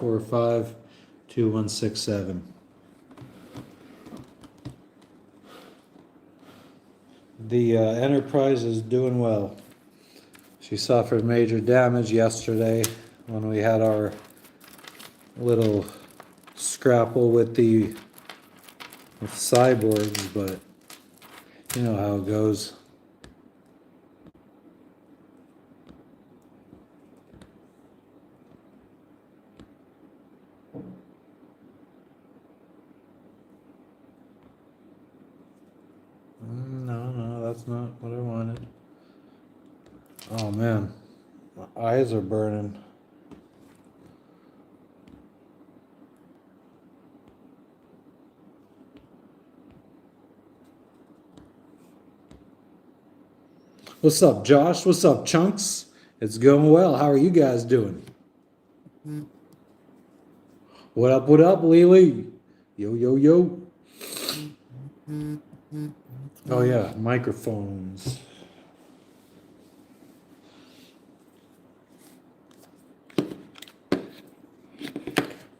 452167. The Enterprise is doing well. She suffered major damage yesterday when we had our little scrapple with cyborgs, but you know how it goes. No, that's not what I wanted. Oh man, my eyes are burning. What's up, Josh? What's up, Chunks? It's going well. How are you guys doing? What up, Lily? Yo. Oh yeah, microphones.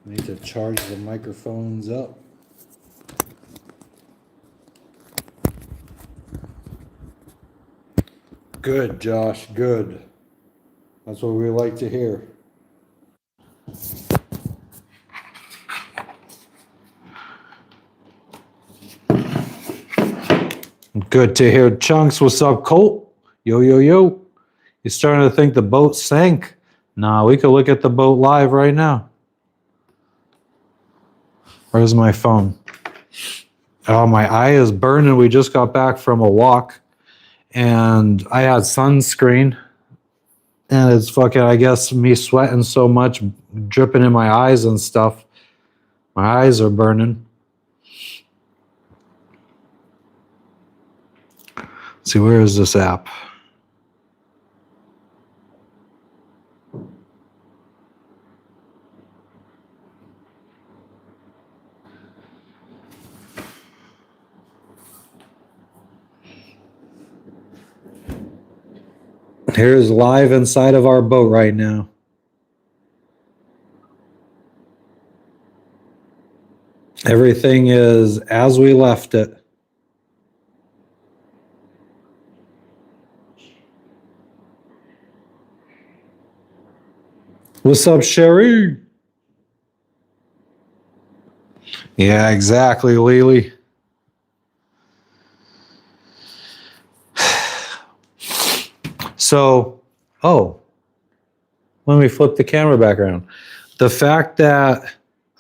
Need to charge the microphones up. Good, Josh, good. That's what we like to hear. Good to hear. Chunks, what's up, Colt? Yo. You starting to think the boat sank? Nah, we could look at the boat live right now. Where's my phone? Oh, my eye is burning. We just got back from a walk and I had sunscreen and it's fucking, I guess, me sweating so much, dripping in my eyes and stuff. My eyes are burning. Let's see, where is this app? Here's live inside of our boat right now. Everything is as we left it. What's up, Sherry? Yeah, exactly, Lily. So, let me flip the camera back around. The fact that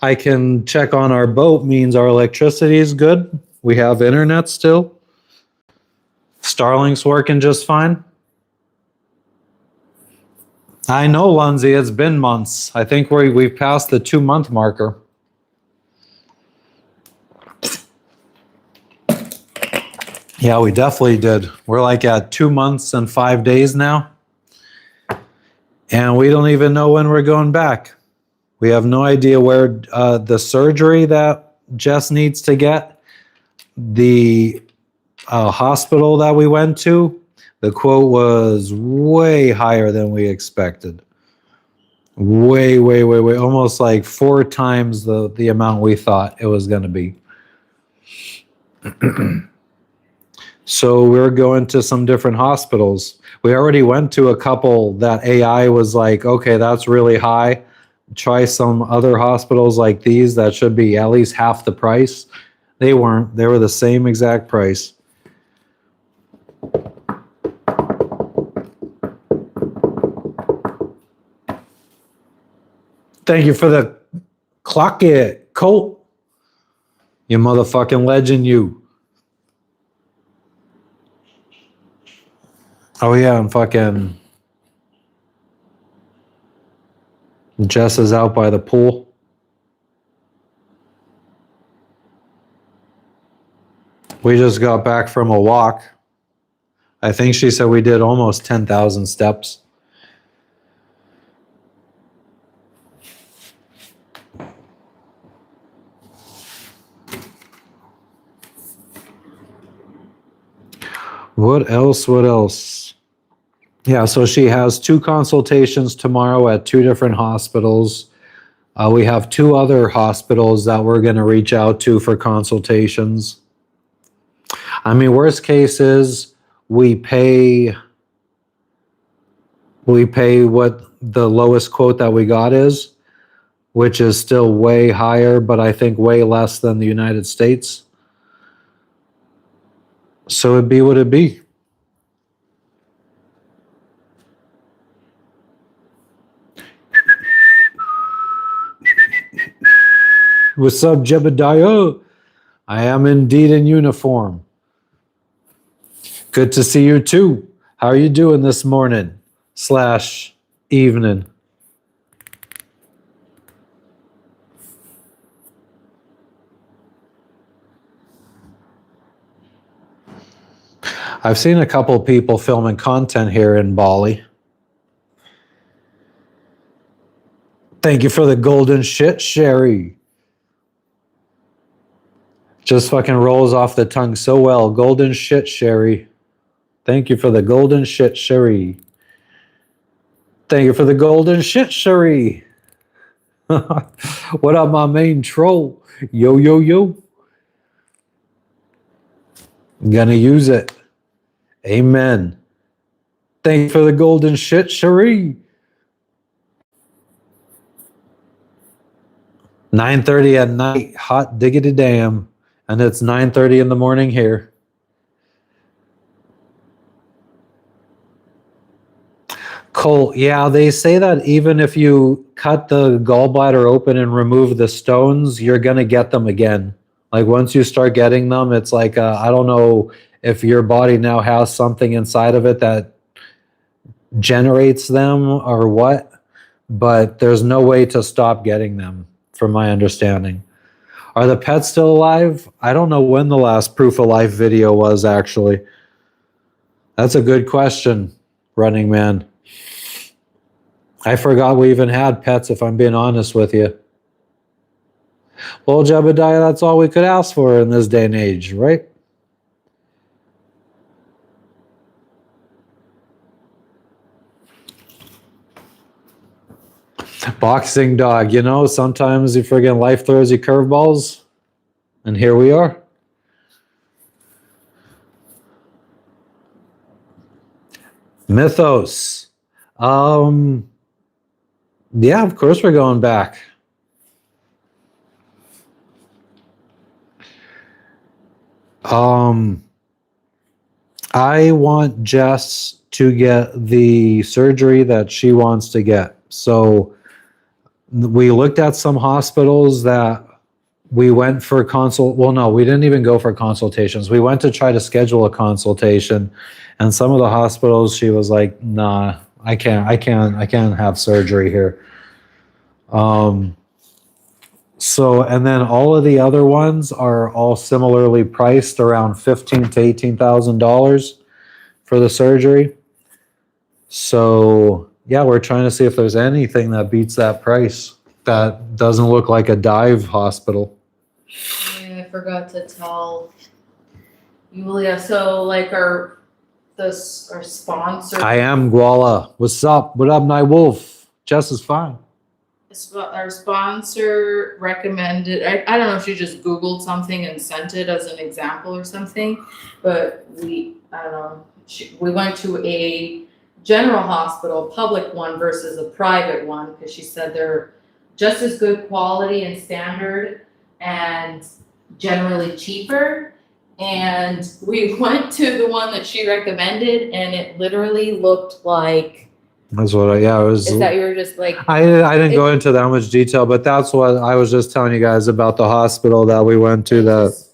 I can check on our boat means our electricity is good. We have internet still. Starlink's working just fine. I know, Lunzi, it's been months. I think we've passed the 2-month marker. Yeah, we definitely did. We're like at 2 months and 5 days now. And we don't even know when we're going back. We have no idea where the surgery that Jess needs to get, the hospital that we went to, the quote was way higher than we expected. Way, almost like 4 times the amount we thought it was going to be. So we're going to some different hospitals. We already went to a couple that AI was like, okay, that's really high. Try some other hospitals like these that should be at least half the price. They weren't. They were the same exact price. Thank you for the clock it, Colt. You motherfucking legend, you. Oh yeah, I'm fucking... Jess is out by the pool. We just got back from a walk. I think she said we did almost 10,000 steps. What else? Yeah, so she has 2 consultations tomorrow at 2 different hospitals. We have 2 other hospitals that we're going to reach out to for consultations. I mean, worst case is we pay what the lowest quote that we got is, which is still way higher, but I think way less than the United States. So it'd be what it'd be. What's up, Jebediah? I am indeed in uniform. Good to see you too. How are you doing this morning / evening? I've seen a couple people filming content here in Bali. Thank you for the golden shit, Sherry. Just fucking rolls off the tongue so well. Golden shit, Sherry. Thank you for the golden shit, Sherry. Thank you for the golden shit, Sherry. What up, my main troll? Yo, yo, yo. I'm gonna use it. Amen. Thank you for the golden shit, Sherry. 9:30 at night, hot diggity damn. And it's 9:30 in the morning here. Cole, yeah, they say that even if you cut the gallbladder open and remove the stones, you're going to get them again. Like once you start getting them, it's like, I don't know if your body now has something inside of it that generates them or what, but there's no way to stop getting them, from my understanding. Are the pets still alive? I don't know when the last proof of life video was, actually. That's a good question, Running Man. I forgot we even had pets, if I'm being honest with you. Well, Jebediah, that's all we could ask for in this day and age, right? Boxing dog, you know, sometimes you friggin' life throws you curveballs, and here we are. Mythos. Yeah, of course we're going back. I want Jess to get the surgery that she wants to get. So we looked at some hospitals that we went for well, no, we didn't even go for consultations. We went to try to schedule a consultation, and some of the hospitals, she was like, nah, I can't have surgery here. So, and then all of the other ones are all similarly priced around $15,000 to $18,000 for the surgery. So yeah, we're trying to see if there's anything that beats that price that doesn't look like a dive hospital. Yeah, I forgot to tell Yulia. So like our sponsor. I am Guala. What's up? What up, Night Wolf? Jess is fine. Our sponsor recommended, I don't know if she just Googled something and sent it as an example or something, but we went to a general hospital, public one versus a private one, because she said they're just as good quality and standard and generally cheaper. And we went to the one that she recommended, and it literally looked like. That's what it was. Is that you were just like. I didn't go into that much detail, but that's what I was just telling you guys about the hospital that we went to. Was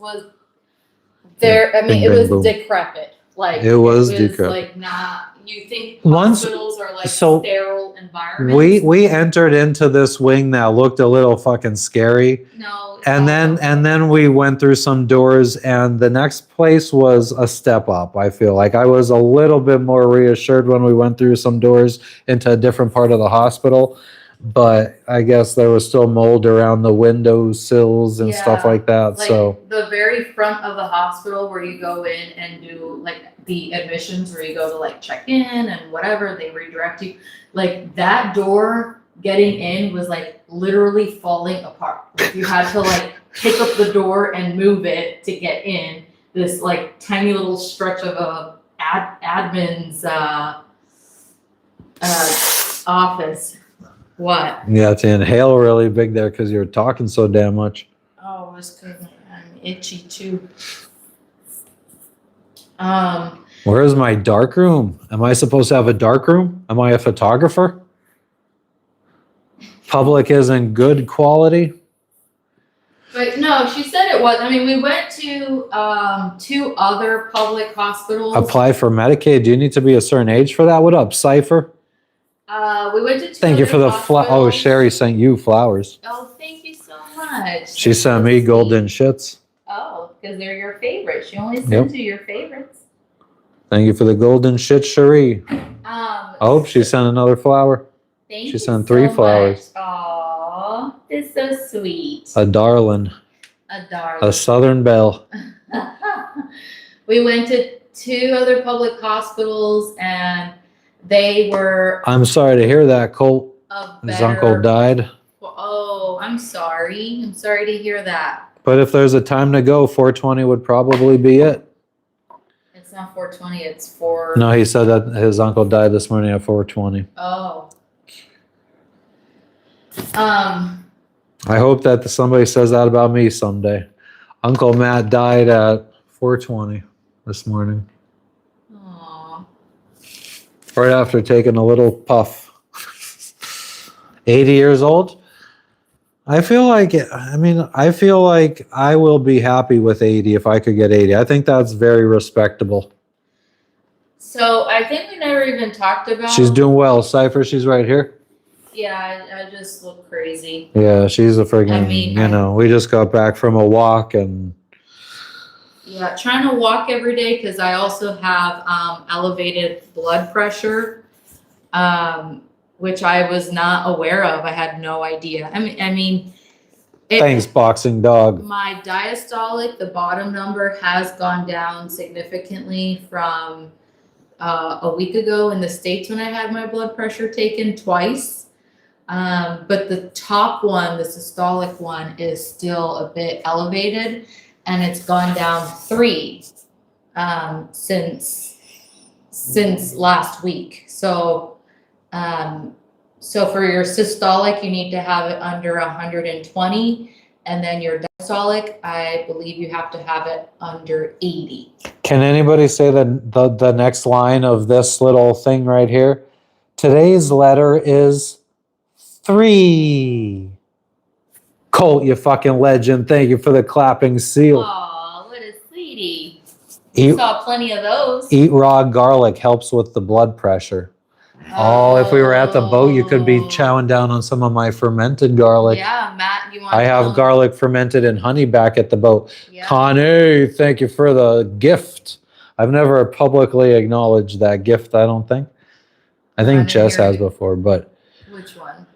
there? I mean, it was decrepit. Like it was decrepit. Like not. You think hospitals are like sterile environments? We entered into this wing that looked a little fucking scary. No. And then we went through some doors, and the next place was a step up. I feel like I was a little bit more reassured when we went through some doors into a different part of the hospital. But I guess there was still mold around the window sills and stuff like that. Like so the very front of the hospital where you go in and do like the admissions, where you go to like check in and whatever, they redirect you. Like that door getting in was like literally falling apart. Like, you had to like pick up the door and move it to get in this like tiny little stretch of a admin's office. What? Yeah, to inhale really big there because you're talking so damn much. Oh, it was because I'm itchy too. Where is my dark room? Am I supposed to have a dark room? Am I a photographer? Public isn't good quality. But no, she said it was. I mean, we went to 2 other public hospitals. Apply for Medicaid. Do you need to be a certain age for that? What up, Cypher? We went to 2 Thank you other for the hospitals. Oh, Sherry sent you flowers. Oh, thank you so much. She sent me golden shits. Oh, because they're your favorites. She only sends you your favorites. Thank you for the golden shit, Cherie. Oh, she sent another flower. Thank She you sent 3 flowers. Aw, it's so sweet. A darling. A darling. A Southern Belle. We went to 2 other public hospitals and they were I'm sorry to hear that, Colt. His uncle died. Oh, I'm sorry. I'm sorry to hear that. But if there's a time to go, 420 would probably be it. It's not 420, it's 4. No, he said that his uncle died this morning at 420. Oh. I hope that somebody says that about me someday. Uncle Matt died at 420 this morning. Aw. Right after taking a little puff. 80 years old? I feel like I will be happy with 80 if I could get 80. I think that's very respectable. So I think we never even talked about. She's doing well. Cypher, she's right here. Yeah, I just look crazy. Yeah, she's a friggin', I mean, we just got back from a walk and. Yeah, trying to walk every day because I also have elevated blood pressure, which I was not aware of. I had no idea. I mean. Thanks, boxing dog. My diastolic, the bottom number, has gone down significantly from a week ago in the States when I had my blood pressure taken twice. But the top one, the systolic one, is still a bit elevated, and it's gone down 3 since last week. So for your systolic, you need to have it under 120, and then your diastolic, I believe you have to have it under 80. Can anybody say the next line of this little thing right here? Today's letter is 3. Colt, you fucking legend. Thank you for the clapping seal. Aw, what a sweetie. Saw plenty of those. Eat raw garlic helps with the blood pressure. Oh, if we were at the boat, you could be chowing down on some of my fermented garlic. Yeah, Matt, you want I have garlic fermented in honey back at the boat. Yeah. Connie, thank you for the gift. I've never publicly acknowledged that gift, I don't think. I think Jess has before, but. Which one?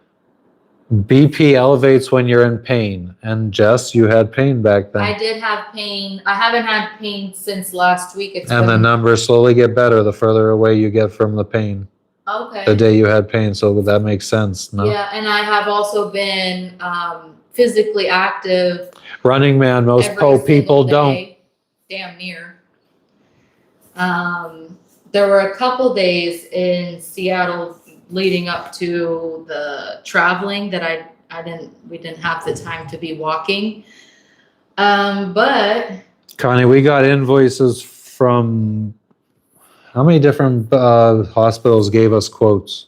BP elevates when you're in pain. And Jess, you had pain back then. I did have pain. I haven't had pain since last week. The numbers slowly get better the further away you get from the pain. Okay. The day you had pain, so that makes sense, no? Yeah, and I have also been physically active. Running Man, most people don't. Damn near. There were a couple days in Seattle leading up to the traveling that we didn't have the time to be walking. But Connie, we got invoices from how many different hospitals gave us quotes?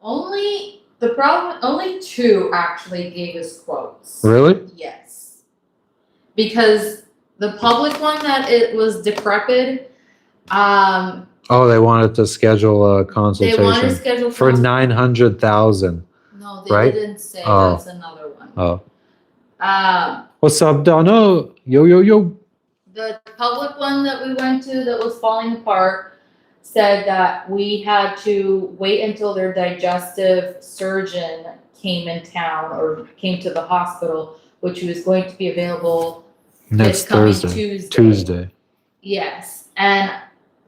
Only 2 actually gave us quotes. Really? Yes. Because the public one that it was decrepit, oh, they wanted to schedule a consultation. They wanted to schedule for $900,000. No, they right? didn't say. That's another one. Oh. What's up, Dono? Yo. The public one that we went to that was falling apart said that we had to wait until their digestive surgeon came in town or came to the hospital, which was going to be available next Tuesday. Yes. And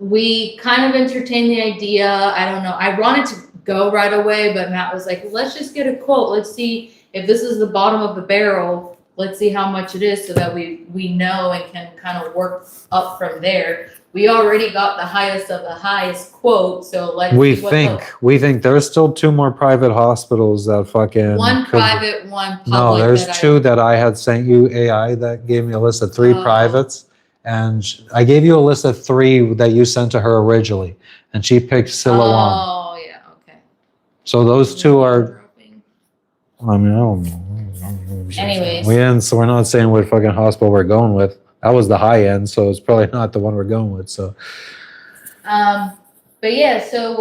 we kind of entertained the idea. I don't know. I wanted to go right away, but Matt was like, let's just get a quote. Let's see if this is the bottom of the barrel. Let's see how much it is so that we know and can kind of work up from there. We already got the highest of the highest quote, so let's We see what think there's still 2 more private hospitals that fucking one could- private, one public. No, there's that 2 that I had sent you AI that gave me a list of 3 Oh. privates, and I gave you a list of 3 that you sent to her originally, and she picked Siloam. Oh, yeah, okay. So those 2 are. I mean, I don't know. Anyways. We're not saying what fucking hospital we're going with. That was the high end, so it's probably not the one we're going with. So. But yeah, so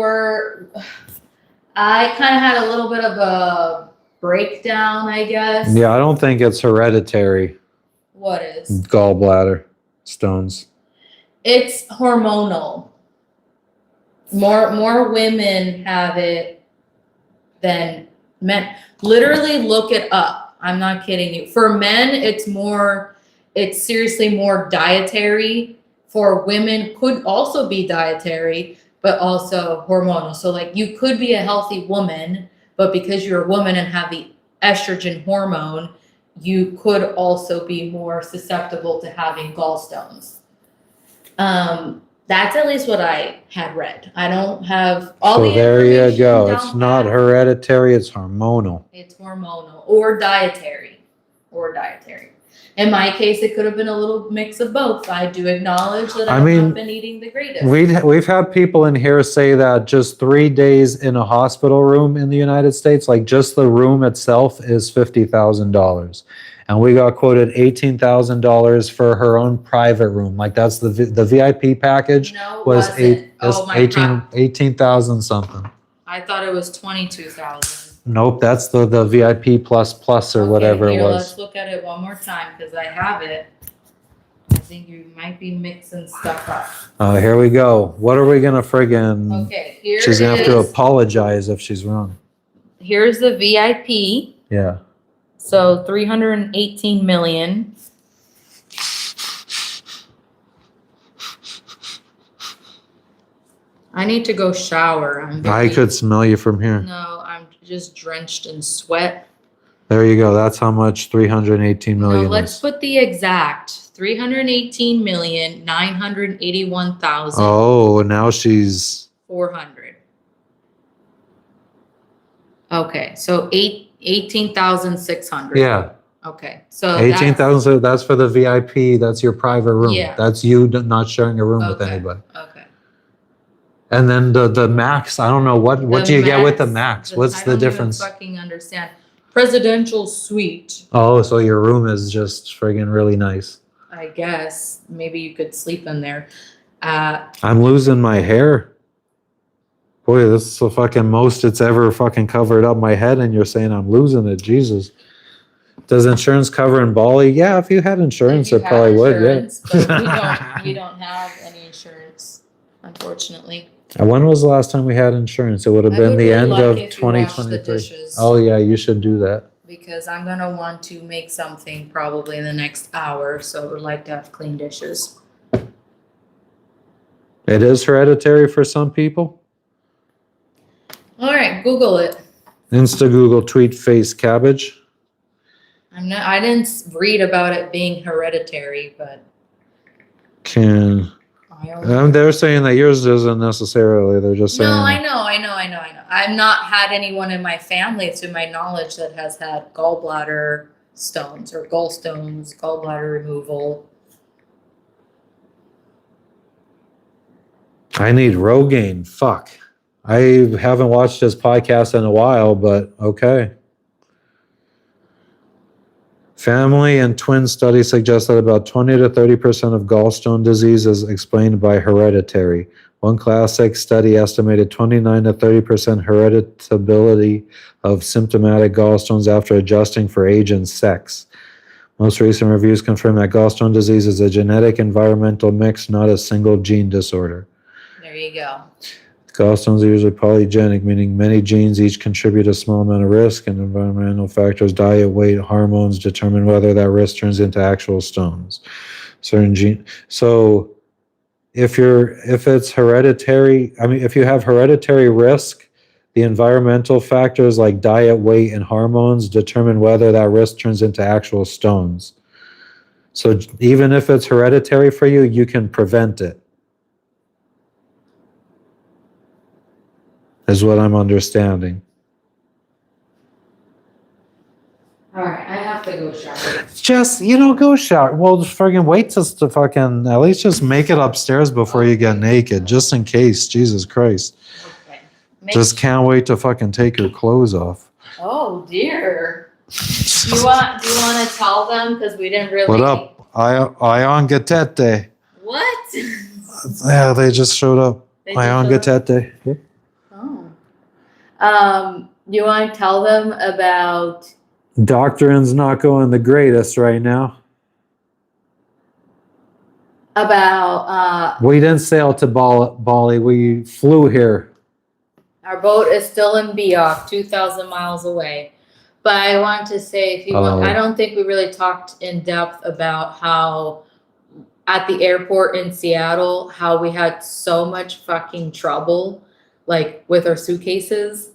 I kind of had a little bit of a breakdown, I guess. Yeah, I don't think it's hereditary. What is? Gallbladder stones. It's hormonal. More women have it than men. Literally look it up. I'm not kidding you. For men, it's seriously more dietary. For women, could also be dietary, but also hormonal. So like you could be a healthy woman, but because you're a woman and have the estrogen hormone, you could also be more susceptible to having gallstones. That's at least what I had read. I don't have all the So there you go. information It's down not pat. hereditary, it's hormonal. It's hormonal or dietary. In my case, it could have been a little mix of both. I do acknowledge that I I've mean, not been eating the greatest. We've had people in here say that just 3 days in a hospital room in the United States, like just the room itself is $50,000. And we got quoted $18,000 for her own private room. Like that's the VIP package No, it was wasn't. Oh my 18,000 something. I thought it was 22,000. Nope, that's the VIP plus or whatever here, it was. Let's look at it one more time because I have it. I think you might be mixing stuff up. Here we go. What are we gonna friggin'? Okay, here She's gonna have to is- apologize if she's wrong. Here's the VIP. Yeah. So 318 million. I need to go shower. I could smell you from here. No, I'm just drenched in sweat. There you go. That's how much 318 million No, let's is. put the exact 318,981,400. Oh, now she's. Okay, so 18,600. Yeah. Okay, so 18,000. So that's for the VIP. That's your private room. Yeah. That's you not sharing a room with Okay. anybody. Okay. And then the max. I don't know what do you get with the max? What's the difference? I don't even fucking understand. Presidential suite. Oh, so your room is just friggin' really nice. I guess maybe you could sleep in there. I'm losing my hair. Boy, this is the fucking most it's ever fucking covered up my head, and you're saying I'm losing it. Jesus. Does insurance cover in Bali? Yeah, if you had insurance, You it have probably insurance, would. but Yeah. we don't have any insurance, unfortunately. And when was the last time we had insurance? It would have I been would the really end like of if you washed the 2023. dishes. Oh yeah, you should do that. Because I'm gonna want to make something probably in the next hour, so I would like to have clean dishes. It is hereditary for some people. All right, Google it. Insta Google tweet face cabbage. I didn't read about it being hereditary, but Can I only. they're saying that yours isn't necessarily. They're just saying. No, I know. I've not had anyone in my family, to my knowledge, that has had gallbladder stones or gallstones, gallbladder removal. I need Rogaine. Fuck. I haven't watched this podcast in a while, but okay. Family and twin studies suggest that about 20 to 30% of gallstone disease is explained by hereditary. One classic study estimated 29 to 30% hereditability of symptomatic gallstones after adjusting for age and sex. Most recent reviews confirm that gallstone disease is a genetic environmental mix, not a single gene disorder. There you go. Gallstones are usually polygenic, meaning many genes each contribute a small amount of risk, and environmental factors, diet, weight, hormones determine whether that risk turns into actual stones. Certain gene. So if it's hereditary, I mean, if you have hereditary risk, The environmental factors like diet, weight, and hormones determine whether that risk turns into actual stones. So even if it's hereditary for you, you can prevent it. Is what I'm understanding. All right, I have to go shower. Just, go shower. Well, just friggin' wait just to fucking, at least just make it upstairs before you get naked, just in case. Jesus Christ. Okay. Just can't wait to fucking take your clothes off. Oh dear. Do you want to tell them, because we didn't really. What up? Ion Gatete. What? Yeah, they just showed up. Ion Gatete. Oh. You want to tell them about. Doctrine's not going the greatest right now. About. We didn't sail to Bali. We flew here. Our boat is still in Biak, 2,000 miles away. But I want to say, if you want, I don't think we really talked in depth about how at the airport in Seattle, how we had so much fucking trouble, like with our suitcases.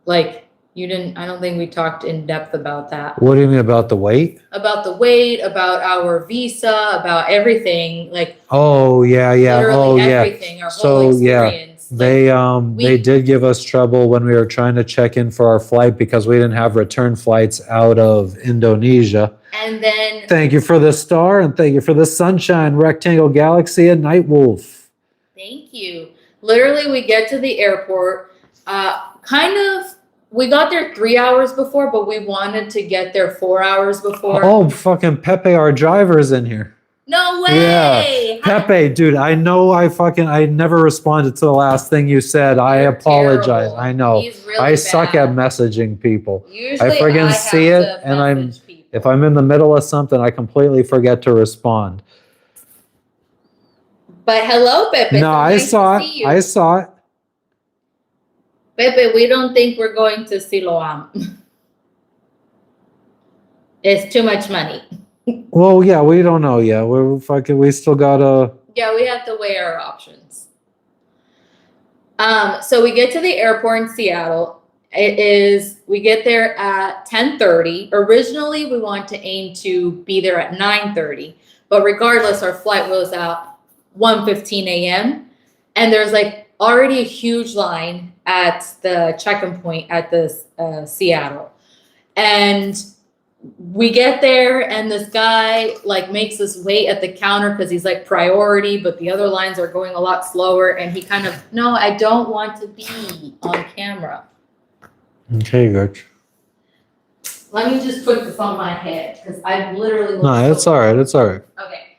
Like, I don't think we talked in depth about that. What do you mean about the weight? About the weight, about our visa, about everything. Like, oh, yeah. Literally everything, our whole experience. Yeah. They did give us trouble when we were trying to check in for our flight because we didn't have return flights out of Indonesia. And then thank you for the star and thank you for the sunshine, Rectangle Galaxy and Night Wolf. Thank you. Literally, we get to the airport, we got there 3 hours before, but we wanted to get there 4 hours before. Oh, fucking Pepe, our driver's in here. No way! Yeah. Pepe, dude, I know I never responded to the last thing you said. I apologize. Terrible. I know. He's really I suck bad. at messaging people. Usually I friggin' see it and if I'm in the middle of something, I completely forget to respond. But hello, Pepe. No, I saw it. I saw it. Pepe, we don't think we're going to Siloam. It's too much money. Well, yeah, we don't know yet. We still gotta. Yeah, we have to weigh our options. So we get to the airport in Seattle. We get there at 10:30. Originally, we want to aim to be there at 9:30. But regardless, our flight was at 1:15 a.m. And there's already a huge line at the check-in point at the Seattle. And we get there and this guy makes us wait at the counter because he's priority, but the other lines are going a lot slower. And he no, I don't want to be on camera. Okay, good. Let me just put this on my head because I literally. No, it's all right. It's all right. Okay.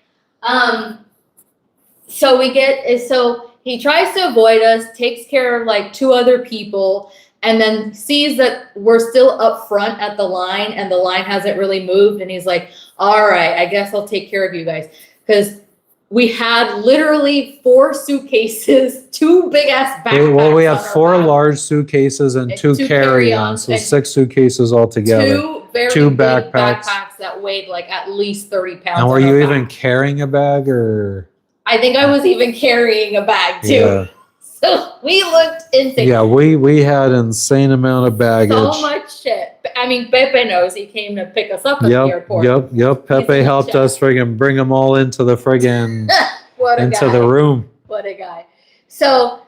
So he tries to avoid us, takes care of 2 other people, and then sees that we're still up front at the line and the line hasn't really moved. And he's like, all right, I guess I'll take care of you guys. Because we had literally 4 suitcases, 2 big ass backpacks. Well, we had 4 large suitcases and 2 carry-ons, so 6 suitcases altogether. 2 very 2 big backpacks that weighed at least 30 pounds. And were you even carrying a bag or? I think I was even carrying a bag too. Yeah. So we looked insane. Yeah, we had insane amount of baggage. So much shit. I mean, Pepe knows. He came to pick us up at the airport. Yep. Pepe helped us friggin' bring them all into the friggin' the room. What a guy. So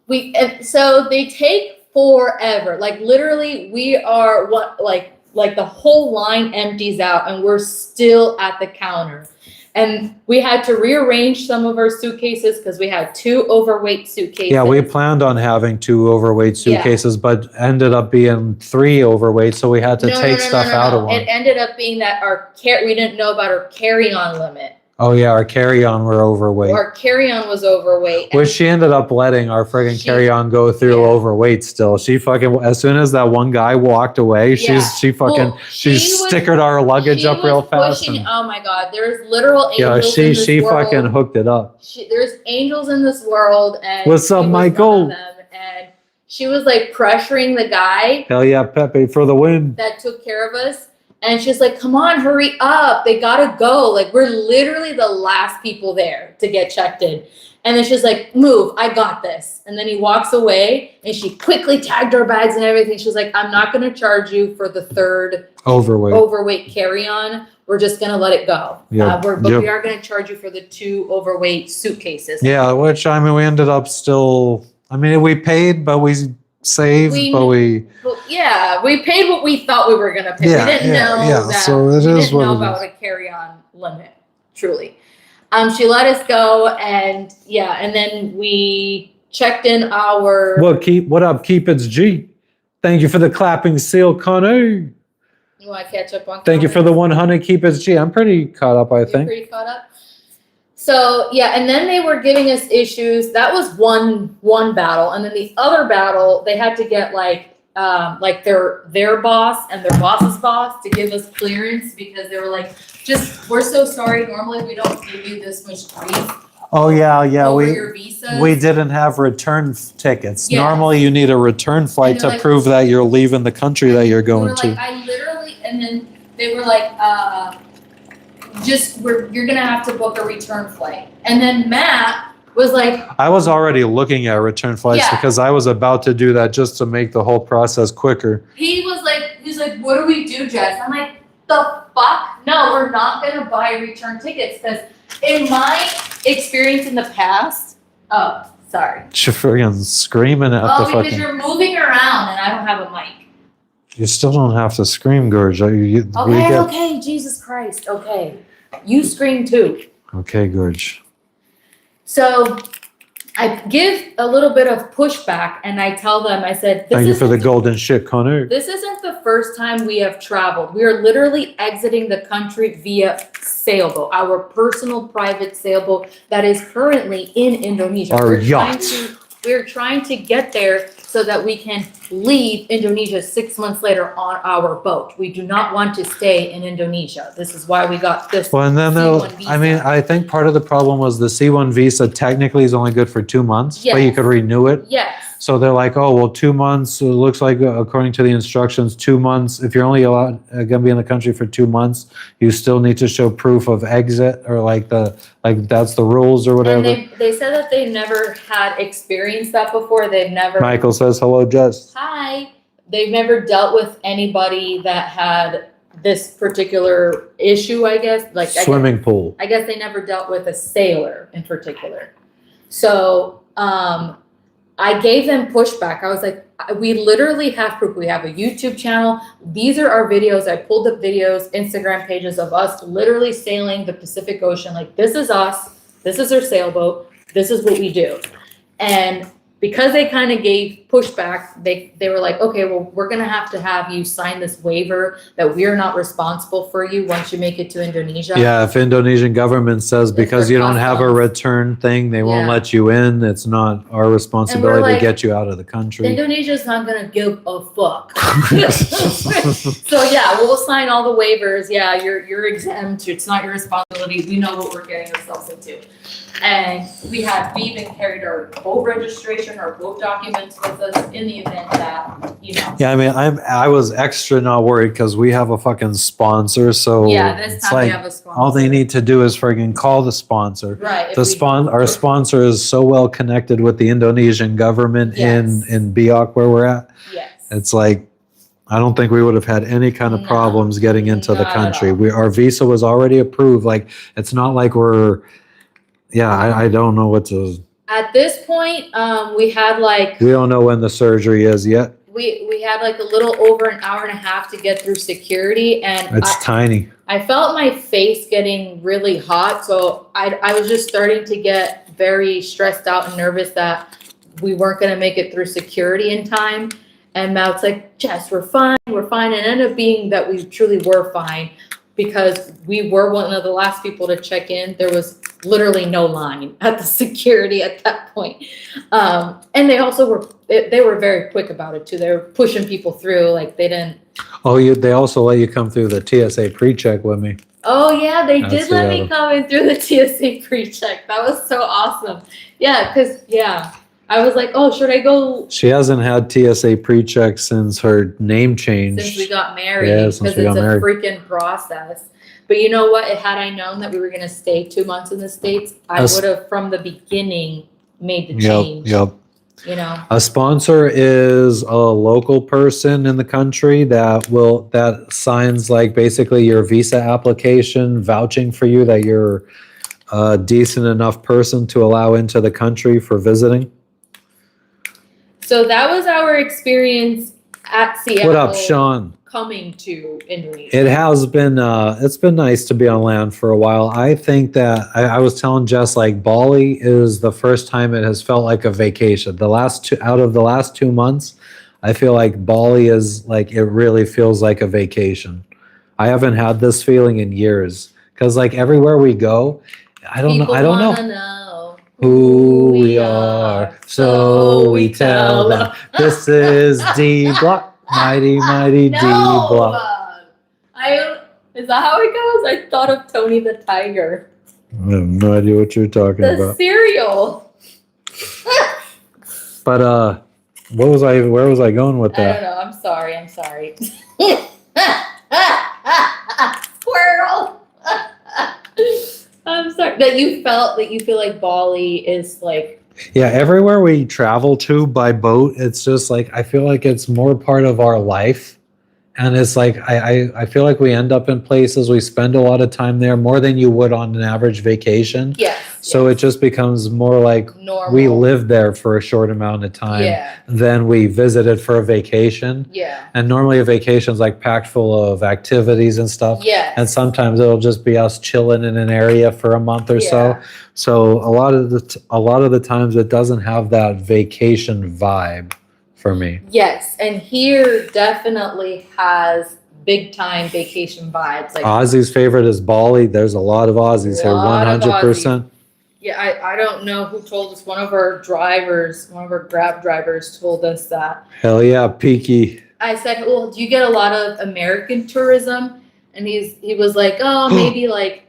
they take forever. Literally, we are the whole line empties out and we're still at the counter. And we had to rearrange some of our suitcases because we had 2 overweight suitcases. Yeah, we planned on having 2 overweight suitcases, but ended up being 3 overweight, so we had to take stuff out of one. It ended up being that we didn't know about our carry-on limit. Oh yeah, our carry-on were overweight. Our carry-on was overweight. Which she ended up letting our friggin' carry-on go through overweight still. She fucking, as soon as that one guy walked away, she stickered our luggage up real fast. Oh my God, there's literal angels in this world. She fucking hooked it up. There's angels in this world. And what's up, Michael? And she was pressuring the guy. Hell yeah, Pepe for the win. That took care of us. And she's like, come on, hurry up. They gotta go. Like, we're literally the last people there to get checked in. And then she's like, move, I got this. And then he walks away and she quickly tagged our bags and everything. She's like, I'm not gonna charge you for the third overweight carry-on. We're just gonna let it go. Yep. But we are gonna charge you for the 2 overweight suitcases. Yeah, which, I mean, we ended up still, I mean, we paid, but we saved, we paid what we thought we were gonna pay. We didn't know that. So it is what it about a carry-on limit, truly. She let us go, and then we checked in our. What up, Keep It's G? Thank you for the clapping seal, Connie. You want to catch up on? Thank you for the 100. Keep It's G. I'm pretty caught up, I think. Pretty caught up. So and then they were giving us issues. That was one battle, and then the other battle, they had to get like their boss and their boss's boss to give us clearance because they were like, we're so sorry. Normally we don't give you this much grief. Oh yeah. Over your visas. We didn't have return tickets. Yes. Normally you need a return flight to prove that you're leaving the country that you're going to. And then they were like, you're gonna have to book a return flight. And then Matt was like, I was already looking at return flights because I was about to do that just to make the whole process quicker. He's like, what do we do, Jess? I'm like, the fuck? No, we're not gonna buy return tickets because in my experience in the past, sorry. You're friggin' screaming at the fucking. Because you're moving around and I don't have a mic. You still don't have to scream, Gorge. Okay, Jesus Christ. Okay. You scream too. Okay, Gorge. So I give a little bit of pushback and I tell them, I said, thank you for the golden shit, Connor. This isn't the first time we have traveled. We are literally exiting the country via sailboat, our personal private sailboat that is currently in Indonesia. Our yacht. We're trying to get there so that we can leave Indonesia 6 months later on our boat. We do not want to stay in Indonesia. This is why we got this. Well, and then C1 visa. I mean, I think part of the problem was the C1 visa technically is only good for 2 months, but you could renew it. Yes. So they're like, oh, well, 2 months, it looks like according to the instructions, 2 months, if you're only going to be in the country for 2 months, you still need to show proof of exit or that's the rules or whatever. And they said that they never had experienced that before. They've never. Michael says, hello, Jess. Hi. They've never dealt with anybody that had this particular issue, I guess. Swimming pool. I guess they never dealt with a sailor in particular. So, I gave them pushback. I was like, we literally have proof. We have a YouTube channel. These are our videos. I pulled up videos, Instagram pages of us literally sailing the Pacific Ocean. Like, this is us. This is our sailboat. This is what we do. And because they kind of gave pushback, they were like, okay, well, we're going to have you sign this waiver that we are not responsible for you once you make it to Indonesia. Yeah, if Indonesian government says because you don't have a return thing, they won't let you in, it's not our responsibility to get you out of the country. Indonesia's not going to give a fuck. So yeah, we'll sign all the waivers. Yeah, you're exempt. It's not your responsibility. We know what we're getting ourselves into. And we even carried our boat registration, our boat documents with us in the event that, Yeah, I mean, I was extra not worried because we have a fucking sponsor. So this time we have a sponsor. All they need to do is friggin' call the sponsor. Right. Our sponsor is so well connected with the Indonesian government in Biak where we're at. Yes. It's like, I don't think we would have had any kind of problems getting into the country. Our visa was already approved. Like, it's not like we're. Yeah, I don't know what to. At this point, we had We don't know when the surgery is yet. We had a little over an hour and a half to get through security, and it's tiny. I felt my face getting really hot, so I was just starting to get very stressed out and nervous that we weren't going to make it through security in time. And Matt's like, Jess, we're fine. And it ended up being that we truly were fine because we were one of the last people to check in. There was literally no line at the security at that point. And they also were very quick about it too. They were pushing people through, they didn't. Oh, they also let you come through the TSA pre-check with me. Oh yeah, they did let me come in through the TSA pre-check. That was so awesome. Yeah, I was like, oh, should I go She hasn't had TSA pre-check since her name changed. since we got married? Yeah, Because since it's we got a married. freaking process. But you know what? Had I known that we were gonna stay 2 months in the States, I Yes. would have from the beginning made the Yep, change. yep. You know? A sponsor is a local person in the country that signs like basically your visa application, vouching for you that you're a decent enough person to allow into the country for visiting. So that was our experience at Seattle. What up, Sean? Coming to Indonesia. It has been it's been nice to be on land for a while. I think that I was telling Jess like Bali is the first time it has felt like a vacation. The last out of the last 2 months, I feel like Bali is like it really feels like a vacation. I haven't had this feeling in years because like everywhere we go, I don't know who we are, so we tell them this is D Block. Mighty, mighty D Block. Is that how it goes? I thought of Tony the Tiger. I have no idea what you're talking The about. cereal. But where was I going with I don't that? know. I'm sorry. Squirrel. I'm sorry that you feel like Bali is like. Yeah, everywhere we travel to by boat, it's just like I feel like it's more part of our life. And it's like I feel like we end up in places, we spend a lot of time there more than you would on an average vacation. Yes. So it just becomes more like normal. we lived there for a short amount of time. Yeah. Then we visited for a vacation. Yeah. And normally a vacation's like packed full of activities and stuff. Yes. And sometimes it'll just be us chilling in an area for a month or so. Yeah. So a lot of the times it doesn't have that vacation vibe for me. Yes, and here definitely has big time vacation vibes. Like Aussie's favorite is Bali. There's a lot of Aussies here, 100%. Yeah, I don't know who told us. One of our Grab drivers told us that. Hell yeah, Peaky. I said, well, do you get a lot of American tourism? And he was like, oh, maybe like.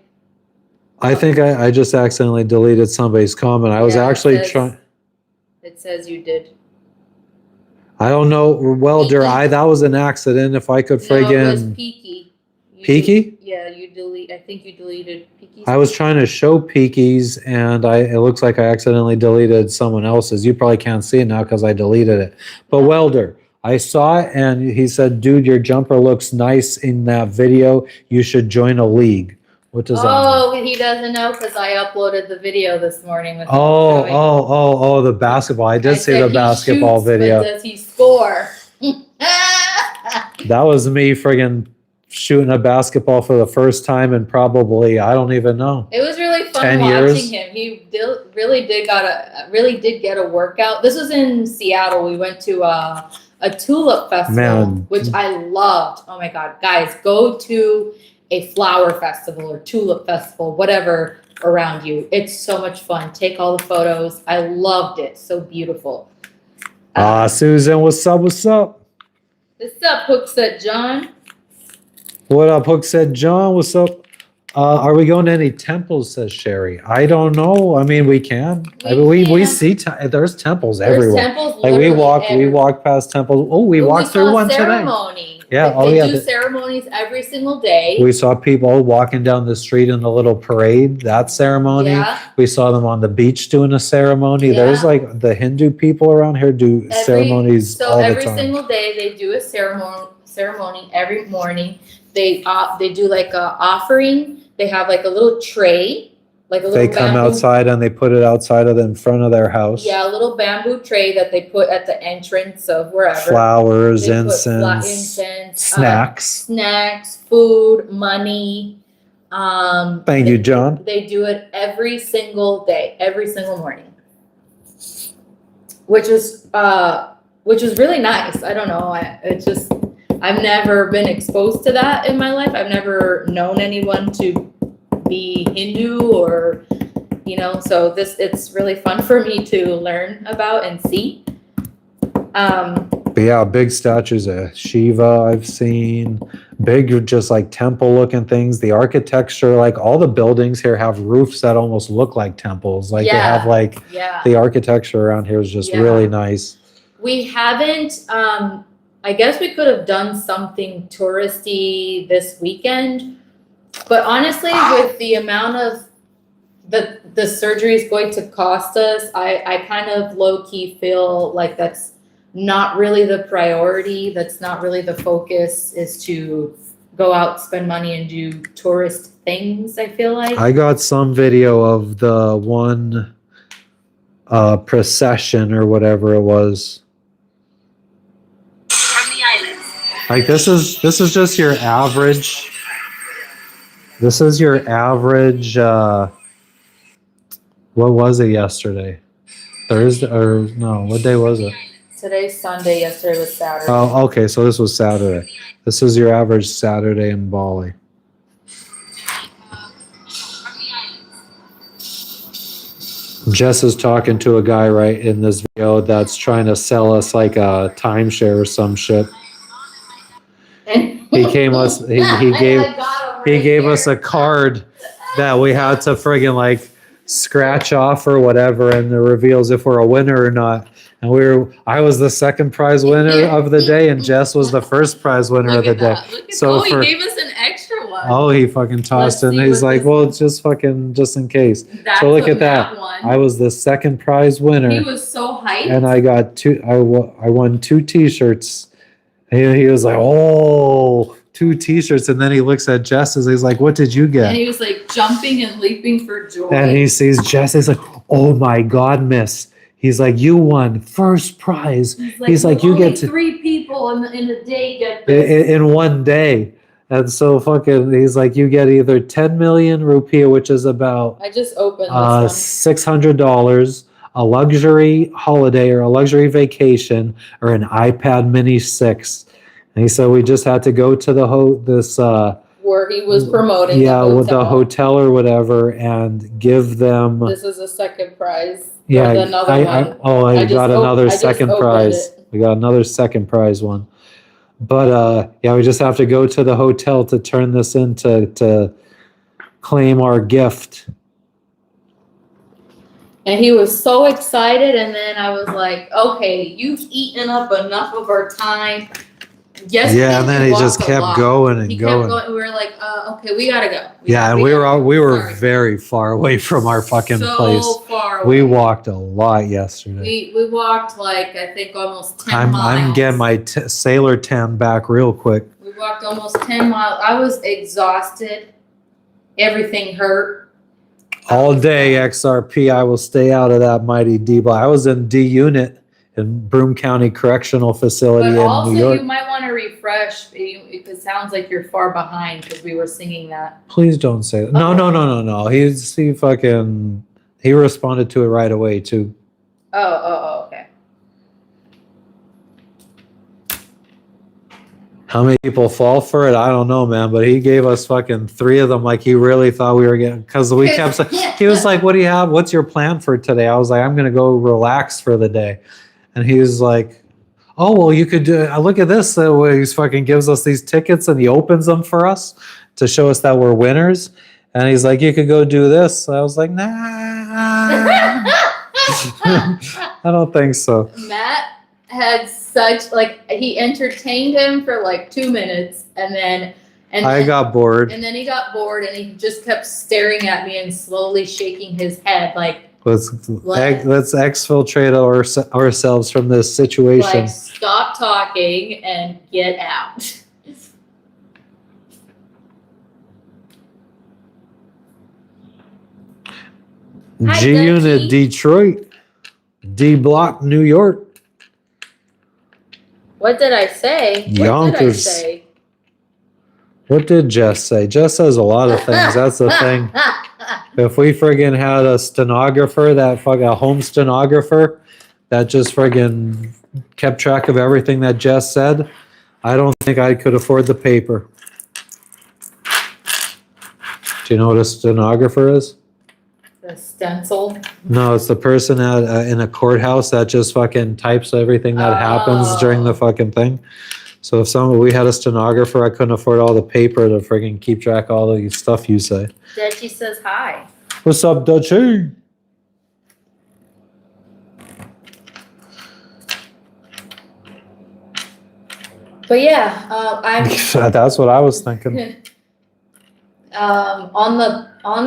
I think I just accidentally deleted somebody's comment. I was actually trying. It says you did. I don't know. Welder, that was an accident. If I could friggin'. No, it was Peaky. Peaky? Yeah, I think you deleted Peaky. I was trying to show Peaky's and it looks like I accidentally deleted someone else's. You probably can't see it now because I deleted it. But Welder, I saw it and he said, dude, your jumper looks nice in that video. You should join a league. What does that mean? Oh, he doesn't know because I uploaded the video this morning. With the basketball. I did see the basketball video. Does he score? That was me friggin' shooting a basketball for the first time in probably, I don't even know. It was really fun 10 watching years. him. He really did get a workout. This was in Seattle. We went to a tulip festival, which I loved. Oh my God, guys, go to a flower festival or tulip festival, whatever around you. It's so much fun. Take all the photos. I loved it. So beautiful. Susan, what's up? What's up? What's up, Hookset John? What up, Hookset John? What's up? Are we going to any temples, says Sherry? I don't know. I mean, we can. We see there's temples everywhere. There's temples like we walk past temples. Oh, we walked through one today. Yeah, they do ceremonies every single day. We saw people walking down the street in the little parade, that ceremony. Yeah. We saw them on the beach doing a ceremony. Yeah. There's like the Hindu people around here do ceremonies all the time. So every single day they do a ceremony every morning. They do like a offering. They have like a little tray. They come outside and they put it outside in front of their house. Yeah, a little bamboo tray that they put at the entrance of wherever. Flowers, incense, snacks, food, money. Thank you, John. They do it every single day, every single morning, which is really nice. I don't know. I've never been exposed to that in my life. I've never known anyone to be Hindu or, so it's really fun for me to learn about and see. But yeah, big statues of Shiva I've seen, big, just like temple looking things. The architecture, like all the buildings here have roofs that almost look like temples. Like they have like the architecture around here is just really nice. We haven't, I guess we could have done something touristy this weekend, but honestly, with the amount of the surgery is going to cost us, I kind of low-key feel like that's not really the priority. That's not really the focus, is to go out, spend money, and do tourist things, I feel like. I got some video of the one procession or whatever it was. From the islands. Like this is just your average. This is your average. What was it yesterday? Thursday or no? What day was it? Today's Sunday, yesterday was Saturday. Oh, okay. So this was Saturday. This is your average Saturday in Bali. Jess is talking to a guy right in this video that's trying to sell us like a timeshare or some shit. He gave us a card that we had to friggin' like scratch off or whatever, and it reveals if we're a winner or not. And I was the second prize winner of the day, and Jess was the first prize winner of the day. So he gave us an extra one. Oh, he fucking tossed it. And he's like, well, it's just fucking just in case. So look at that. I was the second prize winner. He was so hyped. And I got I won 2 t-shirts. And he was like, oh, 2 t-shirts. And then he looks at Jess and he's like, what did you get? And he was like jumping and leaping for joy. And he sees Jess. He's like, oh my God, miss. He's like, you won first prize. He's like you get to 3 people in a day get this. In one day. And so fucking, he's like, you get either 10 million rupiah, which is about I just opened this $600, a luxury holiday or a luxury vacation, or an iPad Mini 6. And he said we just had to go to the where he was promoting. With the hotel or whatever, and give them. This is a second prize. Yeah, I got another second prize. We got another second prize one. But we just have to go to the hotel to turn this in to claim our gift. And he was so excited, and then I was like, okay, you've eaten up enough of our time. Yeah, and then he just kept going and going. Kept going. We were like, okay, we gotta go. We were very far away from our fucking place. So far away. We walked a lot yesterday. We walked like, I think, almost 10 miles. I'm getting my sailor tan back real quick. We walked almost 10 miles. I was exhausted. Everything hurt. All day, XRP. I will stay out of that mighty D block. I was in D unit in Broome County Correctional Facility in New York. You might want to refresh. It sounds like you're far behind because we were singing that. Please don't say that. No. He responded to it right away too. Oh, okay. How many people fall for it? I don't know, man. But he gave us fucking 3 of them. Like he really thought we were getting, because we kept saying, he was like, what do you have? What's your plan for today? I was like, I'm going to go relax for the day. And he was like, oh, well, you could do, look at this. He fucking gives us these tickets and he opens them for us to show us that we're winners. And he's like, you could go do this. I was like, nah. I don't think so. Matt had such, he entertained him for 2 minutes, and then I got bored. And then he got bored, and he just kept staring at me and slowly shaking his head let's exfiltrate ourselves from this situation. Stop talking and get out. G Unit Detroit, D Block New York. What did I say? Yonkers. What did Jess say? Jess says a lot of things. That's the thing. If we friggin' had a stenographer, a home stenographer that just friggin' kept track of everything that Jess said, I don't think I could afford the paper. Do you know what a stenographer is? The stencil? No, it's the person in a courthouse that just fucking types everything that happens during the fucking thing. So if we had a stenographer, I couldn't afford all the paper to friggin' keep track of all the stuff you say. Dutchie says hi. What's up, Dutchie? But yeah, I'm That's what I was thinking. on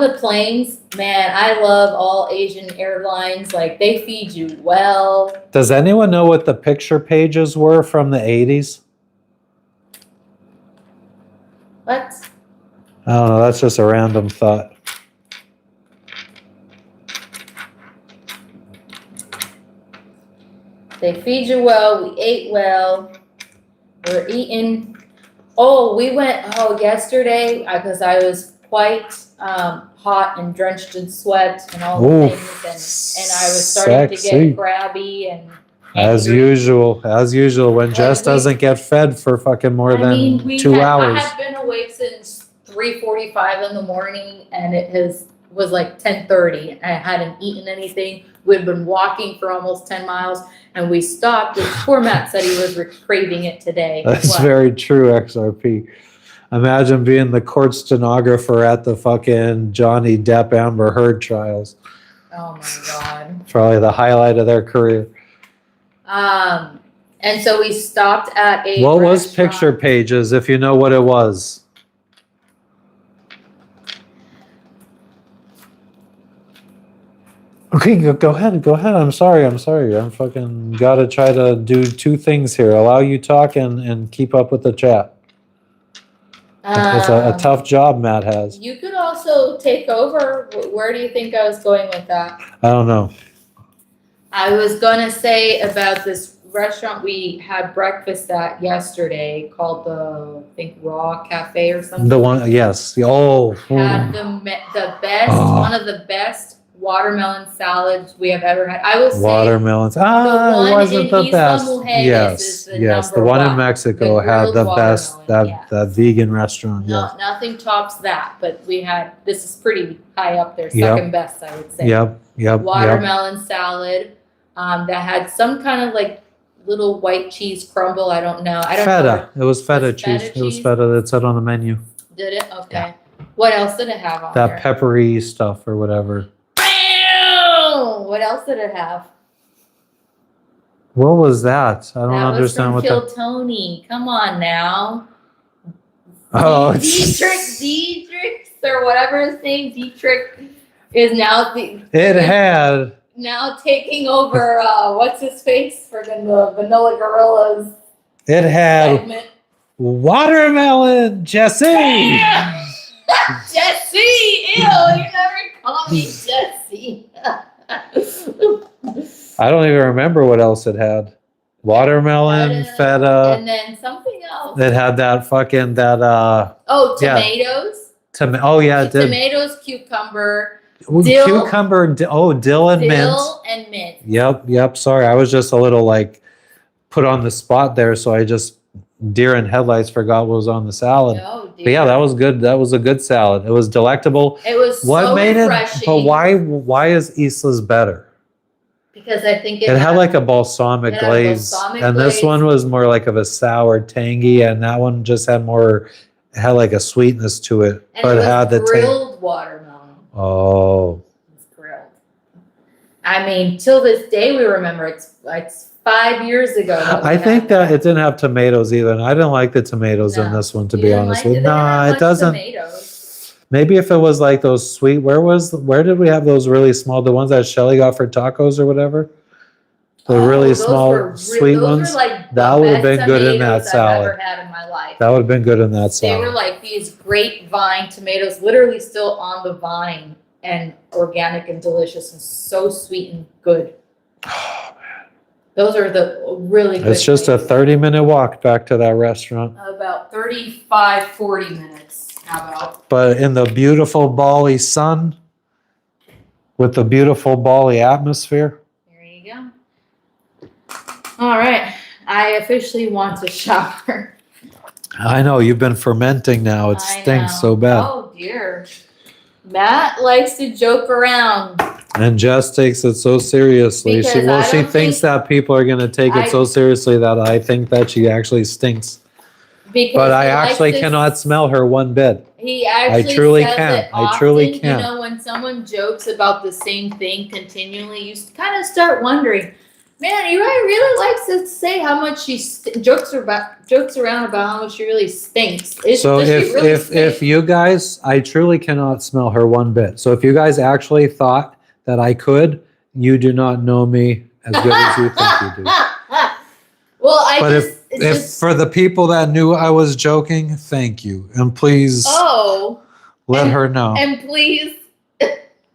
the planes, man, I love all Asian airlines. Like they feed you well. Does anyone know what the picture pages were from the 80s? What? I don't know. That's just a random thought. They feed you well. We ate well. We're eating. Oh, we went. Oh, yesterday because I was quite hot and drenched in sweat and all the Oof, things, and I was starting to sexy. get grabby and. As angry. usual, when Jess doesn't get fed for fucking more than 2 hours. I have been awake since 3:45 in the morning, and was like 10:30. I hadn't eaten anything. We'd been walking for almost 10 miles, and we stopped. And poor Matt said he was craving it today. That's What? very true, XRP. Imagine being the court stenographer at the fucking Johnny Depp Amber Heard trials. Oh my god. Probably the highlight of their career. And so we stopped at a. What was restaurant. picture pages, if you know what it was? Okay, go ahead. I'm sorry. I'm fucking gotta try to do 2 things here. Allow you talk and keep up with the chat. It's a tough job Matt has. You could also take over. Where do you think I was going with that? I don't know. I was gonna say about this restaurant we had breakfast at yesterday called the, I think, Raw Cafe or something. The one, yes. Oh. Had the best, one of the best watermelon salads we have ever had. I will say Watermelons. the one It wasn't in the Isla best. Mujeres Yes, is the yes. The number one in one. Mexico The had the grilled best. watermelon, That vegan restaurant. no, Yes. nothing tops that. But we had, this is pretty high up there, Yep. second best, I would say. Yep. Watermelon salad that had some kind of like little white cheese crumble. I don't know. I don't know. Feta. It was feta Was cheese. feta It was cheese? feta that said on the menu. Did it? Okay. What else did it have on That there? peppery stuff or whatever. Bam! What else did it have? What was that? I don't That understand what was from that. Kill Tony. Come on now. Oh, Dietrich, or whatever his name, Dietrich, is now it had. now taking over. What's his face for the Vanilla Gorillas It had segment? watermelon, Jesse. Jesse, ew! You never call me Jesse. I don't even remember what else it had. Watermelon, feta. and then something else. It had that fucking Oh, yeah. tomatoes. Oh yeah, it did. Tomatoes, cucumber, Ooh, dill. cucumber. Dill and mint. dill, and mint. Yep. Sorry, I was just a little like put on the spot there, so I just deer in headlights forgot what was on the salad. Oh, dear. But yeah, that was good. That was a good salad. It was delectable. It was What so made refreshing. it? But why is Isla's better? Because I think It had like a balsamic it had glaze, balsamic and this glaze. one was more like of a sour, tangy, and that one just had more. It had like a sweetness to it, and but it was had the tang. grilled watermelon. Oh, It's grilled. I mean, till this day we remember it's 5 years ago. that we I had think that it didn't have tomatoes either, and I didn't like the tomatoes in No. this one. To You be didn't honest like with you, They didn't have nah, it much doesn't. Tomatoes. Maybe if it was like those sweet. Where did we have those really small? The ones that Shelly got for tacos or whatever. The really those small were sweet those ones. Were like That the would have best been good in that tomatoes I've salad. ever had in my life. That would have been good in that They were salad. like these grapevine tomatoes, literally still on the vine, and organic and delicious and so sweet and good. Those are the really good. It's just a tomatoes. 30-minute walk back to that restaurant. About 35, 40 minutes. How about? But in the beautiful Bali sun, with the beautiful Bali atmosphere. There you go. All right. I officially want to shower. I know, you've been fermenting now. It I stinks know. so bad. Oh, dear. Matt likes to joke around. And Jess takes it so seriously. Because She I thinks don't think- that people are going to take it so seriously that I think that she actually stinks. Because But I he likes actually to- cannot smell her one bit. He actually truly says can. it I truly often. can. You know, when someone jokes about the same thing continually, you kind of start wondering, man, Eli really likes to say how much she jokes around about how much she really stinks. So Does she if really if stink? if you guys, I truly cannot smell her one bit. So if you guys actually thought that I could, you do not know me as good as you think you do. Well, But it's if just for the people that knew I was joking, thank you, and please let and- her know, and please.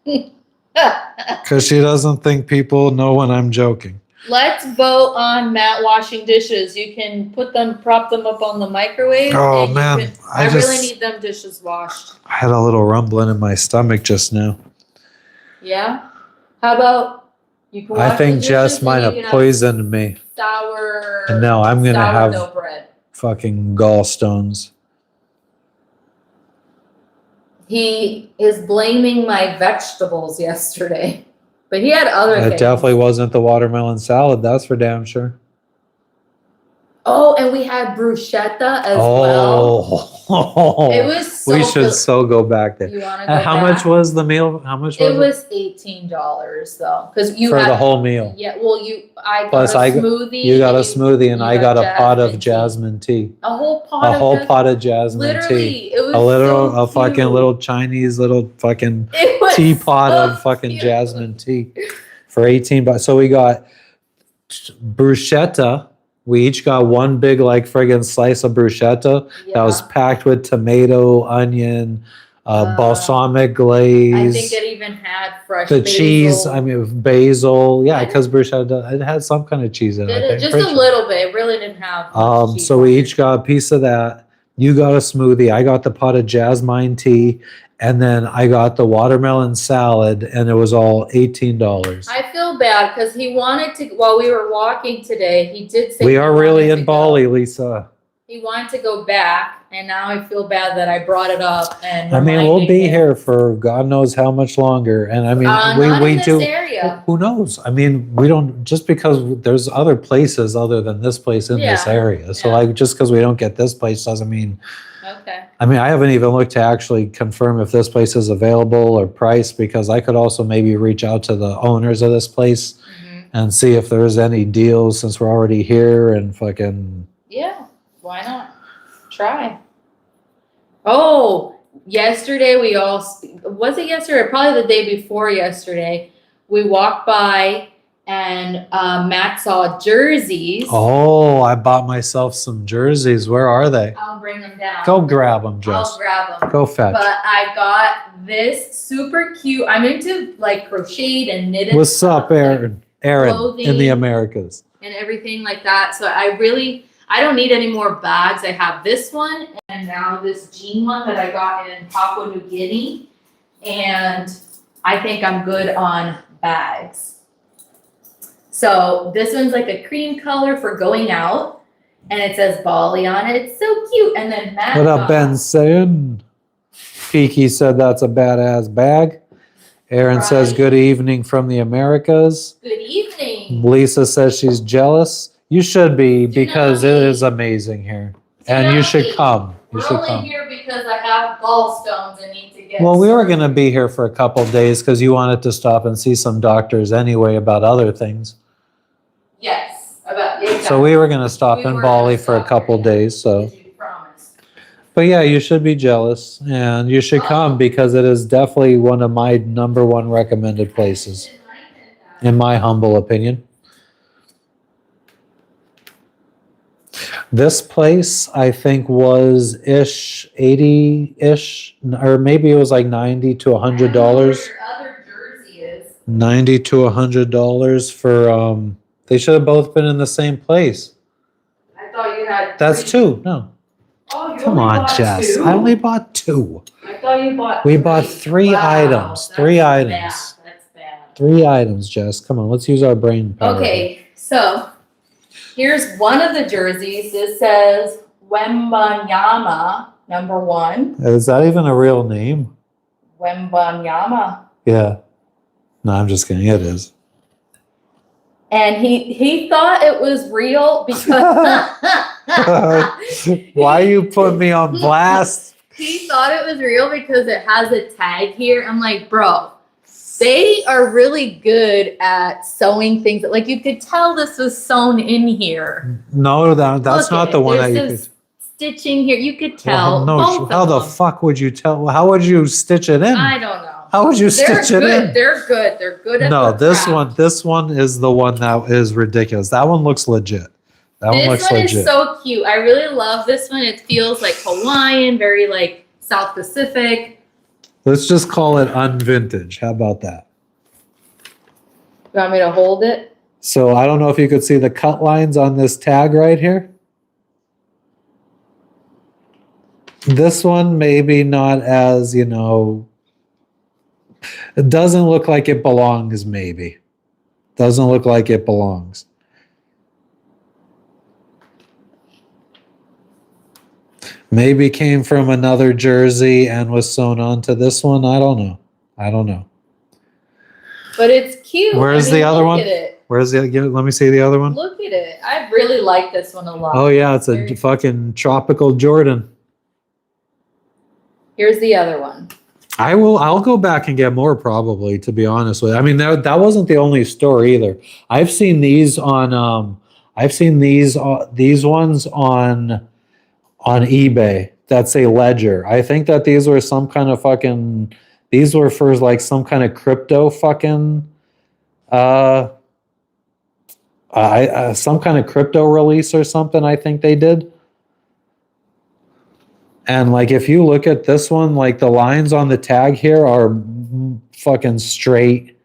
because she doesn't think people know when I'm joking. Let's vote on Matt washing dishes. You can prop them up on the microwave. Oh, and you man, can- I really just- need them dishes washed. I had a little rumbling in my stomach just now. Yeah. How about you can? I wash think the Jess dishes might and you have can poisoned me. Sour. And now I'm gonna have sourdough bread. fucking gallstones. He is blaming my vegetables yesterday, but he had other It things. definitely wasn't the watermelon salad. That's for damn sure. Oh, and we had bruschetta as well. Oh, It was so we should so go back there. You want to go And how back? much was the meal? How much was It it? was $18 though, because you For had the whole meal. Yeah, well, I got Plus a I got- smoothie. You got a and smoothie, and you I got a pot of tea. jasmine tea. A whole pot. A whole pot of jasmine tea. Literally, it was A fucking little Chinese little fucking teapot of fucking jasmine tea for $18. So we got bruschetta. We each got one big like friggin' slice of bruschetta that was packed with tomato, onion, balsamic glaze. I think it even had fresh the basil. cheese. I mean basil. Yeah, because bruschetta it had some kind of cheese in it. I think. Just a little bit. It really didn't have. much cheese So on we it. each got a piece of that. You got a smoothie. I got the pot of jasmine tea, and then I got the watermelon salad, and it was all $18. I feel bad because he wanted to. While we were walking today, he did say We he are really wanted in to Bali, go. Lisa. He wanted to go back, and now I feel bad that I brought it up. And I mean, we'll reminding be him. here for God knows how much longer, and I mean, Not we in this do. area. Who knows? I mean, we don't just because there's other places other than this place in this Yeah, area. So, yeah. like, just because we don't get this place doesn't mean. Okay. I mean, I haven't even looked to actually confirm if this place is available or priced because I could also maybe reach out to the owners of this place hmm and see if there's any deals since we're already here and fucking. Yeah. Why not? Try. Oh, yesterday was it yesterday? Probably the day before yesterday. We walked by and Matt saw jerseys. Oh, I bought myself some jerseys. Where are they? I'll bring them down. Go grab them, I'll Jess. grab them. Go fetch. But I got this super cute. I'm into like crocheted and knitted. What's up, stuff, like, Aaron? Aaron in clothing. the Americas. and everything like that. So I don't need any more bags. I have this one and now this jean one that I got in Papua New Guinea. And I think I'm good on bags. So this one's like a cream color for going out. And it says Bali on it. It's so cute. And then Matt What up, got- Ben saying? Kiki said that's a badass bag. Aaron says Right. good evening from the Americas. Good evening. Lisa says she's jealous. You should be Do because not it be. is amazing here. Do And you not should be. come. You We're should only come. here because I have gallstones and need to get. Well, we were surgery. going to be here for a couple of days because you wanted to stop and see some doctors anyway about other things. Yes, So we were going to stop We in were Bali gonna for a stop couple here, days. So, As you promised. but yeah, you should be jealous and you should come because it is definitely one of my number one recommended places, in my humble opinion. This place, I think, was 80-ish, or maybe it was like $90 to $100. I don't know where your other jersey is. $90 to $100 for, they should have both been in the same place. I thought you had. That's three. two. No. Oh, you Come only on, bought Jess. two? I only bought two. I thought you bought. We bought three Wow, items. that's Three bad. items. That's bad. 3 items, Jess. Come on, let's use our brain power. Okay, so here's one of the jerseys. It says Wembanyama, number 1. Is that even a real name? Wembanyama. Yeah. No, I'm just kidding. It is. And he thought it was real because Why you put me on blast? He thought it was real because it has a tag here. I'm like, bro, they are really good at sewing things. Like you could tell this was sewn in here. No, that's Look not at the it. one that There's you this could. stitching here. You could tell. Well, no, both how of the them. fuck would you tell? How would you stitch it in? I don't know. How would you They're stitch it good. in? They're good. They're good at No, the craft. this one is the one that is ridiculous. That one looks legit. That one This looks one legit. is so cute. I really love this one. It feels like Hawaiian, very like South Pacific. Let's just call it unvintage. How about that? You want me to hold it? So I don't know if you could see the cut lines on this tag right here. This one maybe not as, it doesn't look like it belongs, maybe. Doesn't look like it belongs. Maybe came from another jersey and was sewn onto this one. I don't know. But it's cute. Where's the other one? Look at it. Where's the, let me see the other one. Look at it. I really like this one a lot. Oh yeah, it's a Very- fucking tropical Jordan. Here's the other one. I'll go back and get more probably, to be honest with you. I mean, that wasn't the only store either. I've seen these on these ones on eBay that say Ledger. I think that these were some kind of fucking, these were for like some kind of crypto fucking some kind of crypto release or something, I think they did. And like, if you look at this one, like the lines on the tag here are fucking straight.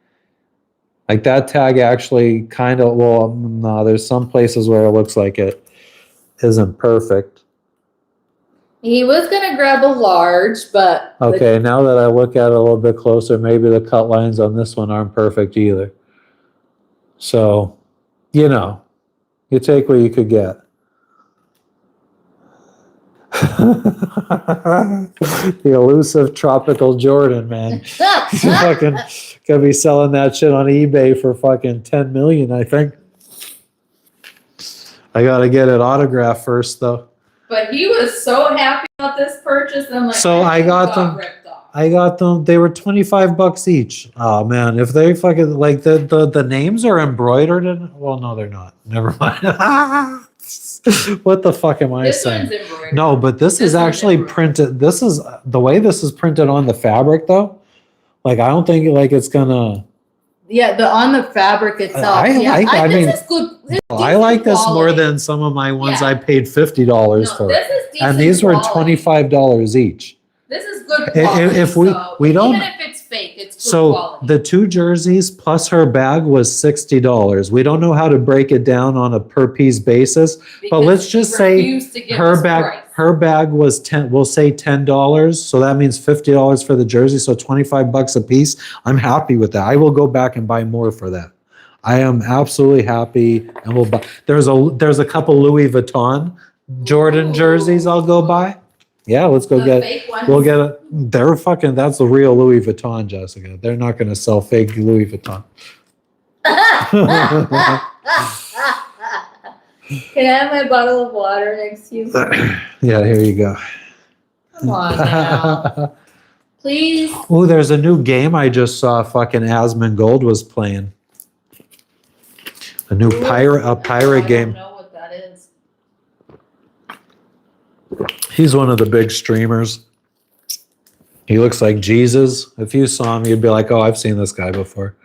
Like that tag actually kind of, well, no, there's some places where it looks like it isn't perfect. He was gonna grab a large, but Okay, now that I look at it a little bit closer, maybe the cut lines on this one aren't perfect either. So, you take what you could get. The elusive tropical Jordan, man. You fucking gonna be selling that shit on eBay for fucking 10 million, I think. I gotta get it autographed first though. But he was so happy about this purchase. I'm like, So I got them. ripped off. I got them. They were $25 each. Oh man, if they fucking like the names are embroidered in. Well, no, they're not. Never mind. What the fuck am I This saying? one's embroidered. No, but this is one's actually embroidered. printed. This is the way this is printed on the fabric, though. Like I don't think like it's gonna. Yeah, on the fabric itself. I mean, this is good. I like this more than some of my ones Yeah. I paid $50 for. This is decent And these were quality. $25 each. This is good If- quality. if we don't- even if it's fake, it's good So quality. the 2 jerseys plus her bag was $60. We don't know how to break it down on a per piece basis. Because let's he just say refused to give Her us bag, price. her bag was 10. We'll say $10. So that means $50 for the jersey. So $25 a piece. I'm happy with that. I will go back and buy more for that. I am absolutely happy, and we'll buy. There's a couple Louis Vuitton Jordan jerseys I'll go buy. Yeah, let's go The get. fake ones. We'll get it. They're fucking. That's the real Louis Vuitton, Jessica. They're not going to sell fake Louis Vuitton. Can I have my bottle of water next to you? Yeah, here you go. Come on now. Please. Oh, there's a new game I just saw. Fucking Asmongold was playing. A new pirate I game. don't know what that is. He's one of the big streamers. He looks like Jesus. If you saw him, you'd be like, "Oh, I've seen this guy before."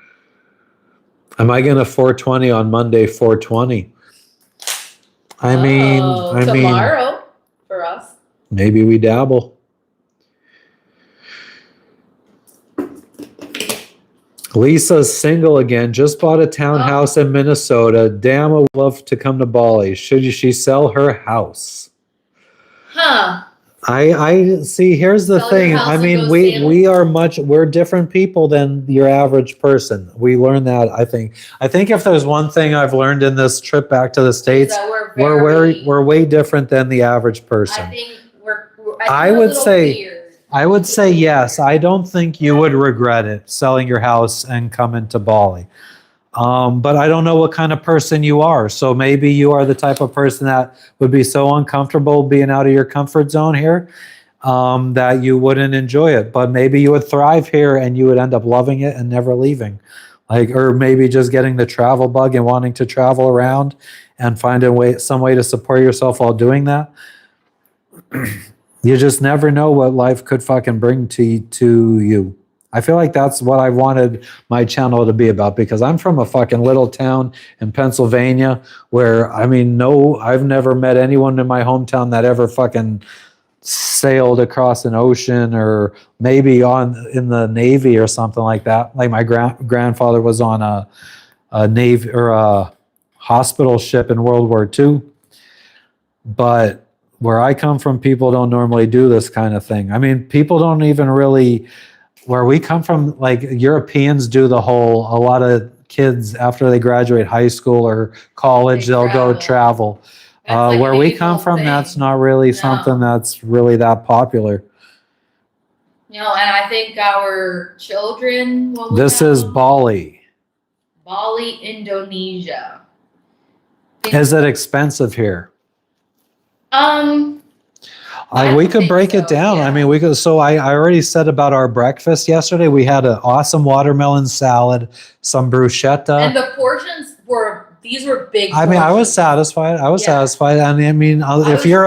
Am I gonna 420 on Monday? 420. I mean, Tomorrow for us. maybe we dabble. Lisa's single again. Just bought a townhouse in Minnesota. Damn, I would love to come to Bali. Should she sell her house? Huh. I see. Here's the Sell your thing. house I and mean, go we sailing? we're different people than your average person. We learned that. I think if there's one thing I've learned in this trip back to the States, That we're way different than the average person. I think I we're a would little say- weird. I would say yes. I don't think you would regret it selling your house and coming to Bali. But I don't know what kind of person you are. So maybe you are the type of person that would be so uncomfortable being out of your comfort zone here that you wouldn't enjoy it. But maybe you would thrive here and you would end up loving it and never leaving. Or maybe just getting the travel bug and wanting to travel around and find some way to support yourself while doing that. You just never know what life could fucking bring to you. I feel like that's what I wanted my channel to be about, because I'm from a fucking little town in Pennsylvania where, I've never met anyone in my hometown that ever fucking sailed across an ocean or maybe in the Navy or something like that. Like my grandfather was on a Navy or a hospital ship in World War II. But where I come from, people don't normally do this kind of thing. People don't even really, where we come from, like Europeans do a lot of kids after they graduate high school or college, they'll go travel. That's Where an we Asian come from, thing. that's not really something that's really that popular. And I think our children. This is Bali. Bali, Indonesia. Is it expensive here? We could break it down. Yeah. We could. So I already said about our breakfast yesterday. We had an awesome watermelon salad, some bruschetta. And the portions were big. I was satisfied. Satisfied. And if you're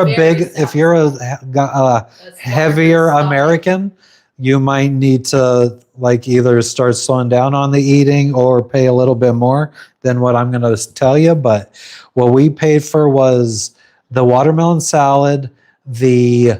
a heavier American, you might need to either start slowing down on the eating or pay a little bit more than what I'm going to tell you. But what we paid for was the watermelon salad, the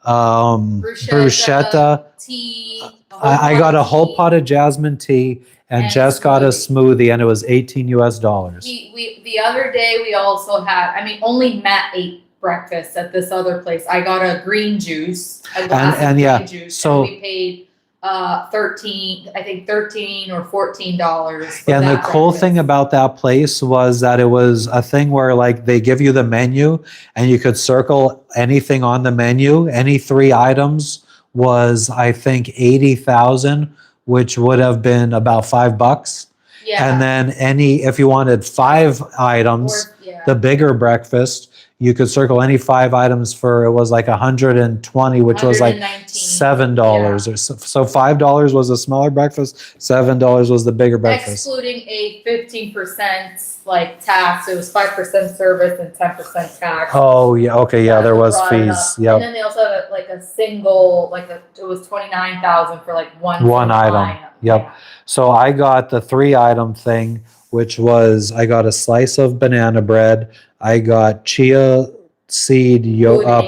bruschetta, tea. I got a whole pot of jasmine tea, and Jess got a smoothie, and it was $18 US. We the other day we also had. Only Matt ate breakfast at this other place. I got a green juice, a glass of green juice, so and we paid $13 or $14. And the cool thing about that place was that it was a thing where they give you the menu and you could circle anything on the menu. Any 3 items was, I think, 80,000, which would have been about $5. Yeah. And then if you wanted 5 items, the bigger breakfast, you could circle any 5 items for, it was like 120, which was like $7. Yeah. So $5 was a smaller breakfast, $7 was the bigger breakfast. Excluding a 15% tax, it was 5% service and 10% tax. Oh yeah, okay, yeah, there was fees. Yeah. And then they also had a single, it was 29,000 for one item. Yep. Yeah. So I got the 3-item thing, which was I got a slice of banana bread, I got chia seed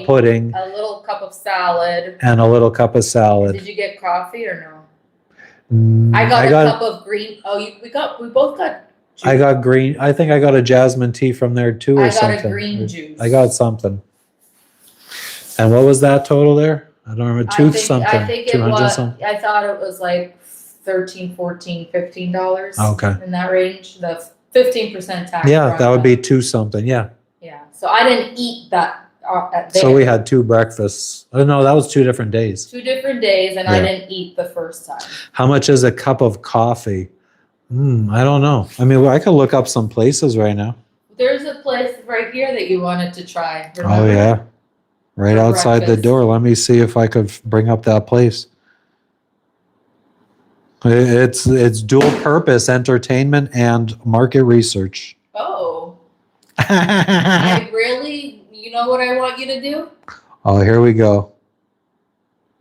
pudding, a little cup of salad, and a little cup of salad. Did you get coffee or no? I got a cup of green. Oh, we both got. Juice. I got green. I think I got a jasmine tea from there too, or something. I got a green juice. I got something. And what was that total there? I don't remember. I think it was. Something. I thought it was $13, $14, $15. Okay. In that range, the 15% tax. Yeah, that would be 2 something. Yeah. Yeah. So I didn't eat that. So we had 2 breakfasts. Oh no, that was 2 different days. 2 different days, and I didn't eat the first time. How much is a cup of coffee? I don't know. I could look up some places right now. There's a place right here that you wanted to try. Remember? Oh yeah, right outside the door. Let me see if I could bring up that place. It's dual purpose entertainment and market research. Oh. You know what I want you to do? Oh, here we go.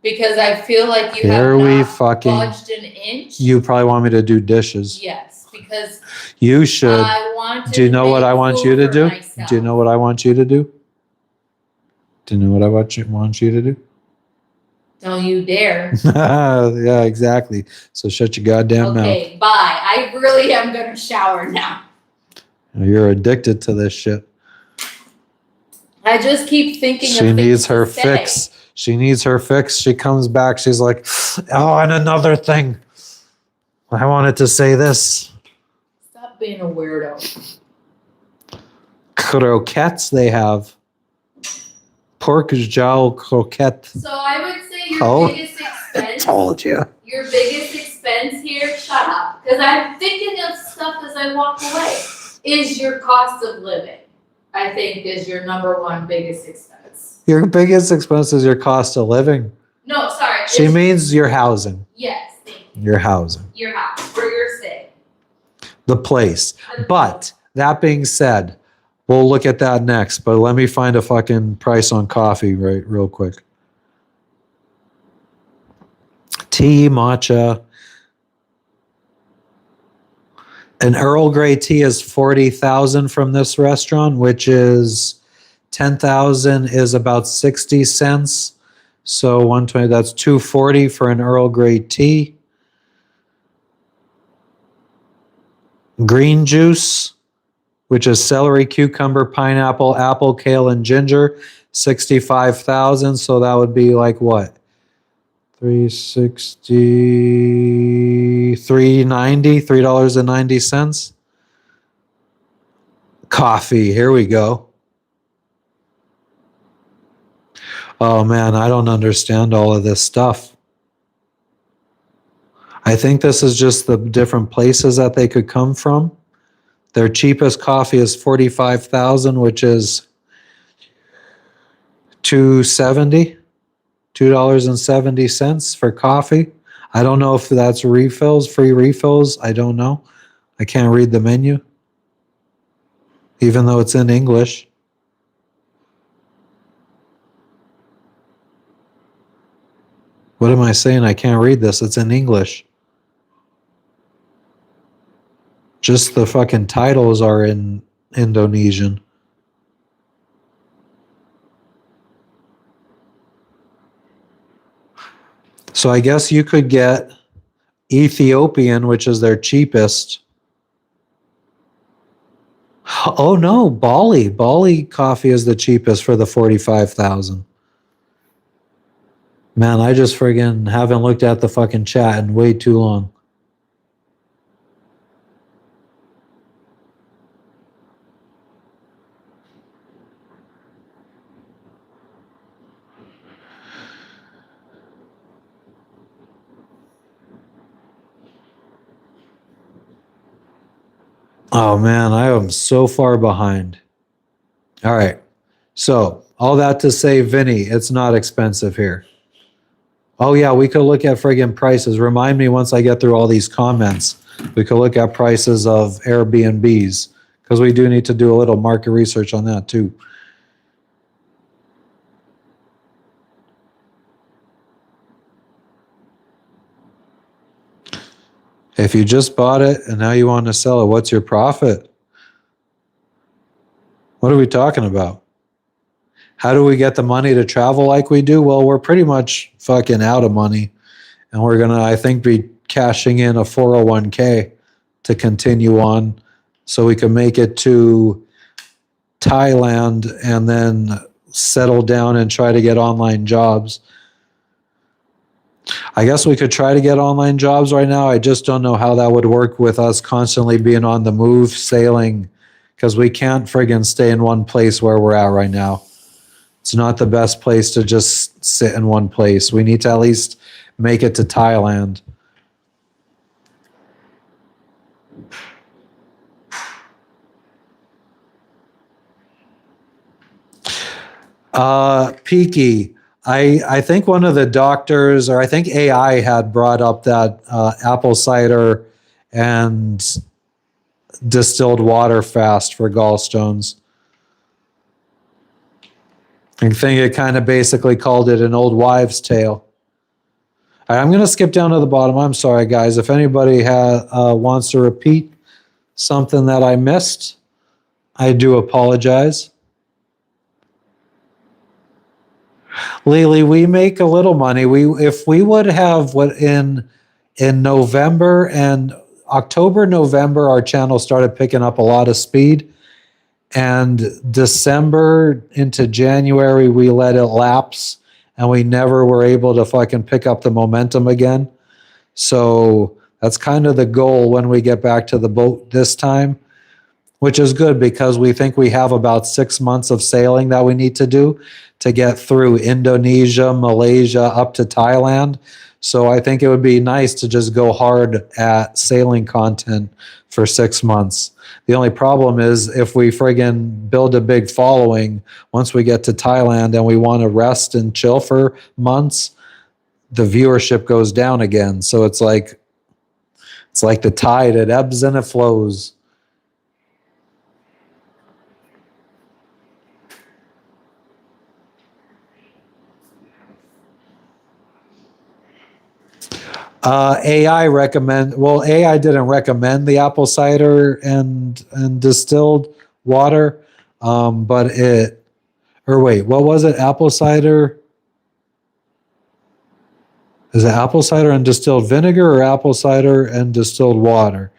Because I feel like you have not budged an inch. You probably want me to do dishes. Yes, because you should. I want to. Do you know what I want you to do? Myself. Do you know what I want you to do? Do you know what I want you to do? Don't you dare. Yeah, exactly. So shut your goddamn mouth. Okay, bye. I really am going to shower now. You're addicted to this shit. I just keep thinking she needs her fix. She needs her fix. She comes back. She's like, oh, and another thing. I wanted to say this. Stop being a weirdo. Croquettes they have. Pork jowl croquette. So I would say your biggest expense. I told you. Your biggest expense here, shut up. Because I'm thinking of stuff as I walk away. Is your cost of living, I think, is your number one biggest expense. Your biggest expense is your cost of living. No, sorry. She means your housing. Yes, thank you. Your housing. Your house, where you're staying. The place. But that being said, we'll look at that next. But let me find a fucking price on coffee real quick. Tea, matcha. An Earl Grey tea is 40,000 from this restaurant, which is 10,000 is about 60 cents. So 120, that's 240 for an Earl Grey tea. Green juice, which is celery, cucumber, pineapple, apple, kale, and ginger, 65,000. So that would be like what? 360, 390, $3.90. Coffee, here we go. Oh man, I don't understand all of this stuff. I think this is just the different places that they could come from. Their cheapest coffee is 45,000, which is $2.70 for coffee. I don't know if that's refills, free refills. I don't know. I can't read the menu, even though it's in English. What am I saying? I can't read this. It's in English. Just the fucking titles are in Indonesian. So I guess you could get Ethiopian, which is their cheapest. Oh no, Bali. Bali coffee is the cheapest for the 45,000. Man, I just friggin' haven't looked at the fucking chat in way too long. Oh man, I am so far behind. All right. So, all that to say, Vinny, it's not expensive here. Oh yeah, we could look at friggin' prices. Remind me once I get through all these comments. We could look at prices of Airbnbs because we do need to do a little market research on that too. If you just bought it and now you want to sell it, what's your profit? What are we talking about? How do we get the money to travel like we do? Well, we're pretty much fucking out of money. And we're going to, I think, be cashing in a 401k to continue on so we can make it to Thailand and then settle down and try to get online jobs. I guess we could try to get online jobs right now. I just don't know how that would work with us constantly being on the move, sailing, because we can't friggin' stay in one place where we're at right now. It's not the best place to just sit in one place. We need to at least make it to Thailand. Peaky. I think one of the doctors, or I think AI had brought up that apple cider and distilled water fast for gallstones. I think it kind of basically called it an old wives' tale. All right, I'm going to skip down to the bottom. I'm sorry, guys. If anybody wants to repeat something that I missed, I do apologize. Lily, we make a little money. If we would have in November and October, November, our channel started picking up a lot of speed. And December into January, we let it lapse and we never were able to fucking pick up the momentum again. So that's kind of the goal when we get back to the boat this time, which is good because we think we have about 6 months of sailing that we need to do to get through Indonesia, Malaysia, up to Thailand. So I think it would be nice to just go hard at sailing content for 6 months. The only problem is if we friggin' build a big following, once we get to Thailand and we want to rest and chill for months, the viewership goes down again. So it's like the tide, it ebbs and it flows. AI didn't recommend the apple cider and distilled water, but what was it? Apple cider? Is it apple cider and distilled vinegar or apple cider and distilled water?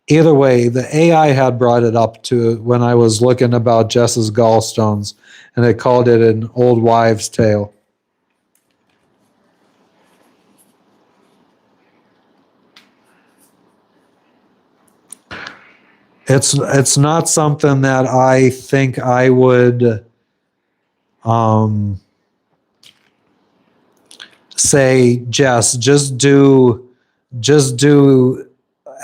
Either way, the AI had brought it up to when I was looking about Jess's gallstones, and they called it an old wives' tale. It's not something that I think I would say, Jess, just do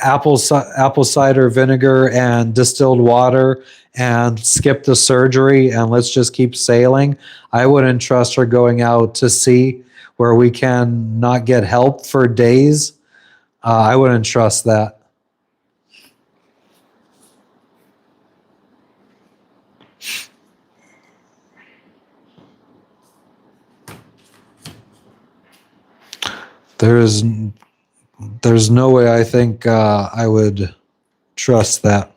apple cider vinegar and distilled water and skip the surgery and let's just keep sailing. I wouldn't trust her going out to sea where we can not get help for days. I wouldn't trust that. There's no way I think I would trust that.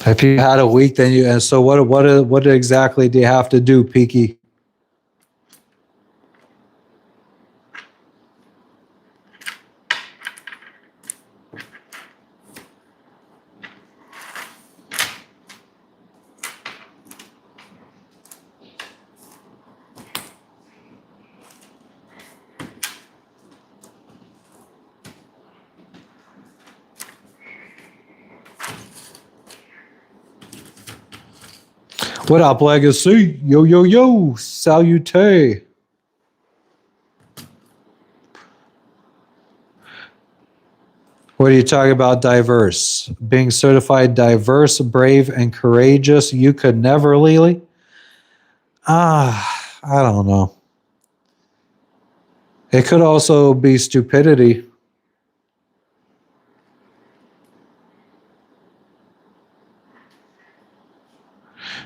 If you had a week, then you. And so what exactly do you have to do, Peaky? What up, Legacy? Yo, yo, yo. Salute. What are you talking about? Diverse. Being certified diverse, brave, and courageous. You could never, Lily? I don't know. It could also be stupidity.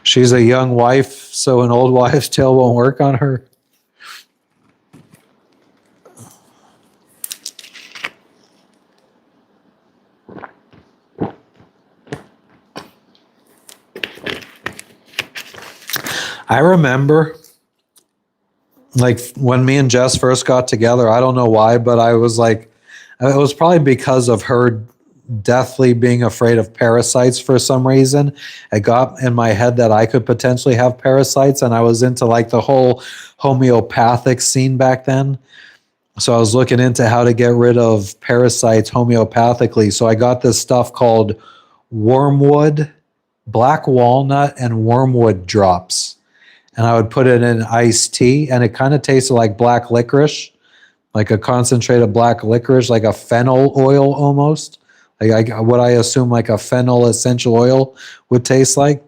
She's a young wife, so an old wives' tale won't work on her. I remember, like, when me and Jess first got together, I don't know why, but I was like, it was probably because of her deathly being afraid of parasites for some reason. It got in my head that I could potentially have parasites, and I was into like the whole homeopathic scene back then. So I was looking into how to get rid of parasites homeopathically. So I got this stuff called wormwood, black walnut, and wormwood drops. And I would put it in iced tea, and it kind of tasted like black licorice, like a concentrated black licorice, like a fennel oil almost. Like what I assume like a fennel essential oil would taste like.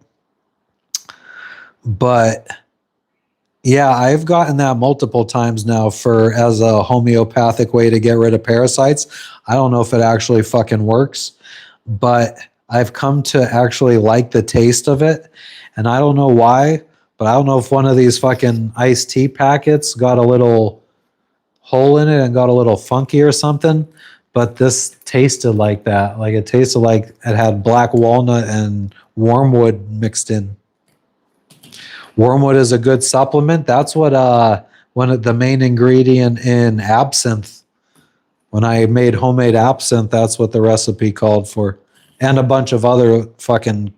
But yeah, I've gotten that multiple times now as a homeopathic way to get rid of parasites. I don't know if it actually fucking works, but I've come to actually like the taste of it. And I don't know why, but I don't know if one of these fucking iced tea packets got a little hole in it and got a little funky or something. But this tasted like that. Like it tasted like it had black walnut and wormwood mixed in. Wormwood is a good supplement. That's what one of the main ingredient in absinthe. When I made homemade absinthe, that's what the recipe called for. And a bunch of other fucking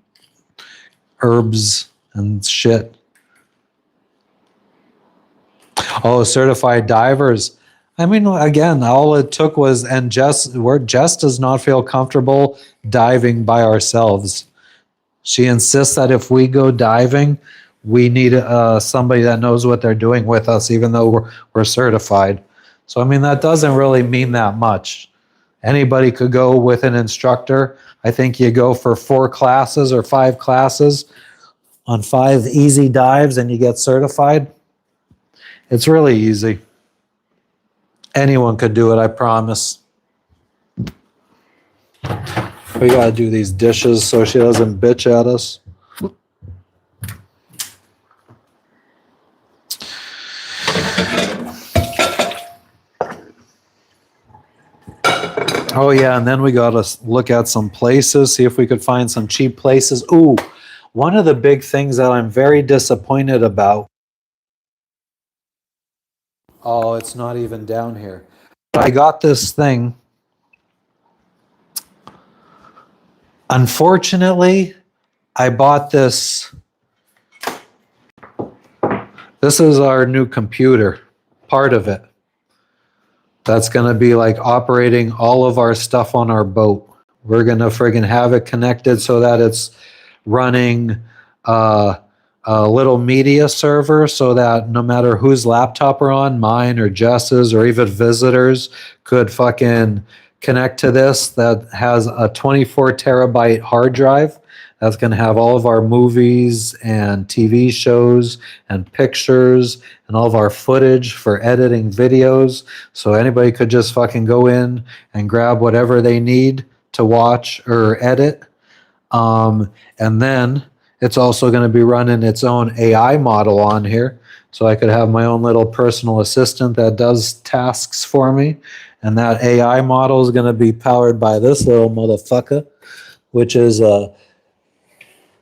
herbs and shit. Oh, certified divers. I mean, again, all it took was, and Jess does not feel comfortable diving by ourselves. She insists that if we go diving, we need somebody that knows what they're doing with us, even though we're certified. So, I mean, that doesn't really mean that much. Anybody could go with an instructor. I think you go for 4 classes or 5 classes on 5 easy dives and you get certified. It's really easy. Anyone could do it, I promise. We gotta do these dishes so she doesn't bitch at us. Oh yeah, and then we gotta look at some places, see if we could find some cheap places. Ooh, one of the big things that I'm very disappointed about. Oh, it's not even down here. I got this thing. Unfortunately, I bought this. This is our new computer, part of it. That's going to be like operating all of our stuff on our boat. We're going to friggin' have it connected so that it's running a little media server so that no matter whose laptop we're on, mine or Jess's or even visitors, could fucking connect to this. That has a 24 terabyte hard drive that's going to have all of our movies and TV shows and pictures and all of our footage for editing videos. So anybody could just fucking go in and grab whatever they need to watch or edit. And then it's also going to be running its own AI model on here. So I could have my own little personal assistant that does tasks for me. And that AI model is going to be powered by this little motherfucker, which is a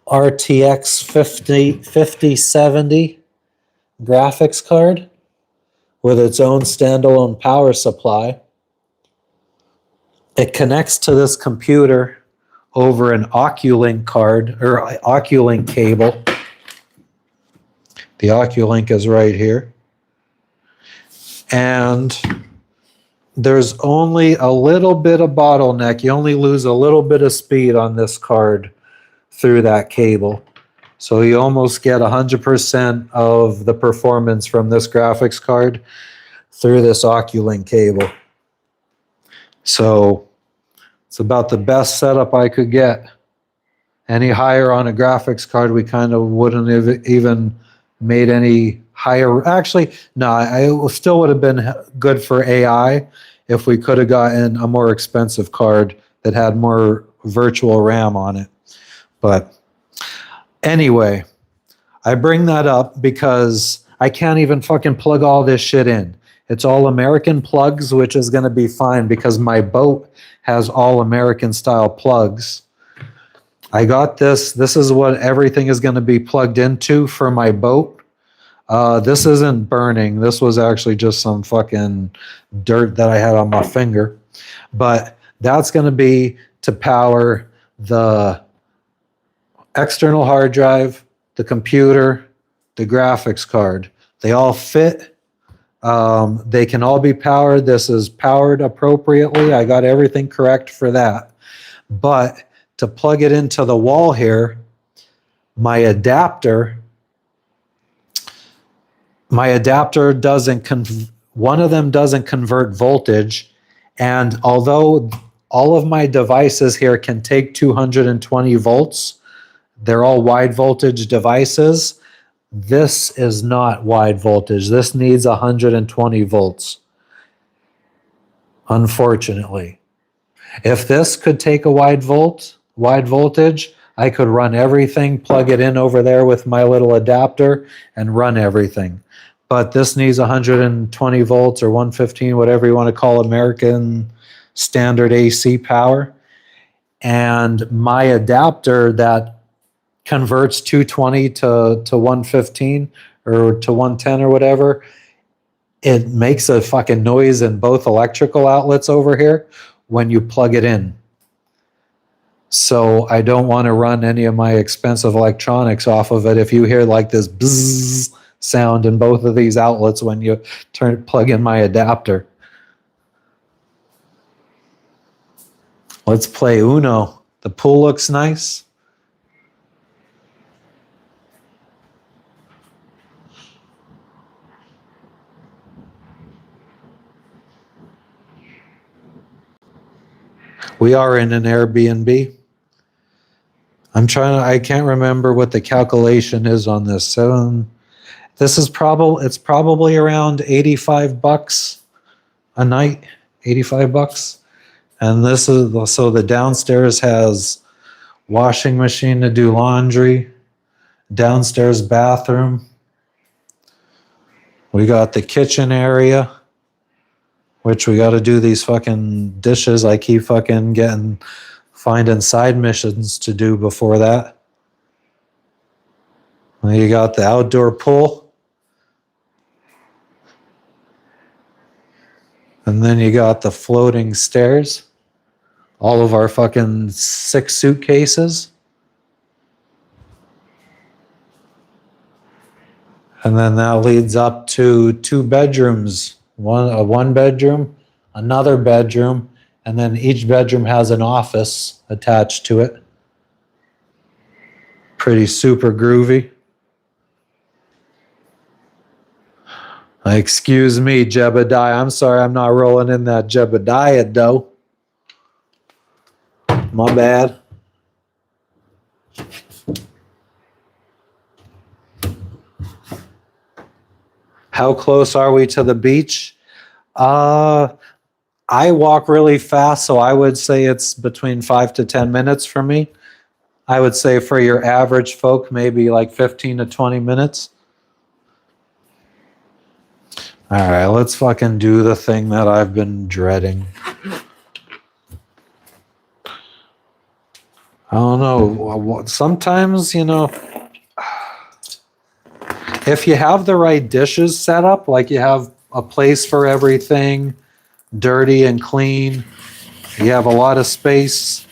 RTX 5070 graphics card with its own standalone power supply. It connects to this computer over an Oculink card or Oculink cable. The Oculink is right here. And there's only a little bit of bottleneck. You only lose a little bit of speed on this card through that cable. So you almost get 100% of the performance from this graphics card through this Oculink cable. So it's about the best setup I could get. Any higher on a graphics card, we kind of wouldn't have even made any higher. Actually, no, it still would have been good for AI if we could have gotten a more expensive card that had more virtual RAM on it. But anyway, I bring that up because I can't even fucking plug all this shit in. It's all American plugs, which is going to be fine because my boat has all American style plugs. I got this. This is what everything is going to be plugged into for my boat. This isn't burning. This was actually just some fucking dirt that I had on my finger. But that's going to be to power the external hard drive, the computer, the graphics card. They all fit. They can all be powered. This is powered appropriately. I got everything correct for that. But to plug it into the wall here, my adapter doesn't, one of them doesn't convert voltage. And although all of my devices here can take 220 volts, they're all wide voltage devices. This is not wide voltage. This needs 120 volts. Unfortunately. If this could take a wide voltage, I could run everything, plug it in over there with my little adapter and run everything. But this needs 120 volts or 115, whatever you want to call American standard AC power. And my adapter that converts 220 to 115 or to 110 or whatever, it makes a fucking noise in both electrical outlets over here when you plug it in. So I don't want to run any of my expensive electronics off of it. If you hear like this bzzz sound in both of these outlets when you plug in my adapter. Let's play Uno. The pool looks nice. We are in an Airbnb. I can't remember what the calculation is on this. It's probably around $85 a night, $85. And so the downstairs has washing machine to do laundry, downstairs bathroom. We got the kitchen area, which we got to do these fucking dishes. I keep finding side missions to do before that. Then you got the outdoor pool. And then you got the floating stairs. All of our fucking 6 suitcases. And then that leads up to 2 bedrooms. One bedroom, another bedroom, and then each bedroom has an office attached to it. Pretty super groovy. Excuse me, Jebediah. I'm sorry I'm not rolling in that Jebediah dough. My bad. How close are we to the beach? I walk really fast, so I would say it's between 5 to 10 minutes for me. I would say for your average folk, maybe like 15 to 20 minutes. All right, let's fucking do the thing that I've been dreading. I don't know. Sometimes, if you have the right dishes set up, like you have a place for everything, dirty and clean, you have a lot of space,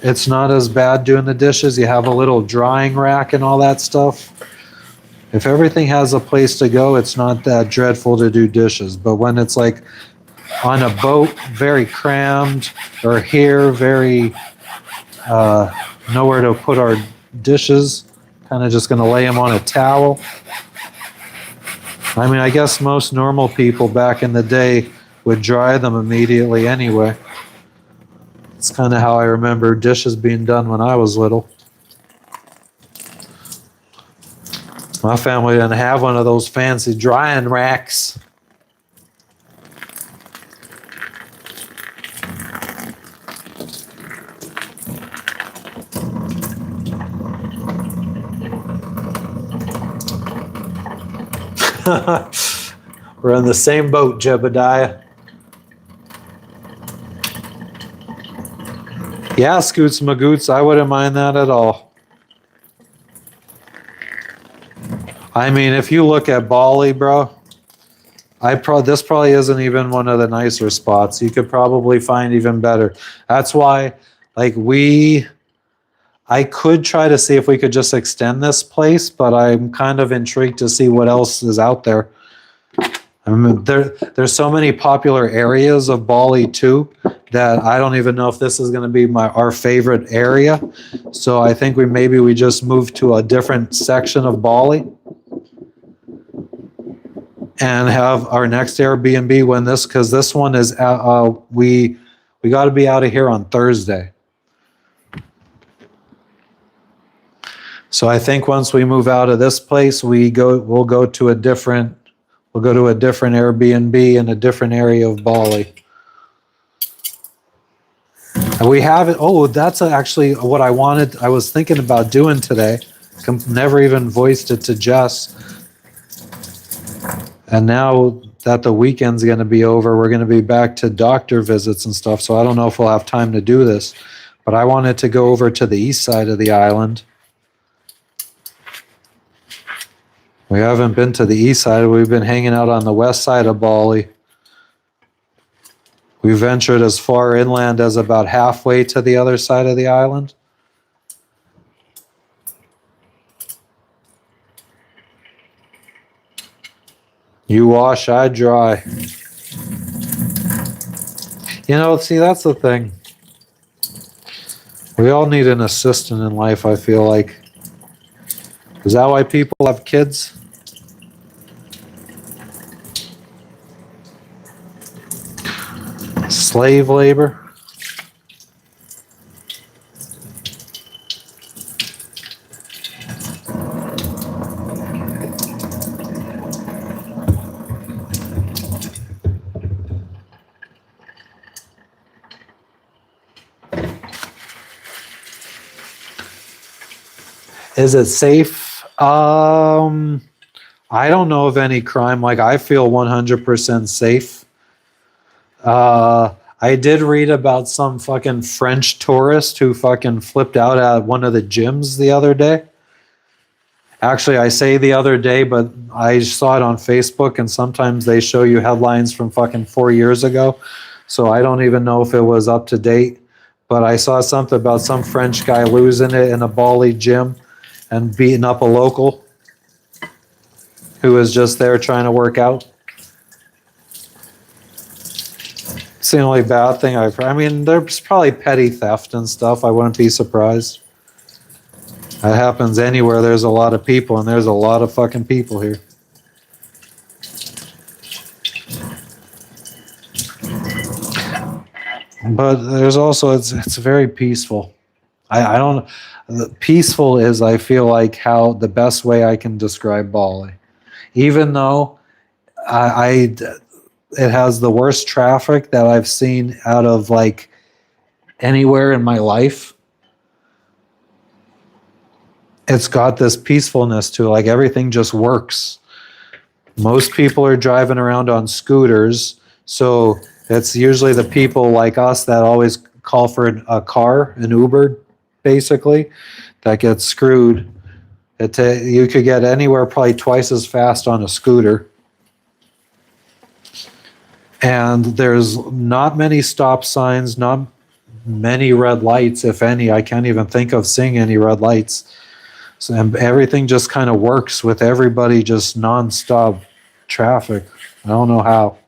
it's not as bad doing the dishes. You have a little drying rack and all that stuff. If everything has a place to go, it's not that dreadful to do dishes. But when it's like on a boat, very crammed, or here, very nowhere to put our dishes, kind of just going to lay them on a towel. I mean, I guess most normal people back in the day would dry them immediately anyway. It's kind of how I remember dishes being done when I was little. My family didn't have one of those fancy drying racks. We're in the same boat, Jebediah. Yeah, Scoots Magoots, I wouldn't mind that at all. I mean, if you look at Bali, bro, this probably isn't even one of the nicer spots. You could probably find even better. That's why, like, I could try to see if we could just extend this place, but I'm kind of intrigued to see what else is out there. I mean, there's so many popular areas of Bali too that I don't even know if this is going to be our favorite area. So I think we just move to a different section of Bali and have our next Airbnb because this one is we got to be out of here on Thursday. So I think once we move out of this place, we'll go to a different Airbnb in a different area of Bali. And we have it. Oh, that's actually what I was thinking about doing today. Never even voiced it to Jess. And now that the weekend's going to be over, we're going to be back to doctor visits and stuff. So I don't know if we'll have time to do this. But I wanted to go over to the east side of the island. We haven't been to the east side. We've been hanging out on the west side of Bali. We ventured as far inland as about halfway to the other side of the island. You wash, I dry. You know, see, that's the thing. We all need an assistant in life, I feel like. Is that why people have kids? Slave labor? Is it safe? I don't know of any crime. Like, I feel 100% safe. I did read about some fucking French tourist who fucking flipped out at one of the gyms the other day. Actually, I say the other day, but I saw it on Facebook, and sometimes they show you headlines from fucking 4 years ago. So I don't even know if it was up to date. But I saw something about some French guy losing it in a Bali gym and beating up a local who was just there trying to work out. It's the only bad thing I've heard. I mean, there's probably petty theft and stuff. I wouldn't be surprised. That happens anywhere there's a lot of people, and there's a lot of fucking people here. But there's also, it's very peaceful. I don't, peaceful is, I feel like, how the best way I can describe Bali. Even though it has the worst traffic that I've seen out of like anywhere in my life. It's got this peacefulness to it, like everything just works. Most people are driving around on scooters, so it's usually the people like us that always call for a car, an Uber, basically, that gets screwed. You could get anywhere probably twice as fast on a scooter. And there's not many stop signs, not many red lights, if any. I can't even think of seeing any red lights. So, and everything just kind of works with everybody just nonstop traffic. I don't know how.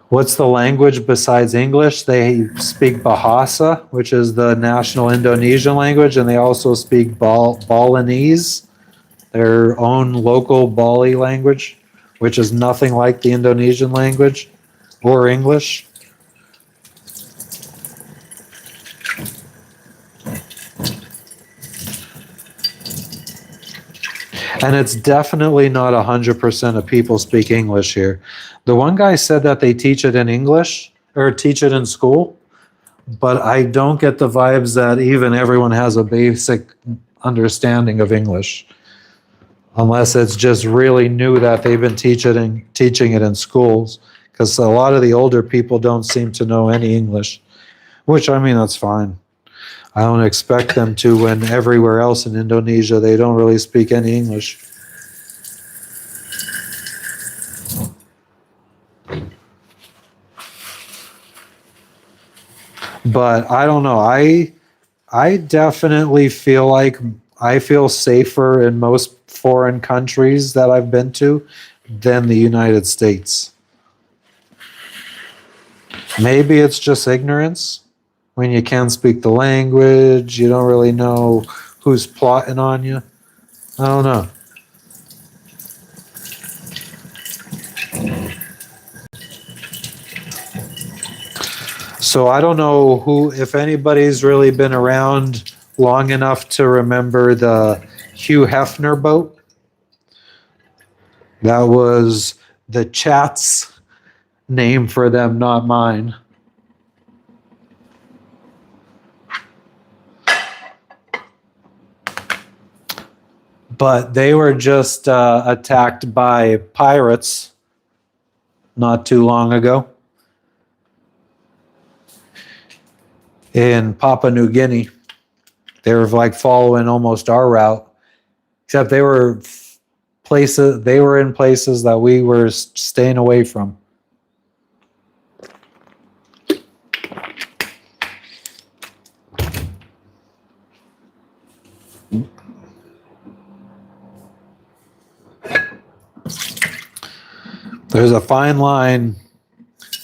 What's the language besides English? They speak Bahasa, which is the national Indonesian language, and they also speak Balinese, their own local Bali language, which is nothing like the Indonesian language or English. And it's definitely not 100% of people speak English here. The one guy said that they teach it in English or teach it in school, but I don't get the vibes that even everyone has a basic understanding of English, unless it's just really new that they've been teaching it in schools, because a lot of the older people don't seem to know any English, which, I mean, that's fine. I don't expect them to when everywhere else in Indonesia they don't really speak any English. But I don't know. I definitely feel like I feel safer in most foreign countries that I've been to than the United States. Maybe it's just ignorance. When you can't speak the language, you don't really know who's plotting on you. I don't know. So I don't know if anybody's really been around long enough to remember the Hugh Hefner boat. That was the chat's name for them, not mine. But they were just attacked by pirates not too long ago in Papua New Guinea. They were like following almost our route, except they were in places that we were staying away from. There's a fine line,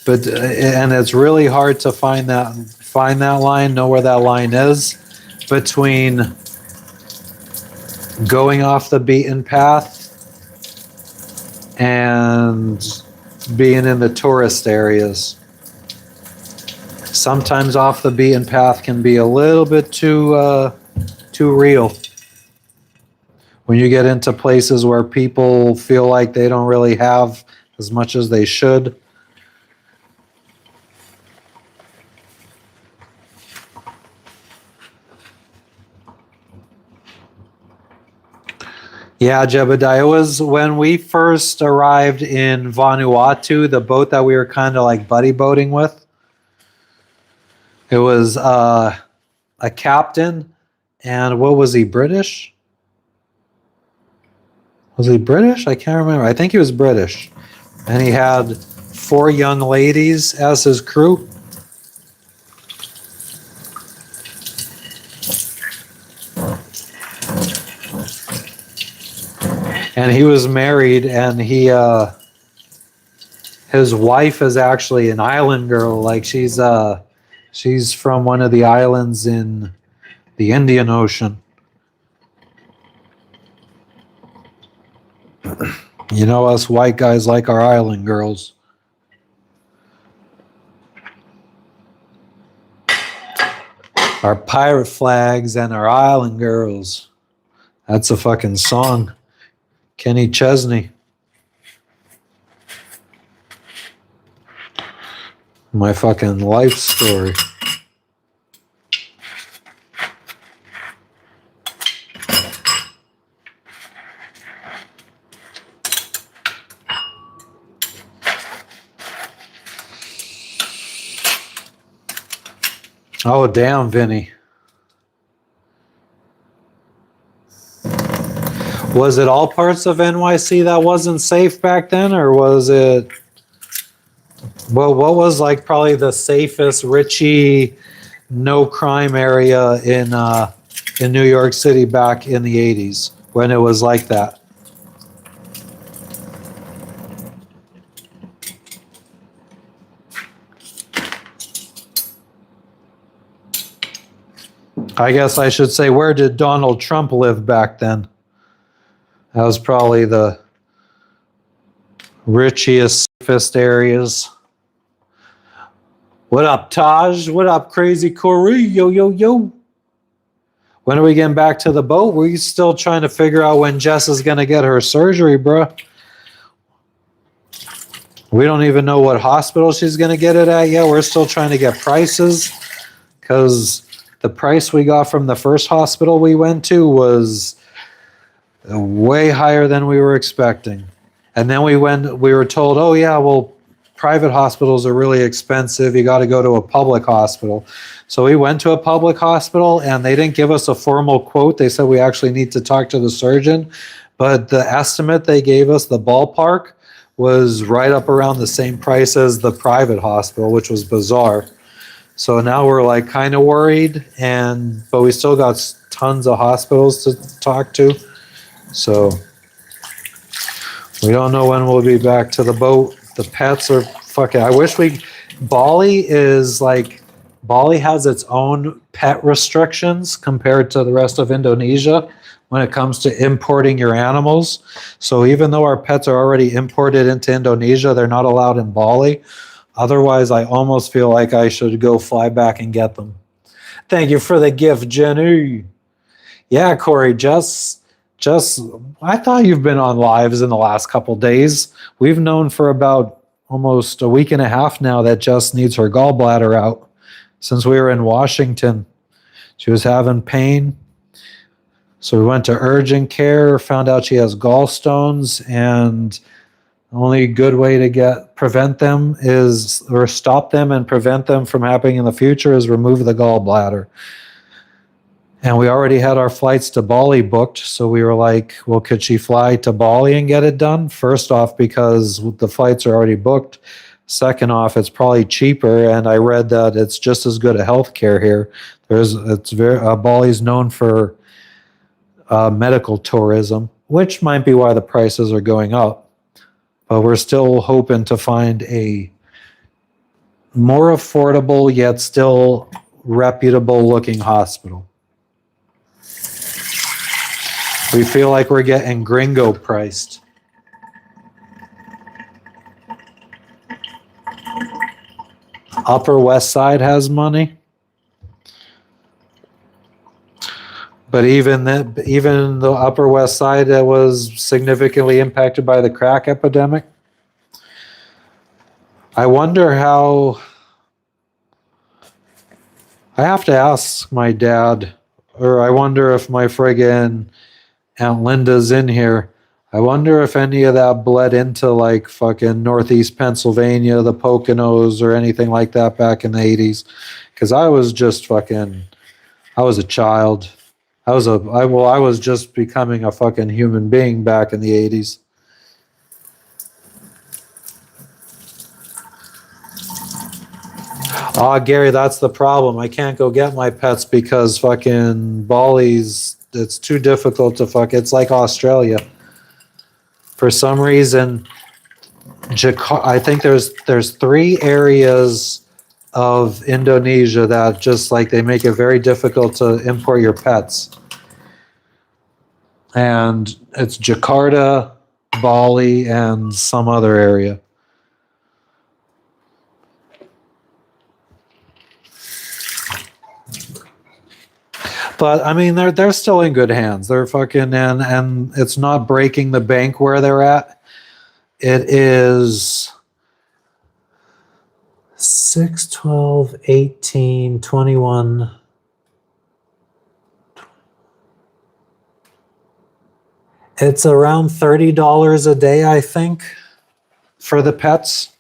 but and it's really hard to find that line, know where that line is between going off the beaten path and being in the tourist areas. Sometimes off the beaten path can be a little bit too real. When you get into places where people feel like they don't really have as much as they should. Yeah, Jebediah, it was when we first arrived in Vanuatu, the boat that we were kind of like buddy boating with. It was a captain, and what was he, British? Was he British? I can't remember. I think he was British. And he had 4 young ladies as his crew. And he was married, and his wife is actually an island girl. Like she's from one of the islands in the Indian Ocean. You know, us white guys like our island girls. Our pirate flags and our island girls. That's a fucking song. Kenny Chesney. My fucking life story. Oh, damn, Vinny. Was it all parts of NYC that wasn't safe back then, or was it... Well, what was like probably the safest, Richie, no crime area in New York City back in the 80s when it was like that? I guess I should say, where did Donald Trump live back then? That was probably the richiest, safest areas. What up, Taj? What up, Crazy Corey? Yo, yo, yo. When are we getting back to the boat? We're still trying to figure out when Jess is going to get her surgery, bro. We don't even know what hospital she's going to get it at yet. We're still trying to get prices because the price we got from the first hospital we went to was way higher than we were expecting. And then we were told, oh yeah, well, private hospitals are really expensive. You got to go to a public hospital. So we went to a public hospital and they didn't give us a formal quote. They said we actually need to talk to the surgeon. But the estimate they gave us, the ballpark, was right up around the same price as the private hospital, which was bizarre. So now we're like kind of worried, but we still got tons of hospitals to talk to. So we don't know when we'll be back to the boat. The pets are fucking, Bali has its own pet restrictions compared to the rest of Indonesia when it comes to importing your animals. So even though our pets are already imported into Indonesia, they're not allowed in Bali. Otherwise, I almost feel like I should go fly back and get them. Thank you for the gift, Jenny. Yeah, Corey, Jess, I thought you've been on lives in the last couple days. We've known for about almost a week and a half now that Jess needs her gallbladder out. Since we were in Washington, she was having pain. So we went to urgent care, found out she has gallstones, and the only good way to prevent them or stop them and prevent them from happening in the future is remove the gallbladder. And we already had our flights to Bali booked, so we were like, well, could she fly to Bali and get it done? First off, because the flights are already booked. Second off, it's probably cheaper, and I read that it's just as good a healthcare here. Bali's known for medical tourism, which might be why the prices are going up. but we're still hoping to find a more affordable yet still reputable looking hospital. We feel like we're getting gringo priced. Upper West Side has money, but even the Upper West Side that was significantly impacted by the crack epidemic. I wonder how. I have to ask my dad, or I wonder if my friggin' Aunt Linda's in here. I wonder if any of that bled into like fucking Northeast Pennsylvania, the Poconos, or anything like that back in the 80s. Because I was just fucking, I was a child. I was just becoming a fucking human being back in the 80s. Ah, Gary, that's the problem. I can't go get my pets because fucking Bali's, it's too difficult to fuck. It's like Australia. For some reason, I think there's 3 areas of Indonesia that just like they make it very difficult to import your pets. And it's Jakarta, Bali, and some other area. But I mean, they're still in good hands. They're fucking and it's not breaking the bank where they're at. It is 6, 12, 18, 21. It's around $30 a day, I think, for the pets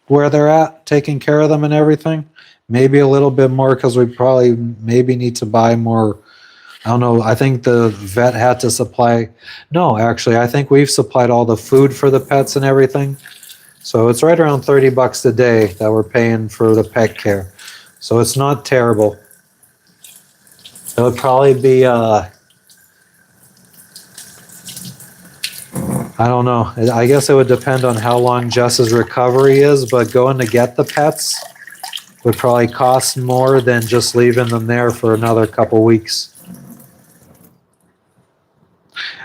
where they're at, taking care of them and everything. Maybe a little bit more because we probably maybe need to buy more. I don't know. I think the vet had to supply. No, actually, I think we've supplied all the food for the pets and everything. So it's right around $30 a day that we're paying for the pet care. So it's not terrible. It would probably be, I don't know. I guess it would depend on how long Jess's recovery is, but going to get the pets would probably cost more than just leaving them there for another couple weeks.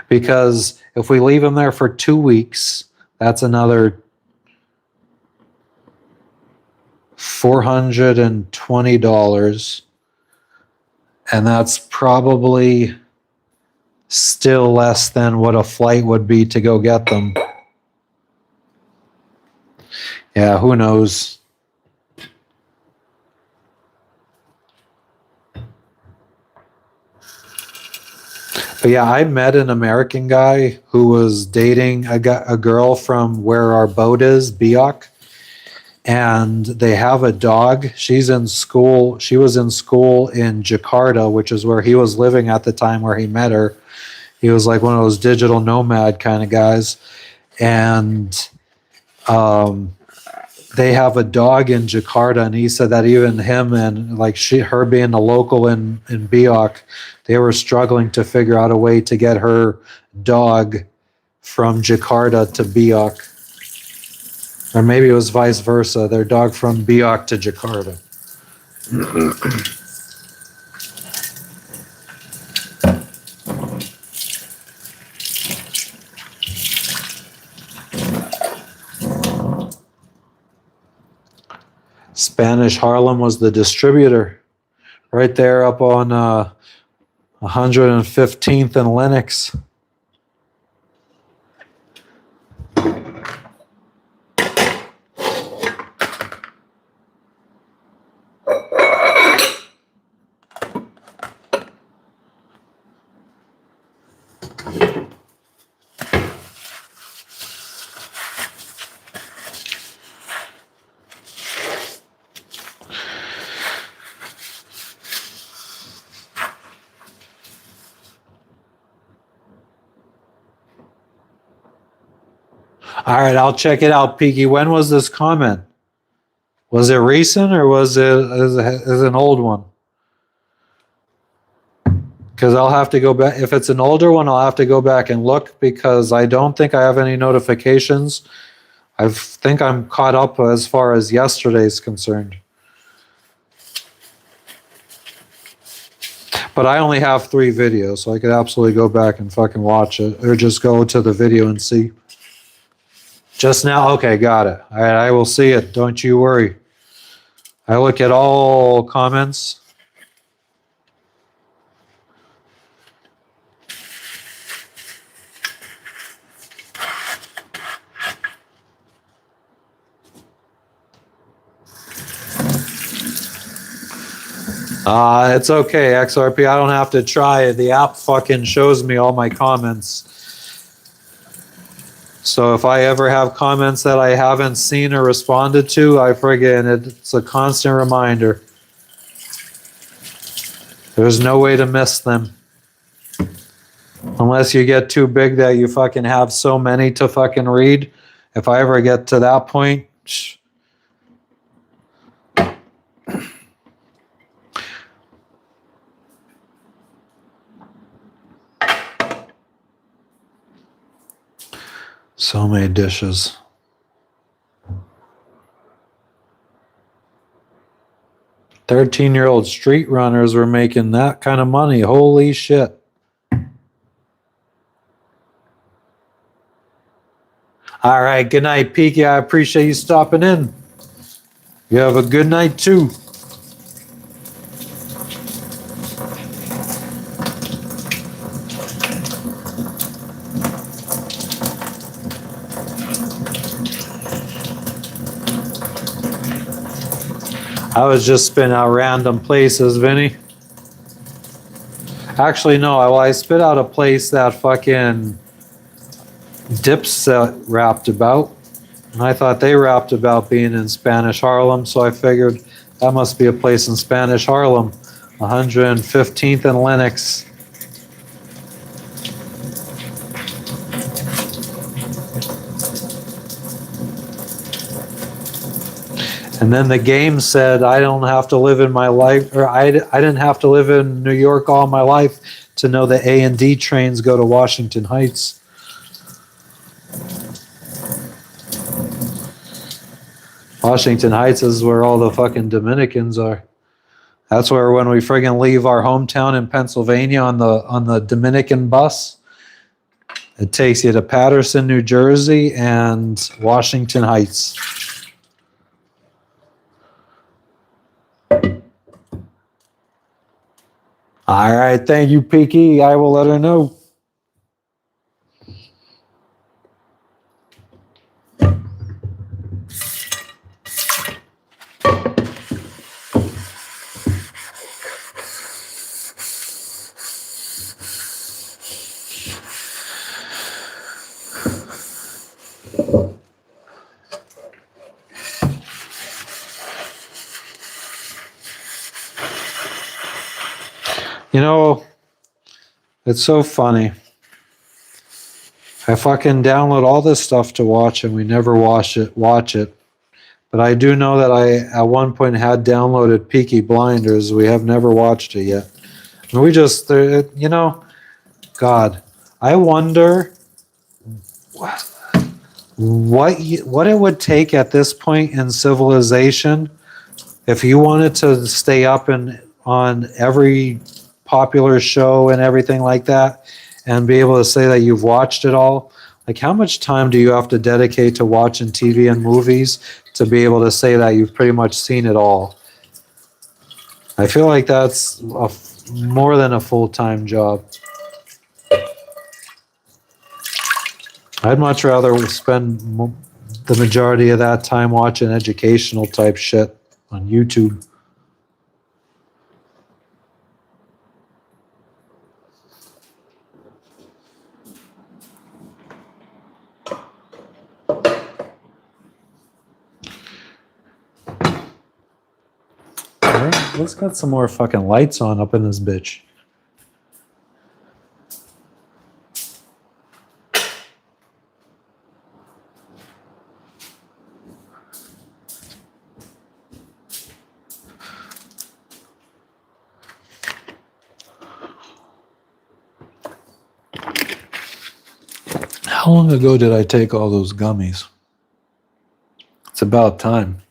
Because if we leave them there for 2 weeks, that's another $420. And that's probably still less than what a flight would be to go get them. Yeah, who knows? But yeah, I met an American guy who was dating a girl from where our boat is, Biak, and they have a dog. She's in school. She was in school in Jakarta, which is where he was living at the time where he met her. He was like one of those digital nomad kind of guys. And they have a dog in Jakarta, and he said that even him and like her being a local in Biak, they were struggling to figure out a way to get her dog from Jakarta to Biak. Or maybe it was vice versa, their dog from Biak to Jakarta. Spanish Harlem was the distributor right there up on 115th and Lenox. All right, I'll check it out, Peaky. When was this comment? Was it recent or was it is an old one? Because I'll have to go back. If it's an older one, I'll have to go back and look because I don't think I have any notifications. I think I'm caught up as far as yesterday's concerned. But I only have 3 videos, so I could absolutely go back and fucking watch it or just go to the video and see. Just now? Okay, got it. All right, I will see it. Don't you worry. I look at all comments. It's okay, XRP. I don't have to try it. The app fucking shows me all my comments. So if I ever have comments that I haven't seen or responded to, I forget it. It's a constant reminder. There's no way to miss them. Unless you get too big that you fucking have so many to fucking read. If I ever get to that point, so many dishes. 13-year-old street runners were making that kind of money. Holy shit. All right, good night, Peaky. I appreciate you stopping in. You have a good night, too. I was just spitting out random places, Vinny. Actually, no. I spit out a place that fucking Dipset rapped about. And I thought they rapped about being in Spanish Harlem, so I figured that must be a place in Spanish Harlem. 115th and Lenox. And then the game said, I don't have to live in my life, or I didn't have to live in New York all my life to know that A&D trains go to Washington Heights. Washington Heights is where all the fucking Dominicans are. That's where when we friggin' leave our hometown in Pennsylvania on the Dominican bus, it takes you to Paterson, New Jersey, and Washington Heights. All right, thank you, Peaky. I will let her know. You know, it's so funny. I fucking download all this stuff to watch and we never watch it. But I do know that I at one point had downloaded Peaky Blinders. We have never watched it yet. And we just, you know, God, I wonder what it would take at this point in civilization if you wanted to stay up on every popular show and everything like that and be able to say that you've watched it all. Like, how much time do you have to dedicate to watching TV and movies to be able to say that you've pretty much seen it all? I feel like that's more than a full-time job. I'd much rather spend the majority of that time watching educational type shit on YouTube. Let's get some more fucking lights on up in this bitch. How long ago did I take all those gummies? It's about time.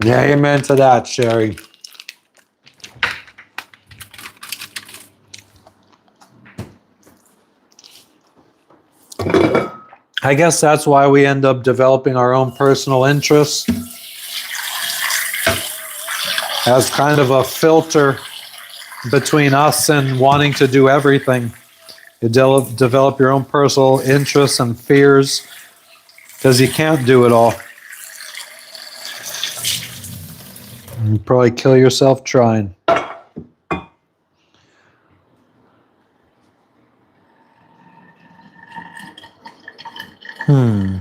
Yeah, amen to that, Sherry. I guess that's why we end up developing our own personal interests as kind of a filter between us and wanting to do everything. You develop your own personal interests and fears because you can't do it all. You probably kill yourself trying. The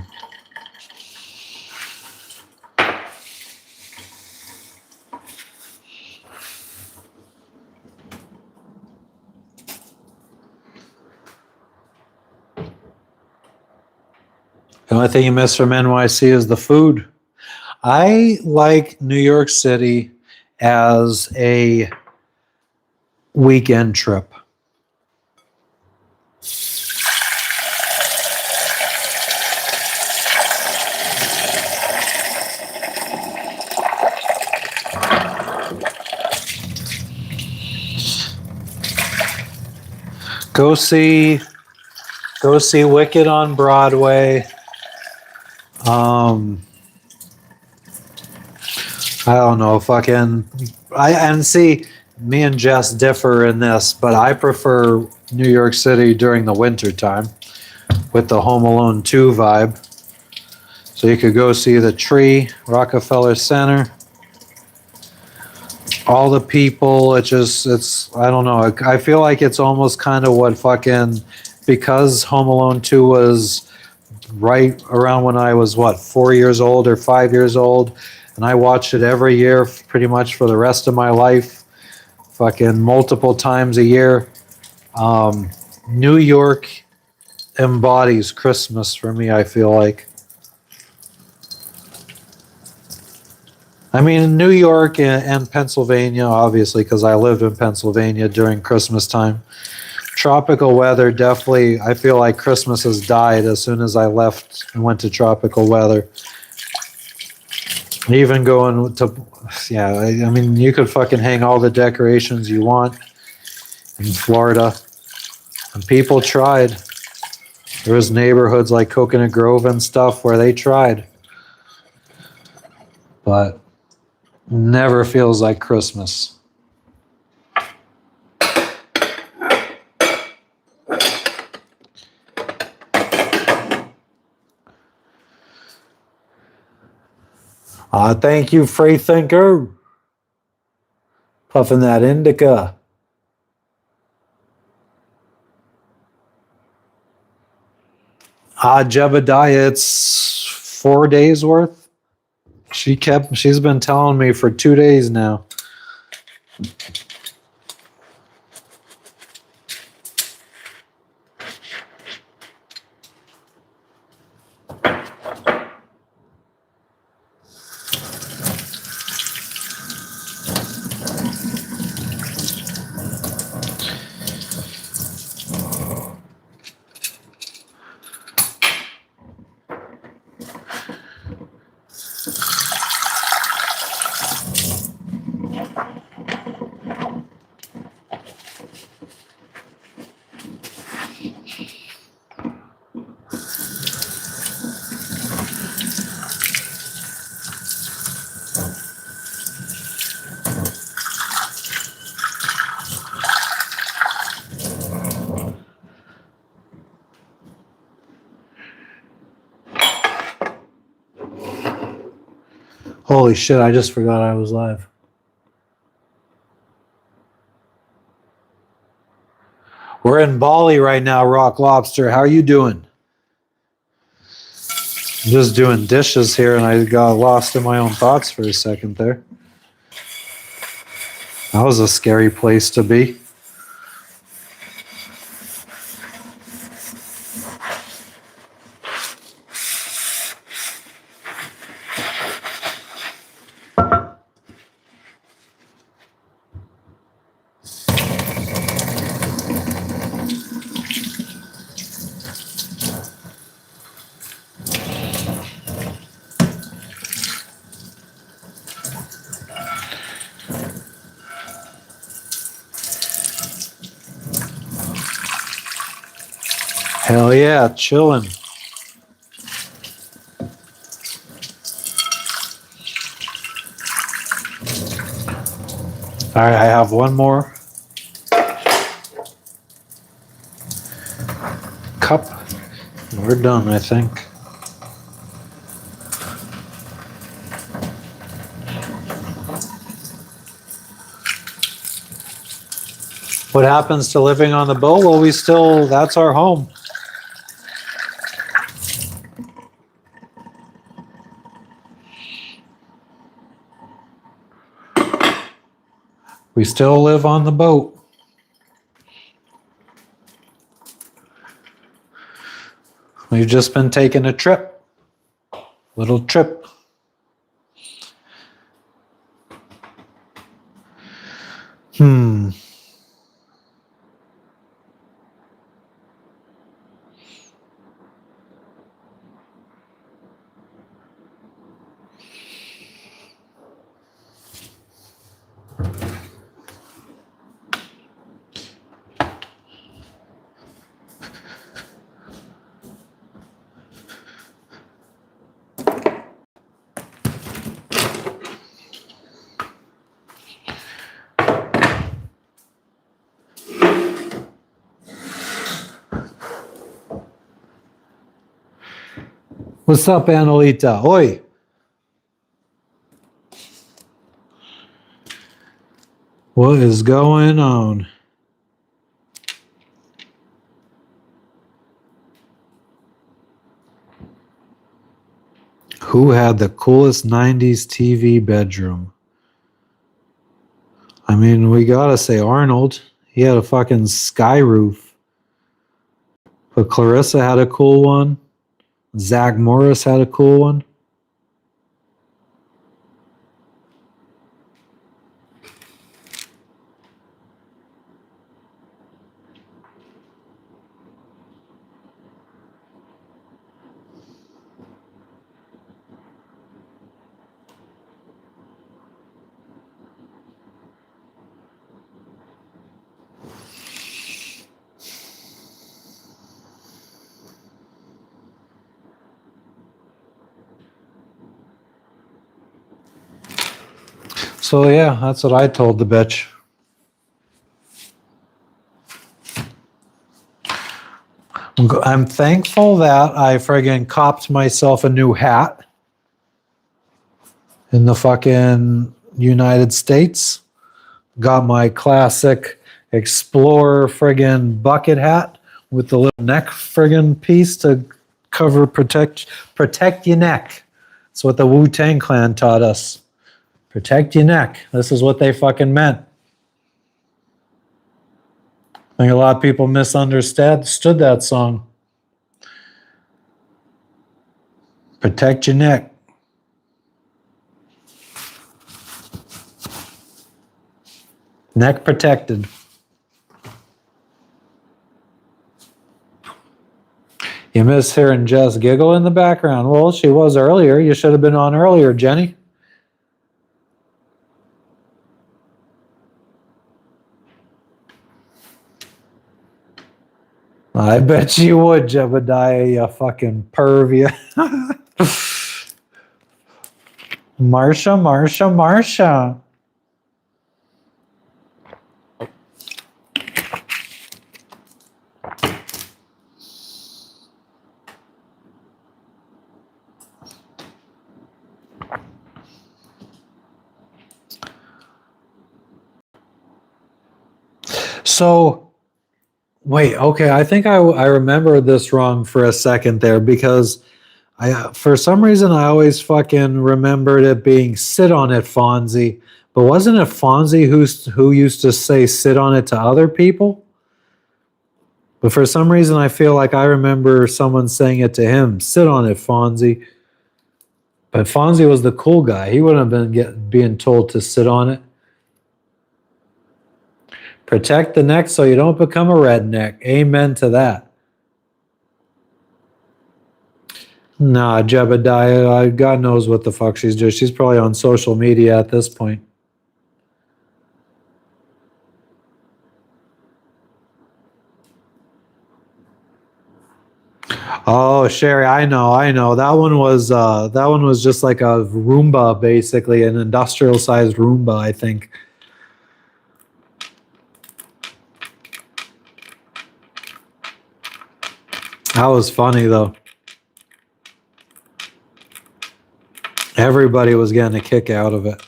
only thing you miss from NYC is the food. I like New York City as a weekend trip. Go see Wicked on Broadway. I don't know, me and Jess differ in this, but I prefer New York City during the winter time with the Home Alone 2 vibe. So you could go see the tree, Rockefeller Center, all the people. I don't know. I feel like it's almost kind of what because Home Alone 2 was right around when I was 4 years old or 5 years old. And I watched it every year pretty much for the rest of my life, multiple times a year. New York embodies Christmas for me, I feel like. I mean, New York and Pennsylvania, obviously, because I lived in Pennsylvania during Christmas time. Tropical weather, definitely, I feel like Christmas has died as soon as I left and went to tropical weather. Even going to, I mean, you could hang all the decorations you want in Florida. And people tried. There was neighborhoods like Coconut Grove and stuff where they tried. But never feels like Christmas. Thank you, Freethinker. Puffing that indica. Jebediah, it's 4 days worth. She's been telling me for 2 days now. Holy shit, I just forgot I was live. We're in Bali right now, Rock Lobster. How are you doing? I'm just doing dishes here, and I got lost in my own thoughts for a second there. That was a scary place to be. Hell yeah, chilling. All right, I have one more cup. We're done, I think. What happens to living on the boat? Well, that's our home. We still live on the boat. We've just been taking a trip. Little trip. What's up, Annalita? Oi. What is going on? Who had the coolest 90s TV bedroom? I mean, we gotta say Arnold. He had a fucking sky roof. But Clarissa had a cool one. Zach Morris had a cool one. So yeah, that's what I told the bitch. I'm thankful that I friggin' copped myself a new hat in the fucking United States. Got my classic Explorer friggin' bucket hat with the little neck friggin' piece to protect your neck. That's what the Wu-Tang Clan taught us. Protect your neck. This is what they fucking meant. I think a lot of people misunderstood that song. Protect your neck. Neck protected. You miss hearing Jess giggle in the background. Well, she was earlier. You should have been on earlier, Jenny. I bet you would, Jebediah, you fucking perv. Marsha. So Wait, okay. I think I remember this wrong for a second there because for some reason I always fucking remembered it being sit on it, Fonzie. But wasn't it Fonzie who used to say sit on it to other people? But for some reason I feel like I remember someone saying it to him, sit on it, Fonzie. But Fonzie was the cool guy. He wouldn't have been being told to sit on it. Protect the neck so you don't become a redneck. Amen to that. Nah, Jebediah, God knows what the fuck she's doing. She's probably on social media at this point. Oh, Sherry, I know. That one was just like a Roomba, basically, an industrial sized Roomba, I think. That was funny though. Everybody was getting a kick out of it.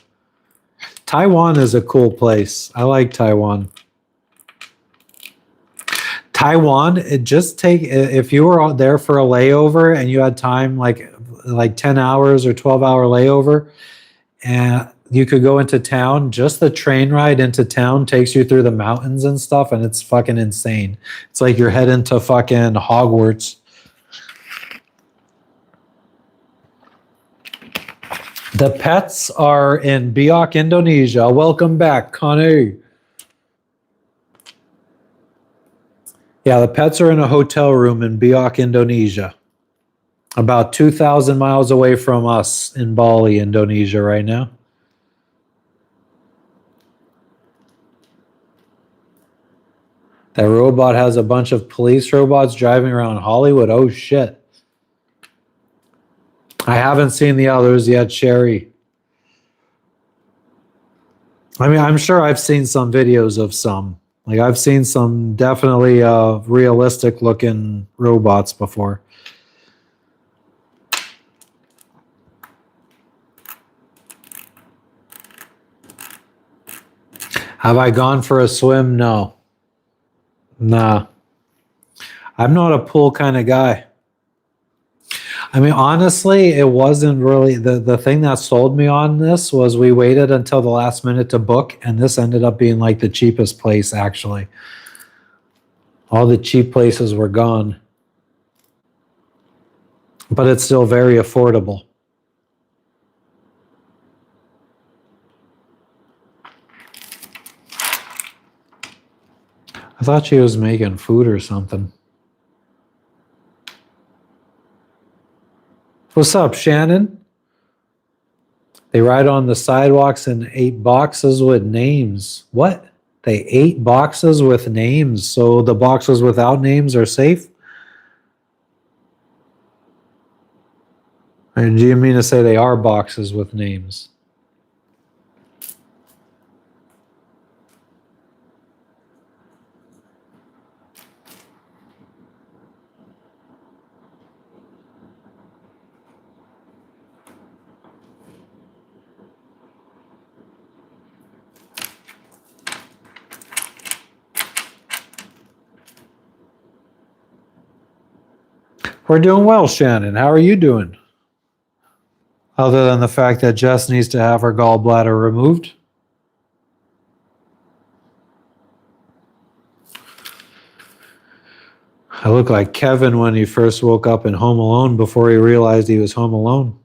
Taiwan is a cool place. I like Taiwan. Taiwan, it just take if you were out there for a layover and you had time like 10 hours or 12-hour layover and you could go into town, just the train ride into town takes you through the mountains and stuff and it's fucking insane. It's like you're heading to fucking Hogwarts. The pets are in Biak, Indonesia. Welcome back, Connie. Yeah, the pets are in a hotel room in Biak, Indonesia. About 2,000 miles away from us in Bali, Indonesia right now. That robot has a bunch of police robots driving around Hollywood. Oh, shit. I haven't seen the others yet, Sherry. I mean, I'm sure I've seen some videos of some. Like, I've seen some definitely realistic looking robots before. Have I gone for a swim? No. Nah. I'm not a pool kind of guy. I mean, honestly, it wasn't really the thing that sold me on this was we waited until the last minute to book, and this ended up being like the cheapest place, actually. All the cheap places were gone. But it's still very affordable. I thought she was making food or something. What's up, Shannon? They ride on the sidewalks in 8 boxes with names. What? They 8 boxes with names, so the boxes without names are safe? Or do you mean to say they are boxes with names? We're doing well, Shannon. How are you doing? Other than the fact that Jess needs to have her gallbladder removed. I look like Kevin when he first woke up in Home Alone before he realized he was home alone.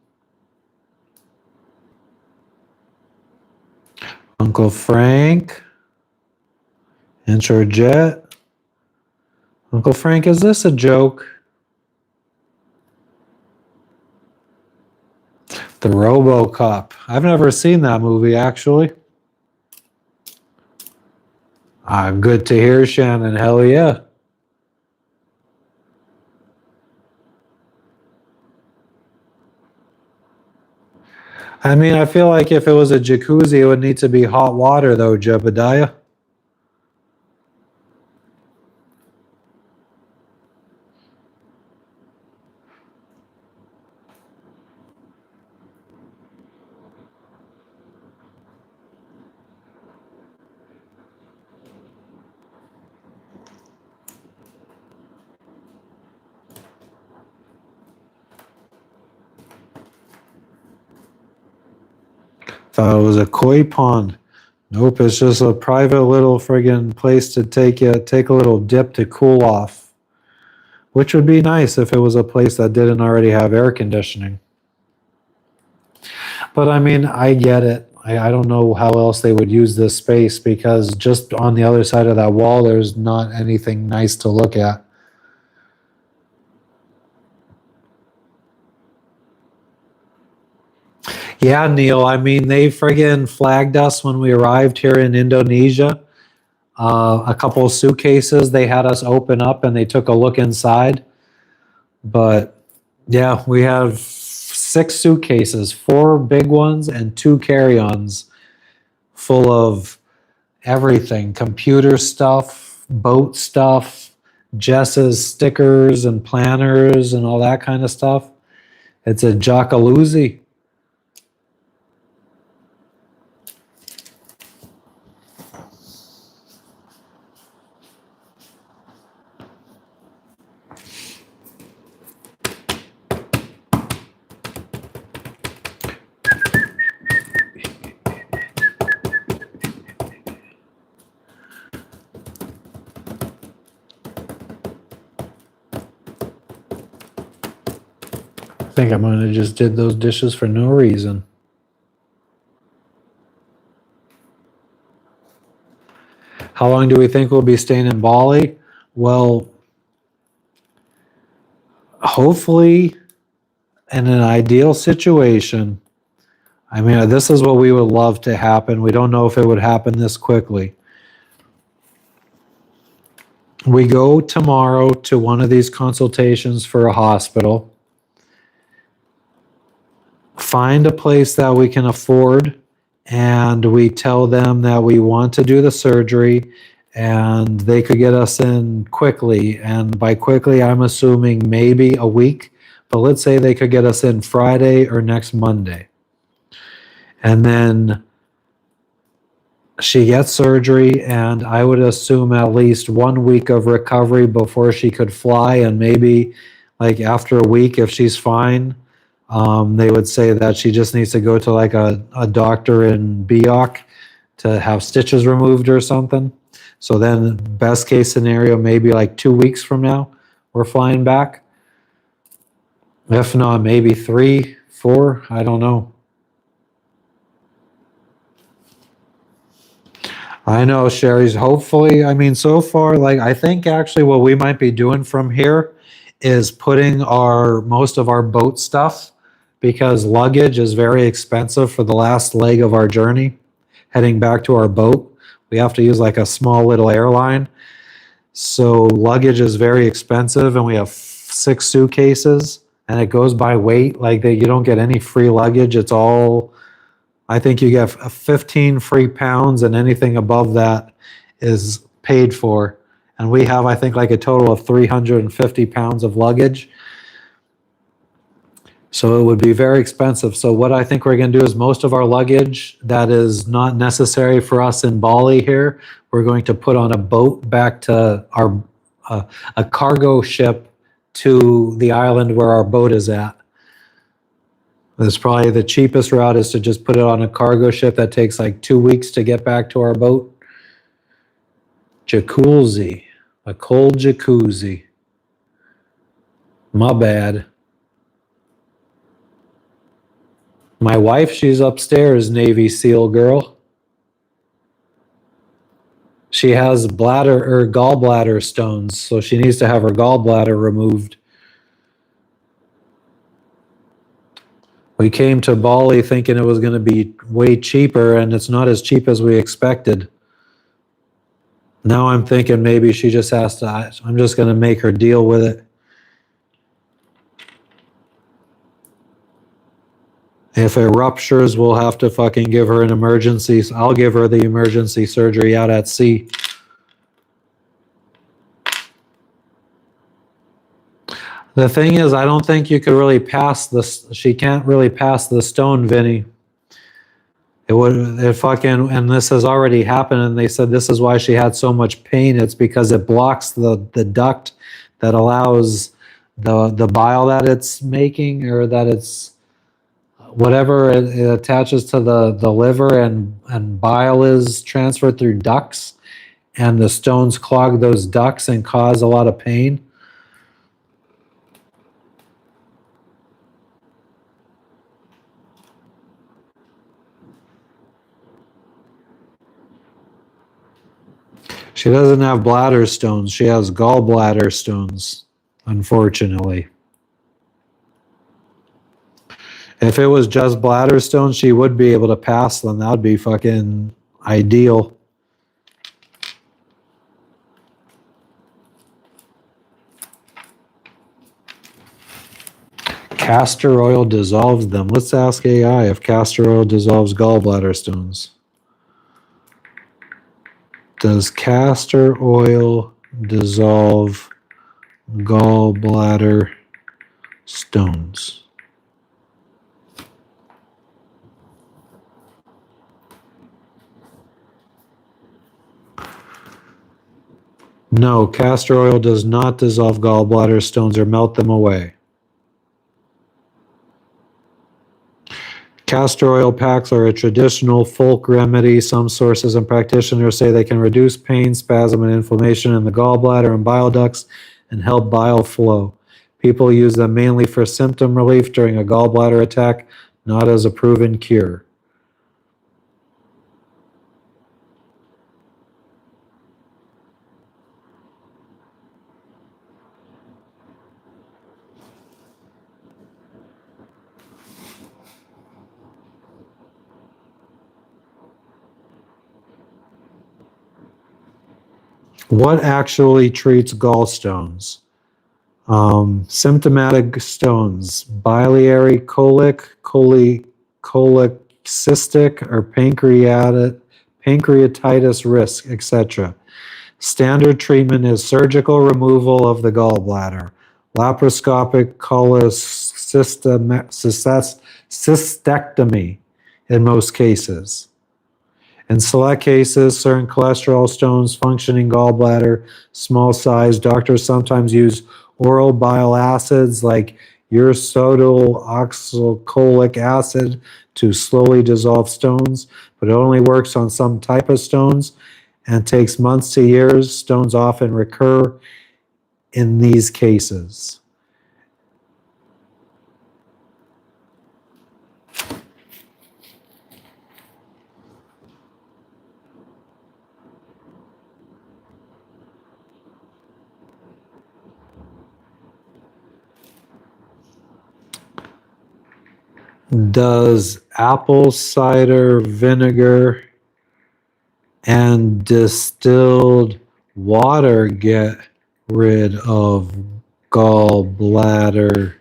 Uncle Frank. Intro Jet. Uncle Frank, is this a joke? The RoboCop. I've never seen that movie, actually. Good to hear, Shannon. Hell yeah. I mean, I feel like if it was a jacuzzi, it would need to be hot water, though, Jebediah. Thought it was a koi pond. Nope, it's just a private little friggin' place to take a little dip to cool off. Which would be nice if it was a place that didn't already have air conditioning. But I mean, I get it. I don't know how else they would use this space because just on the other side of that wall, there's not anything nice to look at. Yeah, Neil, I mean, they friggin' flagged us when we arrived here in Indonesia. A couple of suitcases they had us open up and they took a look inside. But yeah, we have 6 suitcases, 4 big ones and 2 carry-ons full of everything, computer stuff, boat stuff, Jess's stickers and planners and all that kind of stuff. It's a jackaloozy. I think I might have just did those dishes for no reason. How long do we think we'll be staying in Bali? Well, hopefully in an ideal situation. I mean, this is what we would love to happen. We don't know if it would happen this quickly. We go tomorrow to one of these consultations for a hospital. Find a place that we can afford, and we tell them that we want to do the surgery and they could get us in quickly. And by quickly, I'm assuming maybe a week, but let's say they could get us in Friday or next Monday. And then she gets surgery, and I would assume at least 1 week of recovery before she could fly. And maybe like after a week, if she's fine, they would say that she just needs to go to like a doctor in Biak to have stitches removed or something. So then best case scenario, maybe like 2 weeks from now, we're flying back. If not, maybe 3, 4, I don't know. I know, Sherry's hopefully, I mean, so far, like, I think actually what we might be doing from here is putting most of our boat stuff, because luggage is very expensive for the last leg of our journey, heading back to our boat. We have to use like a small little airline. So luggage is very expensive, and we have 6 suitcases, and it goes by weight. Like you don't get any free luggage. It's all, I think you get 15 free pounds, and anything above that is paid for. And we have, I think, like a total of 350 pounds of luggage. So it would be very expensive. So what I think we're going to do is most of our luggage that is not necessary for us in Bali here, we're going to put on a boat back to our a cargo ship to the island where our boat is at. That's probably the cheapest route, is to just put it on a cargo ship that takes like 2 weeks to get back to our boat. Jacuzzi, a cold jacuzzi. My bad. My wife, she's upstairs, Navy SEAL girl. She has gallbladder stones, so she needs to have her gallbladder removed. We came to Bali thinking it was going to be way cheaper, and it's not as cheap as we expected. Now I'm thinking maybe she just has to, I'm just going to make her deal with it. If it ruptures, we'll have to fucking give her an emergency. I'll give her the emergency surgery out at sea. The thing is, I don't think you could really pass this. She can't really pass the stone, Vinny. And this has already happened, and they said this is why she had so much pain. It's because it blocks the duct that allows the bile that it's making, or that it's, whatever it attaches to the liver and bile is transferred through ducts, and the stones clog those ducts and cause a lot of pain. She doesn't have bladder stones. She has gallbladder stones, unfortunately. If it was just bladder stones, she would be able to pass them. That would be fucking ideal. Castor oil dissolves them. Let's ask AI if castor oil dissolves gallbladder stones. Does castor oil dissolve gallbladder stones? No, castor oil does not dissolve gallbladder stones or melt them away. Castor oil packs are a traditional folk remedy. Some sources and practitioners say they can reduce pain, spasm, and inflammation in the gallbladder and bile ducts and help bile flow. People use them mainly for symptom relief during a gallbladder attack, not as a proven cure. What actually treats gallstones? Symptomatic stones, biliary colic, cholecystic, or pancreatitis risk, etc. Standard treatment is surgical removal of the gallbladder, laparoscopic cholecystectomy in most cases. In select cases, certain cholesterol stones, functioning gallbladder, small size, doctors sometimes use oral bile acids like ursodeoxycholic oxalic acid to slowly dissolve stones, but it only works on some type of stones and takes months to years. Stones often recur in these cases. Does apple cider vinegar and distilled water get rid of gallbladder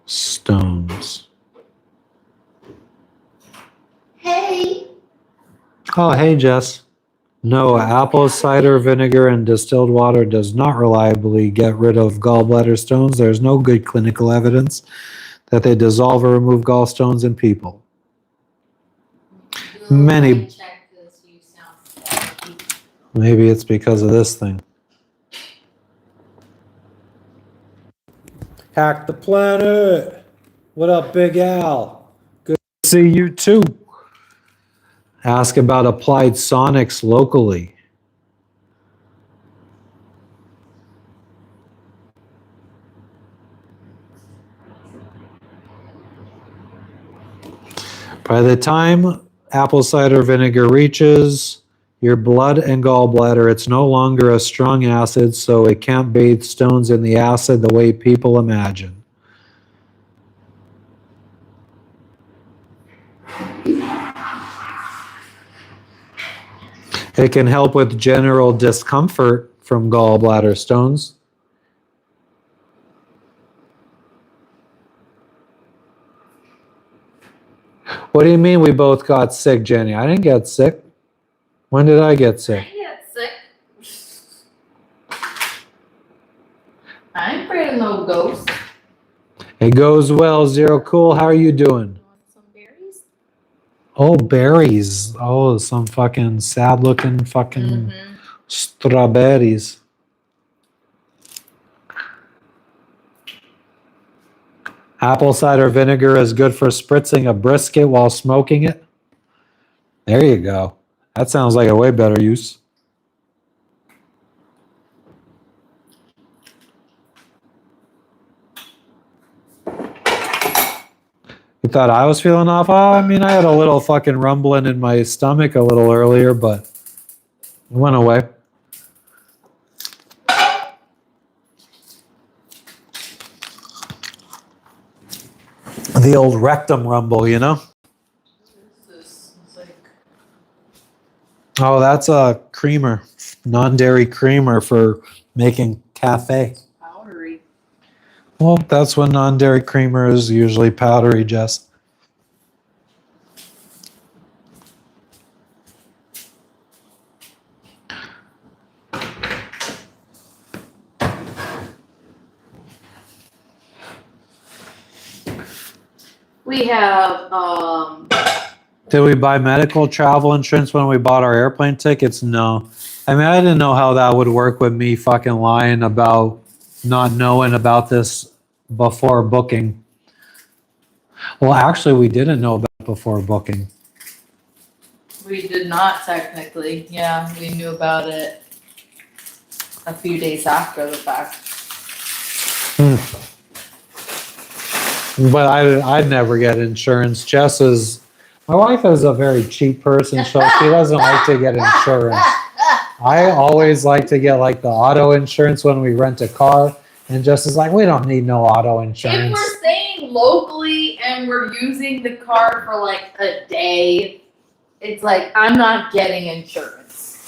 stones? Hey. Oh, hey, Jess. No, apple cider vinegar and distilled water does not reliably get rid of gallbladder stones. There's no good clinical evidence that they dissolve or remove gallstones in people. Many. Maybe it's because of this thing. Hack the planet. What up, Big Al? Good to see you too. Ask about applied sonics locally. By the time apple cider vinegar reaches your blood and gallbladder, it's no longer a strong acid, so it can't bathe stones in the acid the way people imagine. It can help with general discomfort from gallbladder stones. What do you mean we both got sick, Jenny? I didn't get sick. When did I get sick? I get sick. I ain't afraid of no ghosts. It goes well, Zero Cool. How are you doing? Some berries? Oh, berries. Oh, some fucking sad looking fucking strawberries. Apple cider vinegar is good for spritzing a brisket while smoking it. There you go. That sounds like a way better use. You thought I was feeling off? Oh, I mean, I had a little fucking rumbling in my stomach a little earlier, but it went away. The old rectum rumble, you know? This is like Oh, that's a creamer, non-dairy creamer for making cafe. powdery. Well, that's what non-dairy creamer is, usually powdery, Jess. We have Did we buy medical travel insurance when we bought our airplane tickets? No. I mean, I didn't know how that would work with me fucking lying about not knowing about this before booking. Well, actually, we didn't know about it before booking. we did not technically. Yeah, we knew about it a few days after the fact. But I'd never get insurance. My wife is a very cheap person, so she doesn't like to get insurance. I always like to get like the auto insurance when we rent a car, and Jess is like, we don't need no auto If insurance. we're staying locally and we're using the car for like a day, it's like I'm not getting insurance.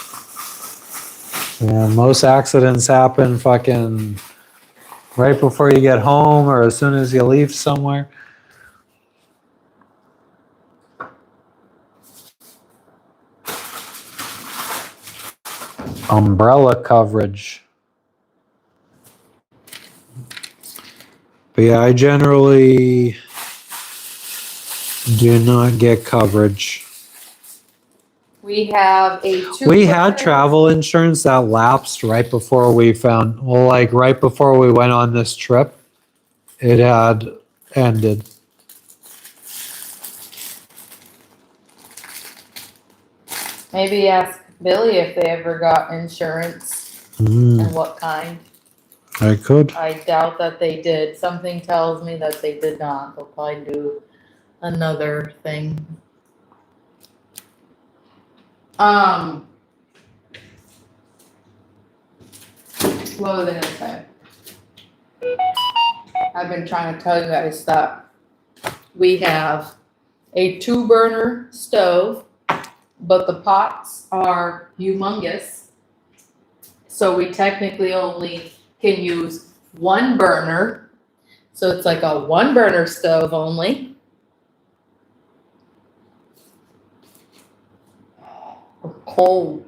Yeah, most accidents happen fucking right before you get home or as soon as you leave somewhere. Umbrella coverage. But yeah, I generally do not get coverage. We have a We had travel insurance that lapsed right before right before we went on this trip. It had ended. Maybe ask Billy if they ever got insurance and what kind. I could. I doubt that they did. Something tells me that they did not. They'll probably do another thing. What was I gonna say? I've been trying to tell you guys that we have a 2-burner stove, but the pots are humongous. So we technically only can use 1 burner. So it's like a 1-burner stove only. Cold.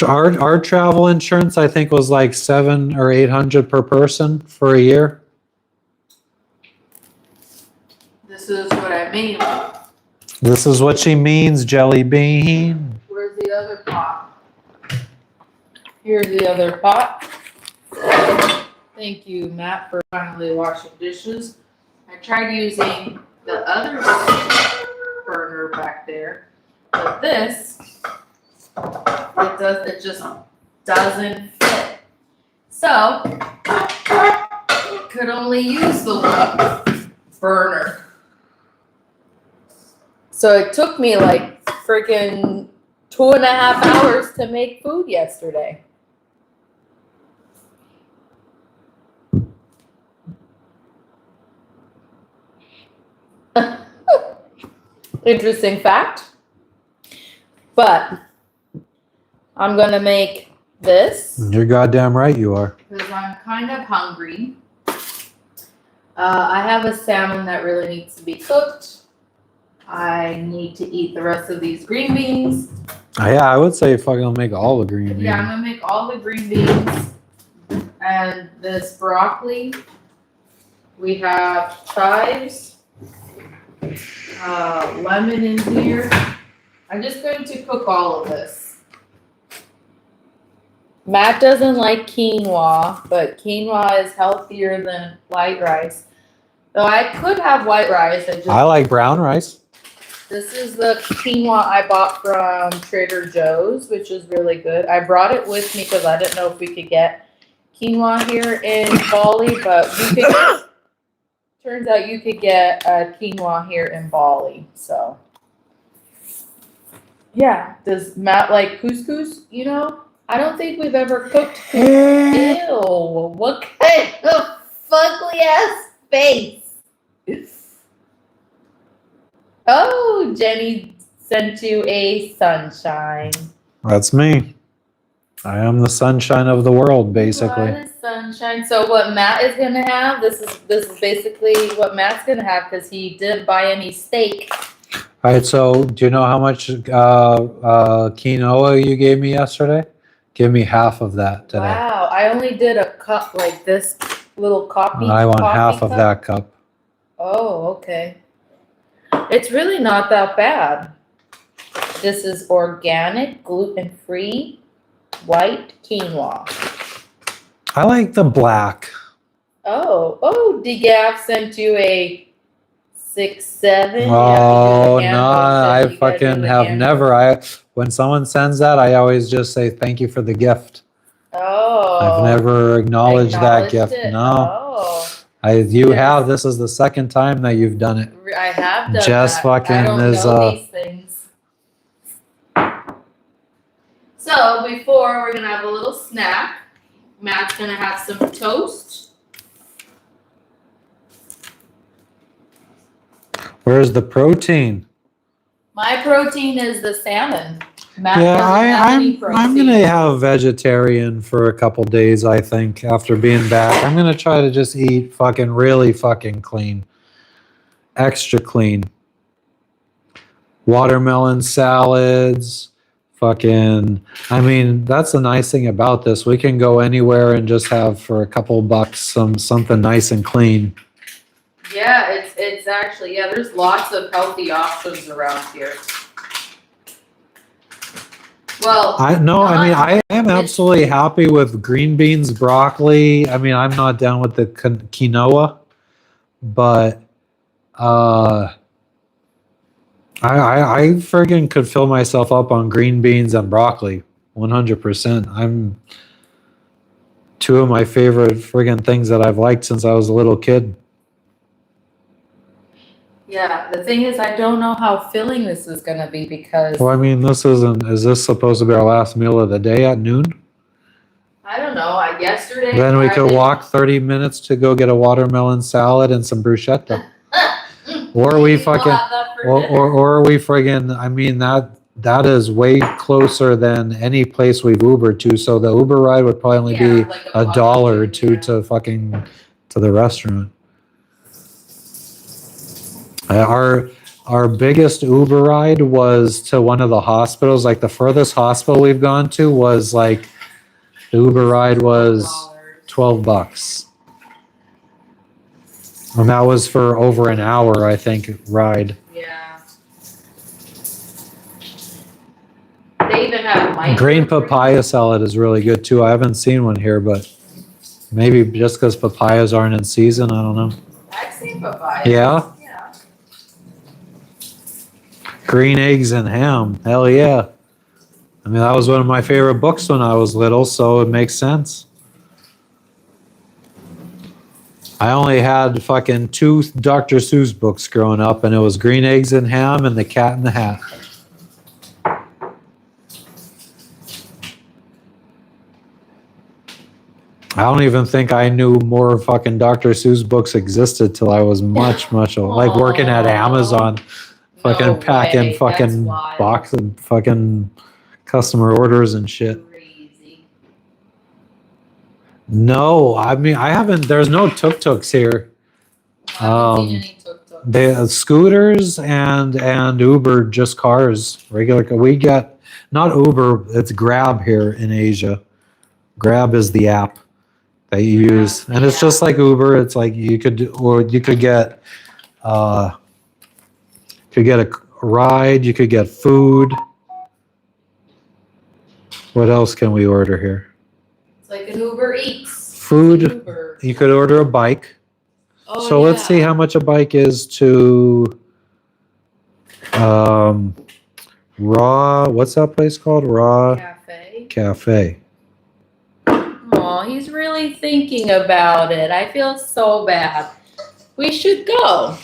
Our travel insurance, I think, was like $700 or $800 per person for a year. This is what I mean. This is what she means, Jelly Bean. Where's the other pot? Here's the other pot. Thank you, Matt, for finally washing dishes. I tried using the other burner back there, but this, it just doesn't fit. So, could only use the 1 burner. So it took me like freaking 2.5 hours to make food yesterday. Interesting fact. But I'm gonna make this You're goddamn right you are. because I'm kind of hungry. I have a salmon that really needs to be cooked. I need to eat the rest of these green beans. Yeah, I would say fucking make all the green beans. Yeah, I'm gonna make all the green beans and this broccoli. We have chives, lemon in here. I'm just going to cook all of this. Matt doesn't like quinoa, but quinoa is healthier than white rice. Though I could have white rice. I like brown rice. This is the quinoa I bought from Trader Joe's, which is really good. I brought it with me because I didn't know if we could get quinoa here in Bali, but we could. Turns out you could get quinoa here in Bali. So, yeah. Does Matt like couscous? You know, I don't think we've ever cooked couscous. Ew! What kind of fugly ass face? Oh, Jenny sent you a sunshine. That's me. I am the sunshine of the world, basically. What is sunshine? So what Matt is gonna have? This is basically what Matt's gonna have because he didn't buy any steak. All right, so do you know how much quinoa you gave me yesterday? Give me half of that today. Wow, I only did a cup like this little coffee. I want coffee half of cup. that cup. Oh, okay. It's really not that bad. This is organic, gluten-free, white quinoa. I like the black. Oh, DGAF sent you a 6-7. Oh, no, I fucking have never. When someone sends that, I always just say thank you for the gift. Oh. I've never acknowledged that gift. it. No. Oh. You Yes. have. This is the second time that you've done it. I have done Jess that. fucking I don't is, know these things. So before we're gonna have a little snack. Matt's gonna have some toast. Where's the protein? My protein is the salmon. Matt Yeah, doesn't have any I'm protein. gonna have vegetarian for a couple days. I think after being back, I'm gonna try to just eat fucking really fucking clean, extra clean. Watermelon salads, fucking. I mean, that's the nice thing about this. We can go anywhere and just have for a couple bucks something nice and clean. Yeah, it's actually there's lots of healthy options around here. Well, I am absolutely happy with green beans, broccoli. I mean, I'm not down with the quinoa, but I friggin' could fill myself up on green beans and broccoli, 100%. I'm two of my favorite friggin' things that I've liked since I was a little kid. yeah, the thing is, I don't know how filling this is gonna be because Well, I mean, is this supposed to be our last meal of the day at noon? I don't know. Yesterday, Then we could Friday- walk 30 minutes to go get a watermelon salad and some bruschetta. Or we We'll fucking, have that for or, dinner. or we friggin', I mean, that is way closer than any place we've Ubered to. So the Uber ride would probably only Yeah, be like a buck dollar or here, two yeah. to fucking, to the restaurant. Our biggest Uber ride was to one of the hospitals. Like the furthest hospital we've gone to was like, the Uber ride was $12. And that was for over an hour, I think, ride. Yeah. They even have Green papaya salad is really good too. I haven't seen one here, but maybe just because papayas aren't in season, I don't know. I've seen papaya. Yeah? Yeah. Green eggs and ham. Hell yeah. I mean, that was one of my favorite books when I was little, so it makes sense. I only had fucking 2 Dr. Seuss books growing up, and it was Green Eggs and Ham and The Cat in the Hat. I don't even think I knew more fucking Dr. Seuss books existed till I was much older. Like working at Amazon, fucking No packing way, fucking that's wild. box of fucking customer orders and shit. Crazy. No, I mean I haven't. There's no tuk-tuks here. I haven't seen any tuk-tuks. The scooters and Uber, just cars. Regular. We get not Uber. It's Grab here in Asia. Grab is the app that you use, and it's just like Uber. It's like you could get a ride. You could get food. What else can we order here? It's like an Uber Eats. Food, Uber. you could order a bike. Oh, So let's see how much a bike is to Raw, what's that place called? Raw Cafe. Oh, he's really thinking about it. I feel so bad. We should go.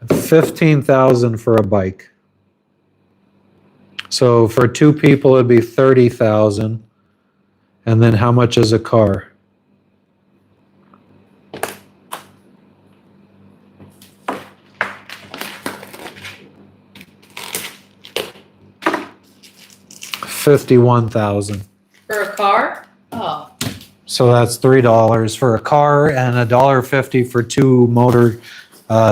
15,000 for a bike. So for 2 people, it'd be 30,000. And then how much is a car? $51,000. For a car? Oh. So that's $3 for a car and $1.50 for 2 motor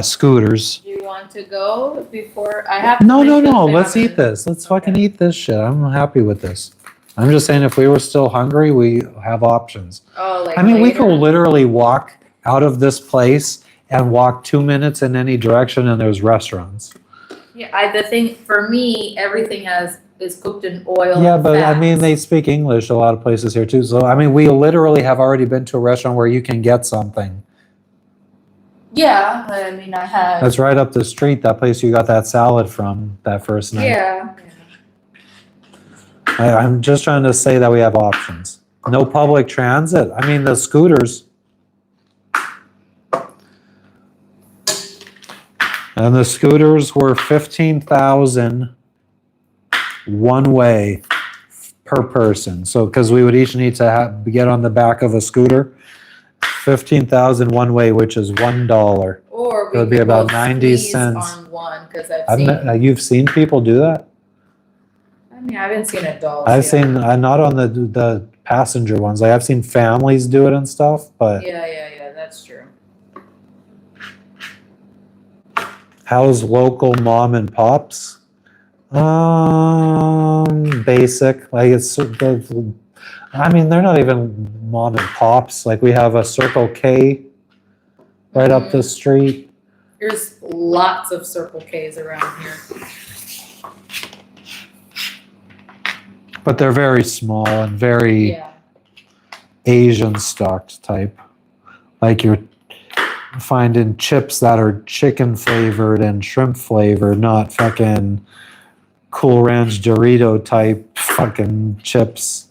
scooters. Do you want to go before I have? No. Let's eat this. Let's fucking eat this shit. I'm happy with this. I'm just saying, if we were still hungry, we have options. Oh, like I mean, we later? could literally walk out of this place and walk 2 minutes in any direction, and there's restaurants. Yeah, the thing for me, everything is cooked in oil. Yeah, and but I fats. mean, they speak English a lot of places here too. So I mean, we literally have already been to a restaurant where you can get something. Yeah, I mean, I have. That's right up the street. That place you got that salad from that first night. Yeah. I'm just trying to say that we have options. No public transit. I mean, the scooters. And the scooters were 15,000 one way per person. So, because we would each need to get on the back of a scooter, 15,000 one way, which is $1. Or It would be could about both 90 squeeze cents. on one because I've seen. You've seen people do that? I mean, I haven't seen adults. I've yet. seen, not on the passenger ones. Like I've seen families do it and stuff, but Yeah, that's true. how's local mom and pops? Basic. Like I mean, they're not even mom and pops. Like we have a Circle K right up the street. There's lots of Circle K's around here. But they're very small and very Yeah. Asian stocked type. Like you're finding chips that are chicken flavored and shrimp flavored, not fucking Cool Ranch Dorito type fucking chips.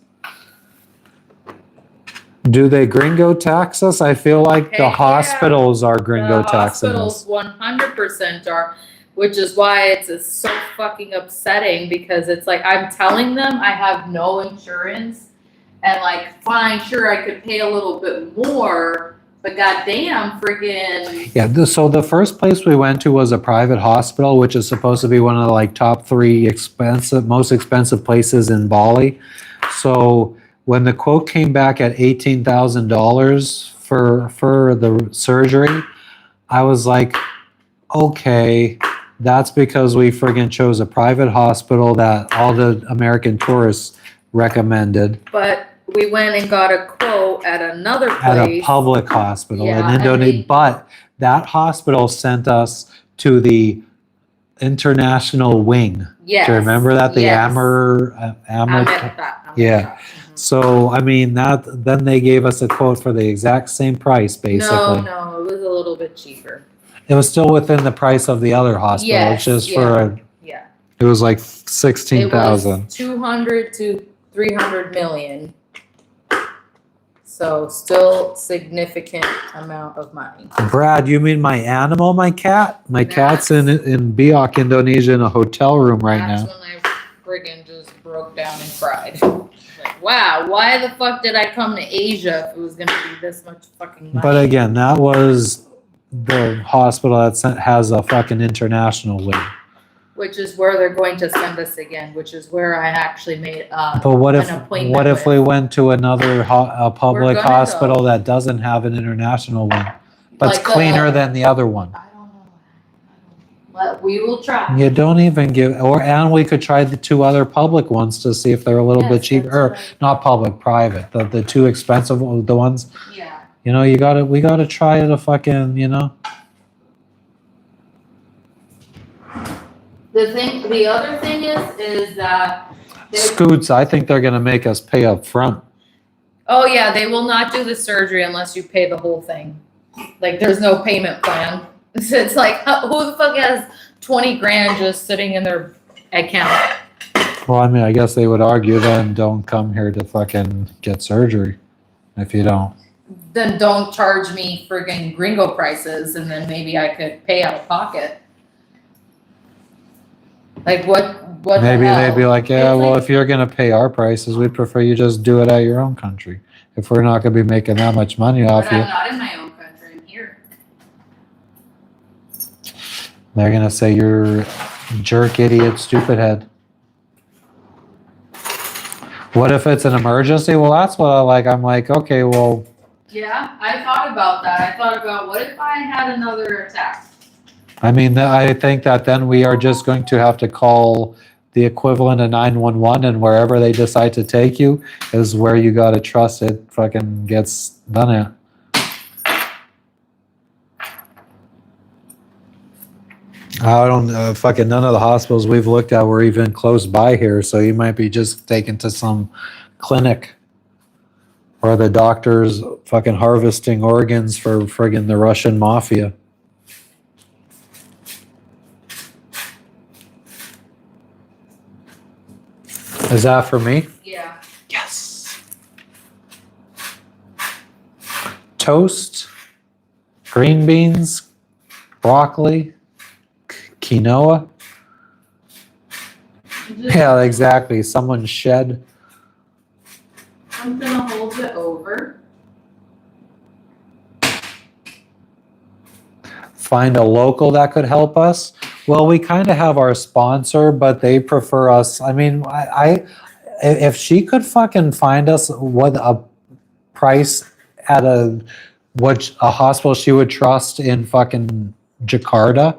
Do they gringo tax us? I feel like Heck the yeah. hospitals are gringo The taxing hospitals us. 100% are, which is why it's so fucking upsetting because it's like I'm telling them I have no insurance and like, fine, sure, I could pay a little bit more, but goddamn, friggin'. Yeah, so the first place we went to was a private hospital, which is supposed to be one of the like top 3 most expensive places in Bali. So when the quote came back at $18,000 for the surgery, I was like, okay, that's because we friggin' chose a private hospital that all the American tourists recommended But we went and got a quote at another place. at a public hospital Yeah, in and Indonesia. they- But that hospital sent us to the international wing. Yes. Do you remember that? The yes. Yeah. So, I mean, then they gave us a quote for the exact same price, basically. No, it was a little bit cheaper. It was still within the price of the other hospital. Yes, It's just Yeah. it was like It 16,000. was 200 to 300 million. So still significant amount of money. Brad, you mean my animal, my cat? My cat's in Biak, Indonesia, in a hotel room right That's now. when I friggin' just broke down and cried. Like, wow, why the fuck did I come to Asia if it was gonna be this much fucking money? But again, that was the hospital that has a fucking international wing. Which is where they're going to send us again, which is where I actually made But what an if appointment with. we went to another a public gonna hospital go. that doesn't have an international wing, but it's Like, cleaner than the other one? I don't know. But we will try. You don't even and we could try the 2 other public ones to see if they're a little Yes, bit cheaper. that's Or right. not public, private. The 2 expensive the ones. Yeah. You know, we gotta try to fucking, you know. The other thing is that Scoots, I think they're gonna make us pay up front. Oh yeah, they will not do the surgery unless you pay the whole thing. Like there's no payment plan. It's like who the fuck has 20 grand just sitting in their account? Well, I mean, I guess they would argue then don't come here to fucking get surgery if you don't. Then don't charge me friggin' gringo prices, and then maybe I could pay out of pocket. Like what? Maybe the hell? they'd be like, yeah, It's well, like- if you're going to pay our prices, we'd prefer you just do it at your own country. If we're not going to be making that much money off But you, I'm not in my own country. I'm here. they're going to say you're jerk, idiot, stupid head. What if it's an emergency? Well, that's what I like. I'm like, okay, well, Yeah, I thought about that. I thought about what if I had another attack? I mean, I think that then we are just going to have to call the equivalent of 911, and wherever they decide to take you is where you got to trust it fucking gets done at. I don't fucking none of the hospitals we've looked at were even close by here, so you might be just taken to some clinic where the doctors fucking harvesting organs for friggin' the Russian mafia. Is that for me? Yeah. Yes. Toast, green beans, broccoli, quinoa. Yeah, exactly. Someone shed. I'm gonna hold it over. Find a local that could help us. Well, we kind of have our sponsor, but they prefer us. I mean, if she could fucking find us what a price at a hospital she would trust in fucking Jakarta,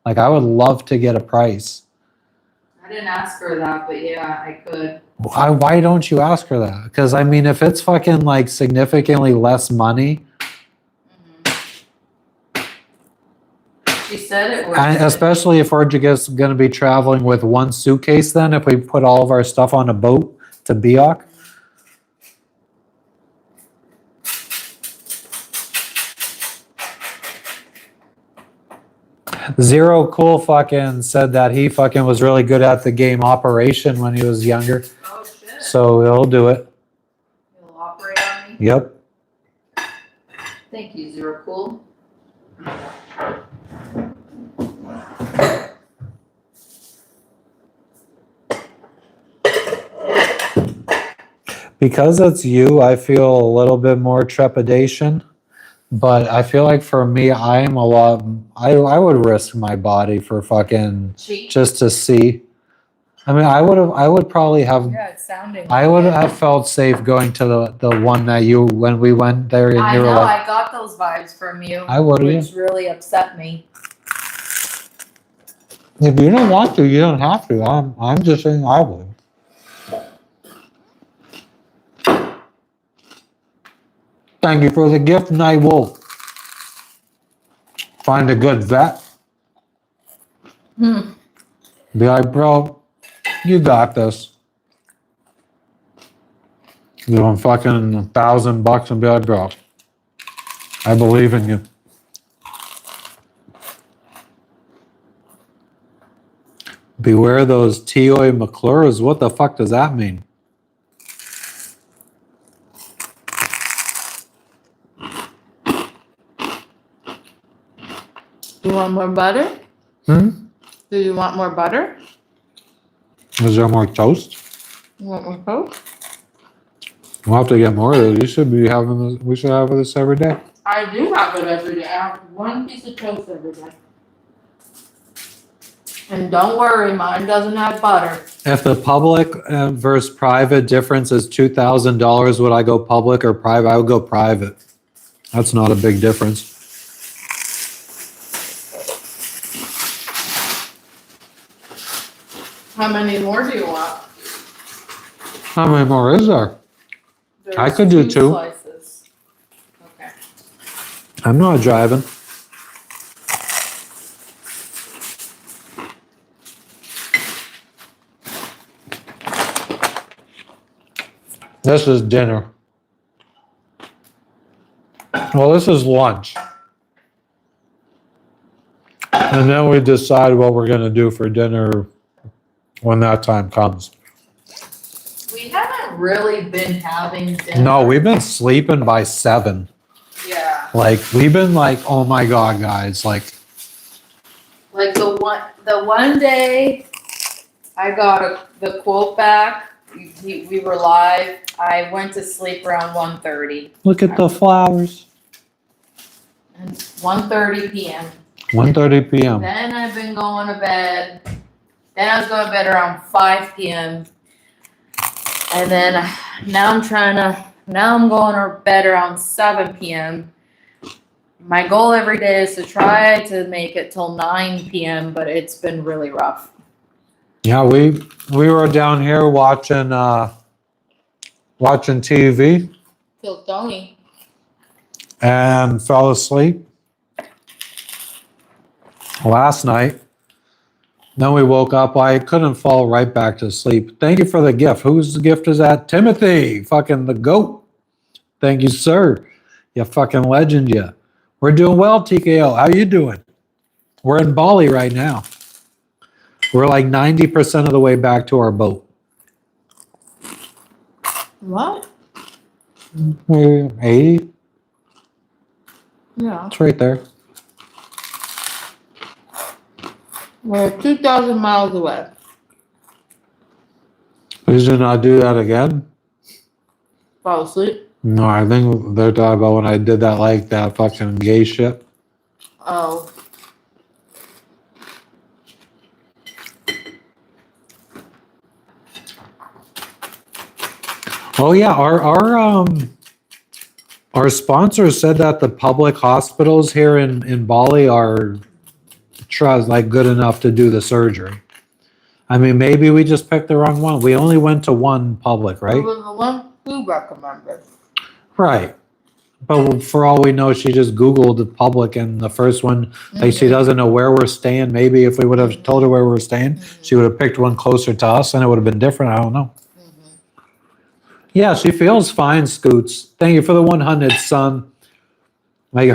like I would love to get a price. I didn't ask her that, but yeah, I could. Why don't you ask her that? Because I mean, if it's fucking like significantly less money, She said it was. and especially if we're just going to be traveling with one suitcase, then if we put all of our stuff on a boat to Biak. Zero Cool fucking said that he fucking was really good at the game Operation when he was younger, Oh shit. so he'll do it. You'll operate on me. Yep. Thank you, Zero Cool. Because it's you, I feel a little bit more trepidation. But I feel like for me, I would risk my body for fucking Cheap. just to see. I mean, I would probably have, Yeah, it's sounding. I would have felt safe going to the one that when we went there and I you were know. like, I got those vibes from you. I would, which really upset me. if you don't want to, you don't have to. I'm just saying I would. Thank you for the gift, and I will find a good vet. Hmm. Be like, bro, you got this. Give him fucking $1,000 and be like, bro, I believe in you. Beware those Tioi McClures. What the fuck does that mean? You want more butter? Hmm? Do you want more butter? Is there more toast? You want more toast? We'll have to get more of this. You should be having this. We should have this every day. I do have it every day. I have one piece of toast every day. And don't worry, mine doesn't have butter. If the public versus private difference is $2,000, would I go public or private? I would go private. That's not a big difference. How many more do you want? How many more is there? I There's could do two. slices. Okay. I'm not driving. This is dinner. Well, this is lunch. And then we decide what we're going to do for dinner when that time comes. We haven't really been having dinner. No, we've been sleeping by 7. Yeah. Like, we've been like, oh my God, guys. Like the one day I got the quote back, we were live. I went to sleep around 1:30. look at the flowers. And 1:30 p.m. 1:30 p.m. Then I've been going to bed. Then I was going to bed around 5 p.m. And then now I'm going to bed around 7 p.m. My goal every day is to try to make it till 9 p.m., but it's been really rough. Yeah, we were down here watching TV Till Tony. and fell asleep last night. Then we woke up. I couldn't fall right back to sleep. Thank you for the gift. Whose gift is that? Timothy, fucking the goat. Thank you, sir. You fucking legend, you. We're doing well, TKO. How you doing? We're in Bali right now. We're like 90% of the way back to our boat. What? We're 80. Yeah. It's right there. We're 2,000 miles away. Please do not do that again. Fall asleep. No, I think they're talking about when I did that fucking gay shit. Oh. Oh yeah, our sponsor said that the public hospitals here in Bali are like good enough to do the surgery. I mean, maybe we just picked the wrong one. We only went to one public, It right? was the one who recommended. Right. But for all we know, she just Googled the public and the first one, like she Mhm. doesn't know where we're staying. Maybe if we would have told her where we were staying, she would have picked one closer to us and it would have been different. I don't know. Yeah, she feels fine, Scoots. Thank you for the 100, son. Like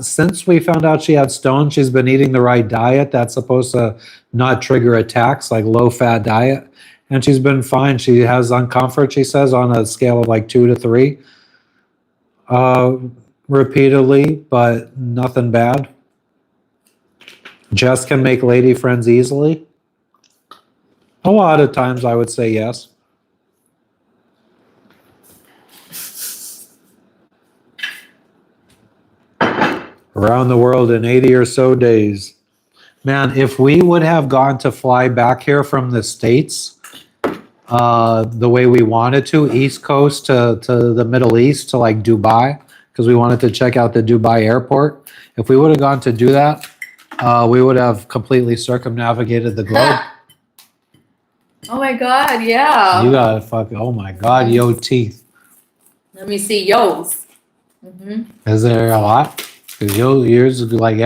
since we found out she had Stone, she's been eating the right diet that's supposed to not trigger attacks, like low-fat diet. And she's been fine. She has uncomfort, she says, on a scale of like 2 to 3. Repeatedly, but nothing bad. Jess can make lady friends easily. A lot of times I would say yes. Around the world in 80 or so days. Man, if we would have gone to fly back here from the States the way we wanted to, East Coast to the Middle East, to like Dubai, because we wanted to check out the Dubai airport. If we would have gone to do that, we would have completely circumnavigated the globe. Oh my God, yeah. You gotta fucking, oh my God, yo teeth. Let me see yo's. Is there a lot? Because yours is like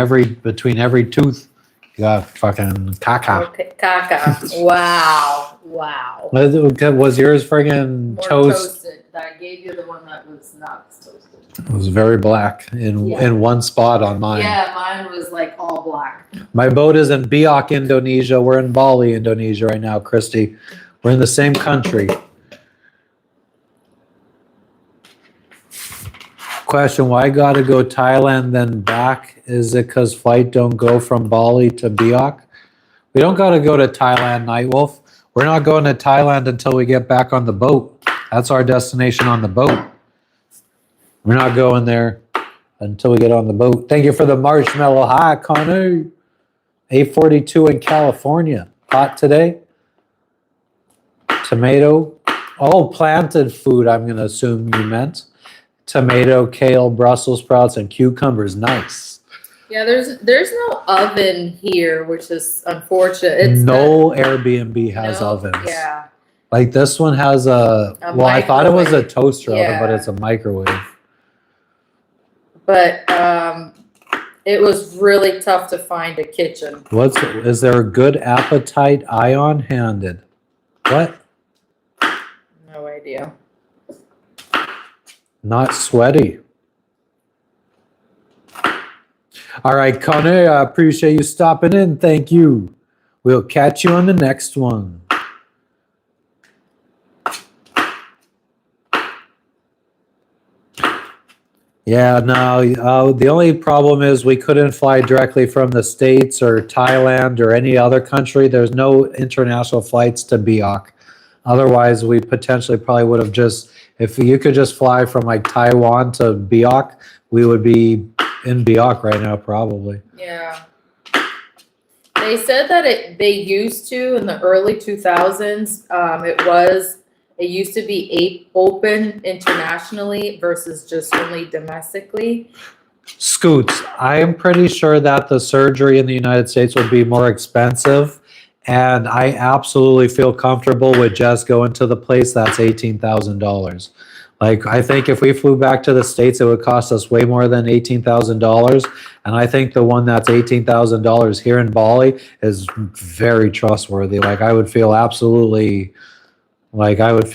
between every tooth, you got fucking caca. Okay, caca. Wow. Was yours friggin' More toast? toasted. I gave you the one that was not toasted. It was very black in one spot on mine. Yeah, mine was like all black. My boat is in Biak, Indonesia. We're in Bali, Indonesia right now, Christy. We're in the same country. Question, why gotta go Thailand then back? Is it because flight don't go from Bali to Biak? We don't gotta go to Thailand, Nightwolf. We're not going to Thailand until we get back on the boat. That's our destination on the boat. We're not going there until we get on the boat. Thank you for the marshmallow. Hi, Connor. 8:42 in California. Hot today. Tomato. Oh, planted food, I'm going to assume you meant. Tomato, kale, Brussels sprouts, and cucumbers. Nice. Yeah, there's no oven here, which is unfortunate. No Airbnb has ovens. Yeah. Like this one has well, I thought it was a microwave. toaster oven, but Yeah. it's a microwave. But it was really tough to find a kitchen. Is there a good appetite ion handed? What? No idea. Not sweaty. All right, Connor, I appreciate you stopping in. Thank you. We'll catch you on the next one. Yeah, no, the only problem is we couldn't fly directly from the States or Thailand or any other country. There's no international flights to Biak. Otherwise, we potentially probably would have just, if you could just fly from like Taiwan to Biak, we would be in Biak right now, probably. Yeah. They said that they used to in the early 2000s. It used to be open internationally versus just only domestically. Scoots, I am pretty sure that the surgery in the United States would be more expensive, and I absolutely feel comfortable with just going to the place that's $18,000. Like, I think if we flew back to the States, it would cost us way more than $18,000. And I think the one that's $18,000 here in Bali is very trustworthy. Like, I would feel absolutely, like, I wouldn't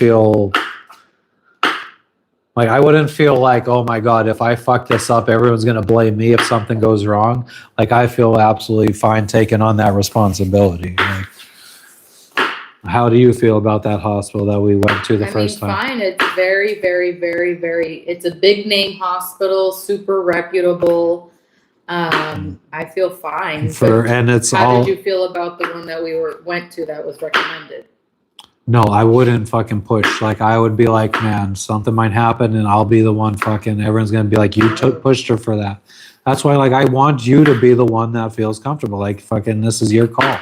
feel like, oh my God, if I fuck this up, everyone's going to blame me if something goes wrong. Like, I feel absolutely fine taking on that responsibility. Like, how do you feel about that hospital that we went to the first time? Fine. It's very, very, very, very, it's a big name hospital, super reputable. I feel fine. How did you feel about the one that we went to that was recommended? No, I wouldn't fucking push. Like, I would be like, man, something might happen and I'll be the one fucking, everyone's going to be like, you pushed her for that. That's why, like, I want you to be the one that feels comfortable. Like, fucking, this is your call.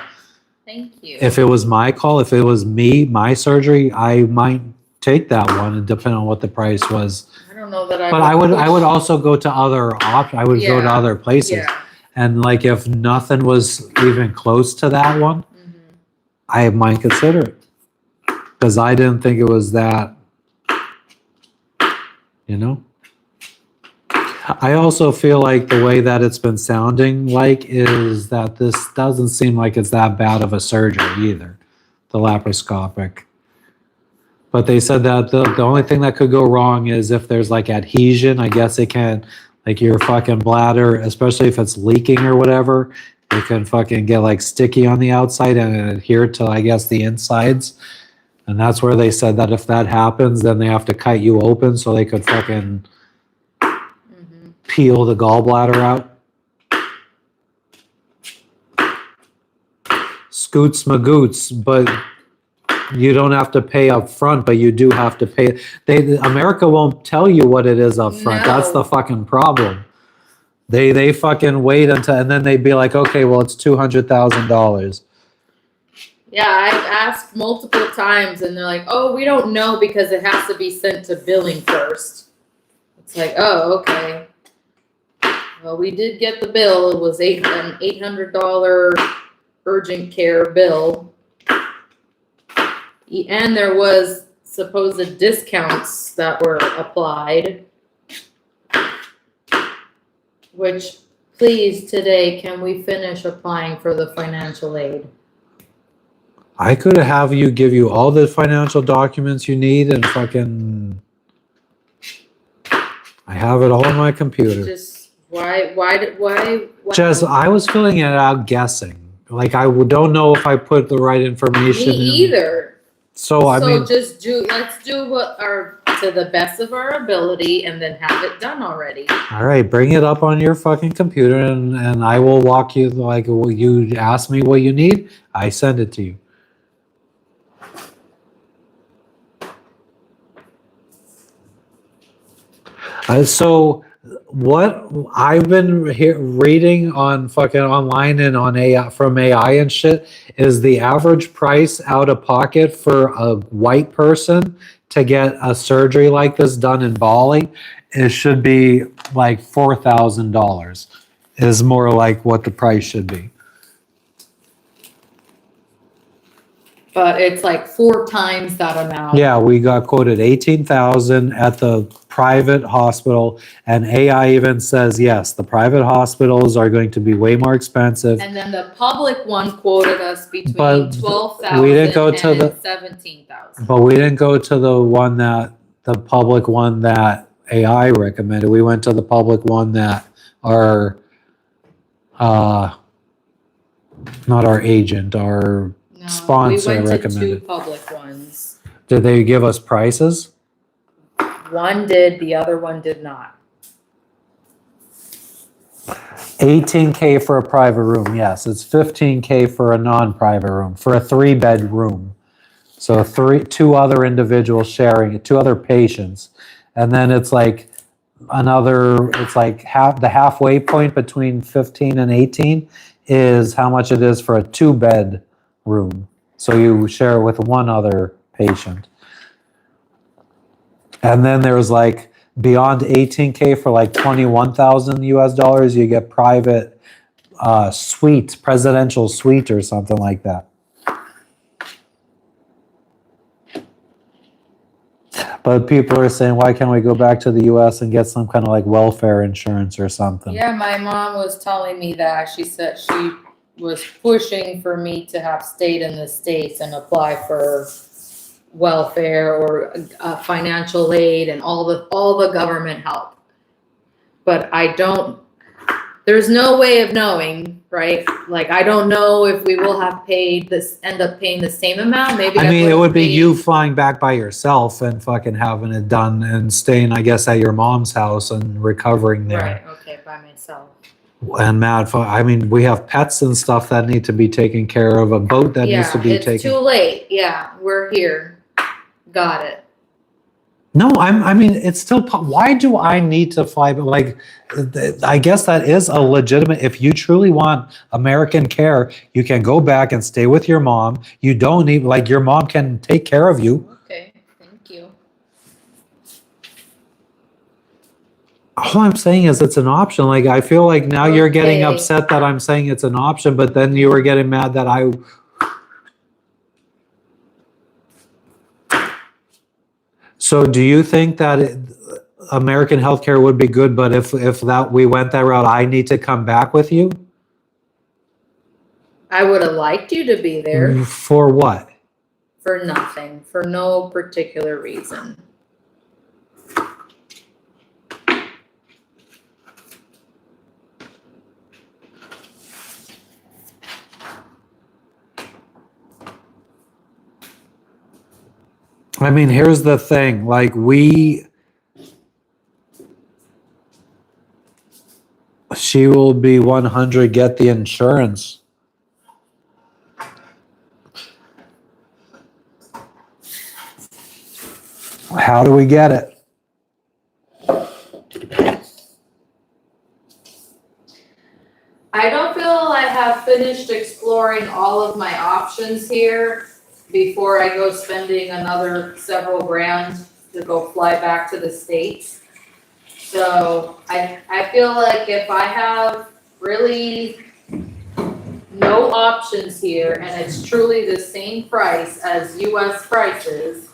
Thank you. If it was my call, if it was me, my surgery, I might take that one, depending on what the price was. I don't know that But I would also go to other options. I would go to other places. Yeah. And, like, if nothing was even close to that one, I might consider it. Because I didn't think it was that, you know? I also feel like the way that it's been sounding like is that this doesn't seem like it's that bad of a surgery either, the laparoscopic. But they said that the only thing that could go wrong is if there's like adhesion. I guess it can, like your fucking bladder, especially if it's leaking or whatever, it can fucking get like sticky on the outside and adhere to, I guess, the insides. And that's where they said that if that happens, then they have to cut you open so they could fucking peel the gallbladder out. Scoots magoots, but you don't have to pay up front, but you do have to pay. America won't tell you what it is up front. No. That's the fucking problem. They fucking wait until, and then they'd be like, okay, well, it's $200,000. Yeah, I've asked multiple times and they're like, oh, we don't know because it has to be sent to billing first. It's like, oh, okay. Well, we did get the bill. It was an $800 urgent care bill. And there was supposed discounts that were applied. Which, please, today, can we finish applying for the financial aid? I could have you give you all the financial documents you need and fucking, I have it all on my computer. Just why? Jess, I was filling it out guessing. Like, I don't know if I put the right information Me in. either. So, I mean, let's do what to the best of our ability and then have it done already. all right, bring it up on your fucking computer and I will walk you, like, you ask me what you need, I send it to you. So what I've been reading on fucking online and on AI, from AI and shit, is the average price out of pocket for a white person to get a surgery like this done in Bali, it should be like $4,000 is more like what the price should be. But it's like 4 times that amount. Yeah, we got quoted 18,000 at the private hospital, and AI even says yes, the private hospitals are going to be way more expensive. And then the public one quoted us between But 12,000 we didn't go to and 17,000. But we didn't go to the public one that AI recommended. We went to the public one that our not our agent, our No, sponsor we went to recommended. 2 public ones. Did they give us prices? One did, the other one did not. $18K for a private room. Yes, it's $15K for a non-private room, for a 3-bed room. So two other individuals sharing it, 2 other patients. And then it's like it's like the halfway point between 15 and 18 is how much it is for a 2-bed room. So you share it with one other patient. And then there's like beyond 18K for like 21,000 US dollars, you get private suite, presidential suite or something like that. But people are saying, why can't we go back to the US and get some kind of like welfare insurance or something? Yeah, my mom was telling me that. She said she was pushing for me to have stayed in the States and apply for welfare or financial aid and all the government help. But there's no way of knowing, right? Like, I don't know if we will end up paying the same amount. Maybe I mean, it would be paid- you flying back by yourself and fucking having it done and staying, I guess, at your mom's house and recovering there. Right, okay, by myself. And mad fun. I mean, we have pets and stuff that need to be taken care of, a boat that needs to be it's taken. too late. Yeah, we're here. Got it. No, I mean, it's still, why do I need to fly? But like, I guess that is a legitimate, if you truly want American care, you can go back and stay with your mom. You don't need, like, your mom can take care of you. Okay, thank you. All I'm saying is it's an option. Like, I feel like now you're getting Okay. upset that I'm saying it's an option, but then you were getting mad that I. So do you think that American healthcare would be good, but if that we went that route, I need to come back with you? I would have liked you to be there For what? for nothing, for no particular reason. I mean, here's the thing. Like, she will be 100, get the insurance. How do we get it? I don't feel I have finished exploring all of my options here before I go spending another several grand to go fly back to the States. So I feel like if I have really no options here and it's truly the same price as US prices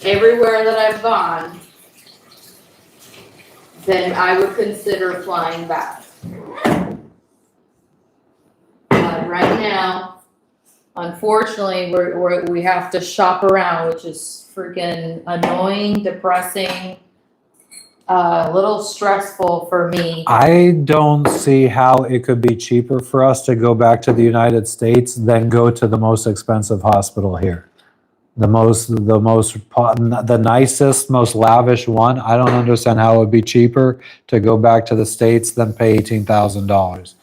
everywhere that I've gone, then I would consider flying back. But right now, unfortunately, we have to shop around, which is freaking annoying, depressing, a little stressful for me. I don't see how it could be cheaper for us to go back to the United States than go to the most expensive hospital here. The nicest, most lavish one. I don't understand how it would be cheaper to go back to the States than pay $18,000.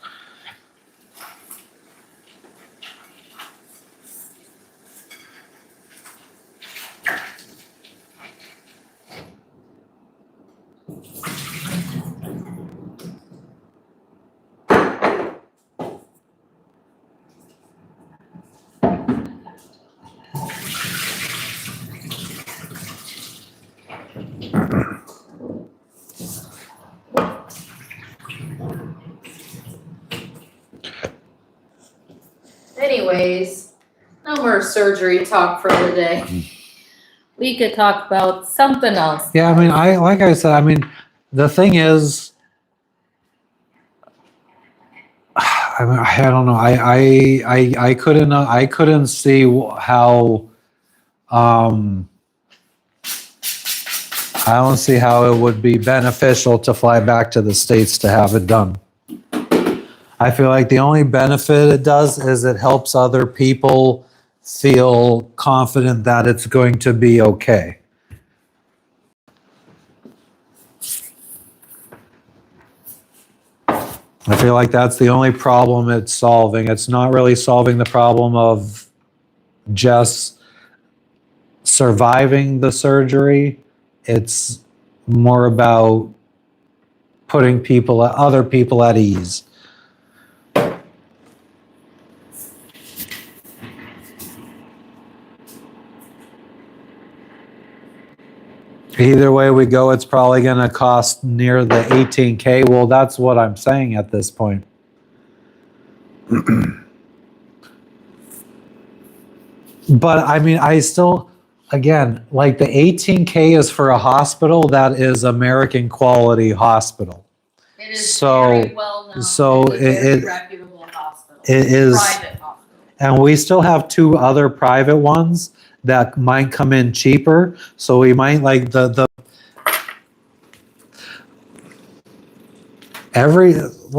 Anyways, no more surgery talk for the day. We could talk about something else. Yeah, I mean, like I said, I mean, the thing is, I don't know. I couldn't see how. I don't see how it would be beneficial to fly back to the States to have it done. I feel like the only benefit it does is it helps other people feel confident that it's going to be okay. I feel like that's the only problem it's solving. It's not really solving the problem of Jess surviving the surgery. It's more about putting other people at ease. Either way we go, it's probably going to cost near the 18K. Well, that's what I'm saying at this point. But I mean, I still, again, like the 18K is for a hospital that is American quality hospital. It is So- very well known. so It's a very it- reputable hospital. It is, Private hospital. and we still have 2 other private ones that might come in cheaper. So we might like let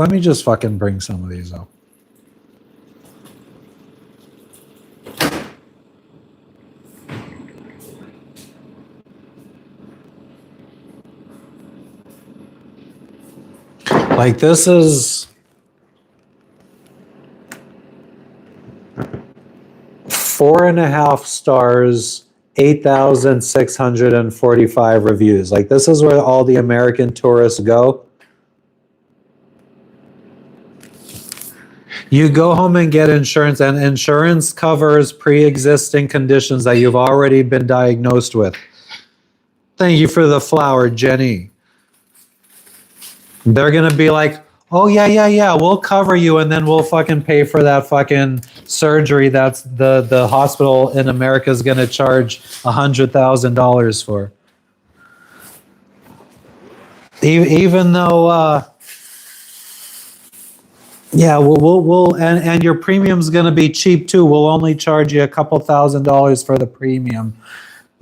me just fucking bring some of these up. Like this is 4.5 stars, 8,645 reviews. Like this is where all the American tourists go. You go home and get insurance, and insurance covers pre-existing conditions that you've already been diagnosed with. Thank you for the flower, Jenny. They're going to be like, oh, yeah, we'll cover you, and then we'll fucking pay for that fucking surgery that's the hospital in America is going to charge $100,000 for. Even though, yeah, and your premium's going to be cheap too. We'll only charge you a couple $1,000s for the premium.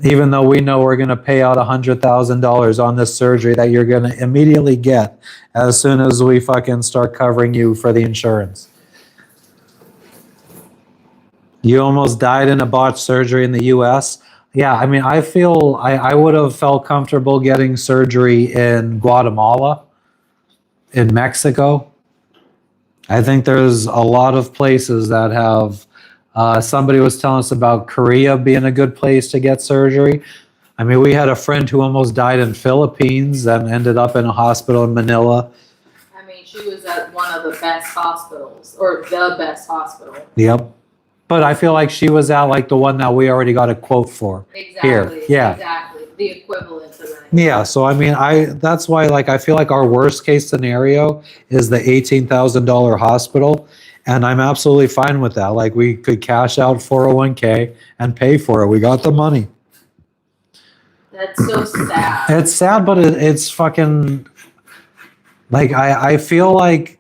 Even though we know we're going to pay out $100,000 on this surgery that you're going to immediately get as soon as we fucking start covering you for the insurance. You almost died in a botched surgery in the US. Yeah, I mean, I feel I would have felt comfortable getting surgery in Guatemala, in Mexico. I think there's a lot of places that have. Somebody was telling us about Korea being a good place to get surgery. I mean, we had a friend who almost died in Philippines and ended up in a hospital in Manila. I mean, she was at one of the best hospitals, or the best hospital. Yep. But I feel like she was at like the one that we already got a quote for. Exactly. Here, yeah. Exactly. The equivalent to that. Yeah, so I mean, that's why like I feel like our worst case scenario is the $18,000 hospital. And I'm absolutely fine with that. Like we could cash out 401k and pay for it. We got the money. That's so sad. It's sad, but it's fucking like I feel like,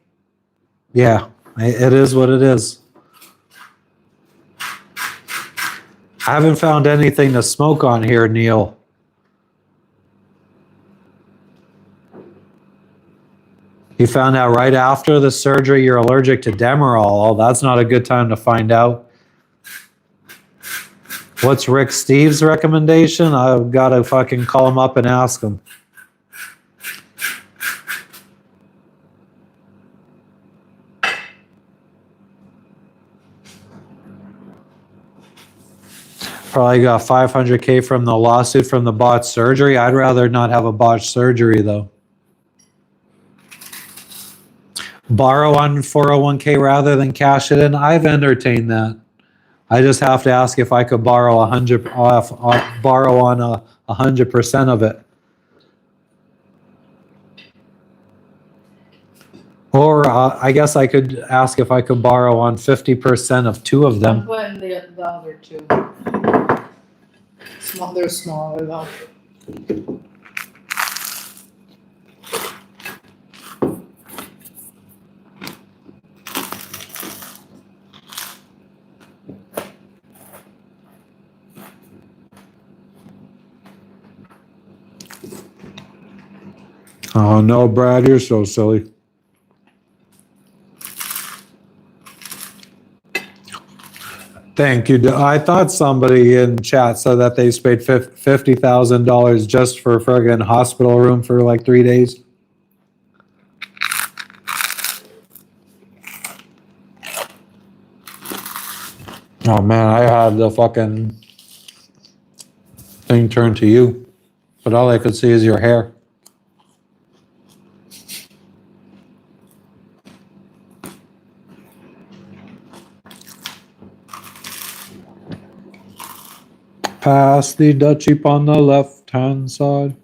yeah, it is what it is. I haven't found anything to smoke on here, Neil. You found out right after the surgery you're allergic to Demerol. Oh, that's not a good time to find out. What's Rick Steves' recommendation? I've got to fucking call him up and ask him. Probably got 500K from the lawsuit from the botched surgery. I'd rather not have a botched surgery though. Borrow on 401k rather than cash it in. I've entertained that. I just have to ask if I could borrow 100% of it. Or I guess I could ask if I could borrow on 50% of 2 of I'm them. putting the other 2. Small, they're smaller though. Oh no, Brad, you're so silly. Thank you. I thought somebody in chat said that they paid $50,000 just for a friggin' hospital room for like 3 days. Oh man, I had the fucking thing turned to you, but all I could see is your hair. Pass the Dutch cheap on the left-hand side.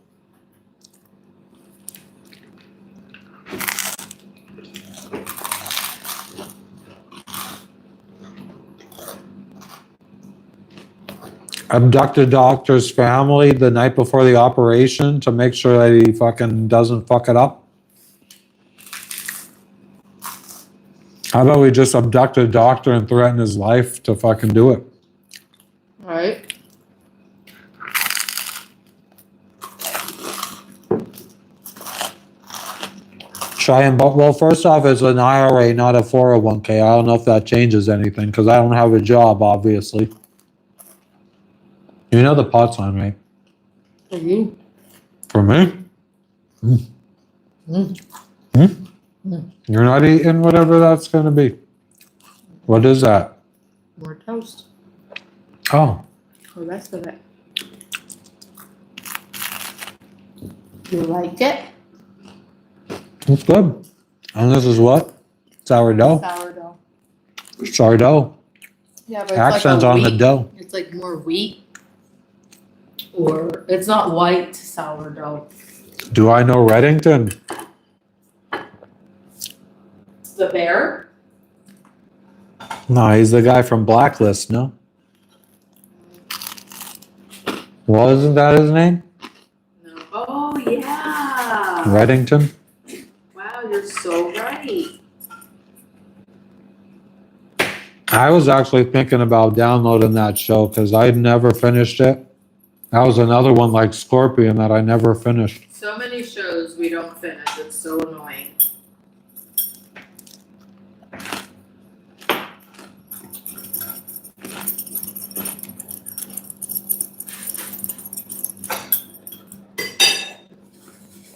Abducted doctor's family the night before the operation to make sure that he fucking doesn't fuck it up. How about we just abduct a doctor and threaten his life to fucking do it? Right? Well, first off, it's an IRA, not a 401k. I don't know if that changes anything because I don't have a job, obviously. You know the pot's on, right? For you. For me? You're not eating whatever that's going to be. What is that? More toast. Oh, The rest of it. You like it? it's good. And this is what? Sourdough? Sourdough. Sourdough. Yeah, but it's Accents like a on the wheat. dough. It's like more wheat. Or it's not white sourdough. Do I know Reddington? The bear? No, he's the guy from Blacklist, no? Wasn't that his name? No. Oh yeah. Reddington? Wow, you're so right. I was actually thinking about downloading that show because I'd never finished it. That was another one like Scorpion that I never finished. So many shows we don't finish. It's so annoying.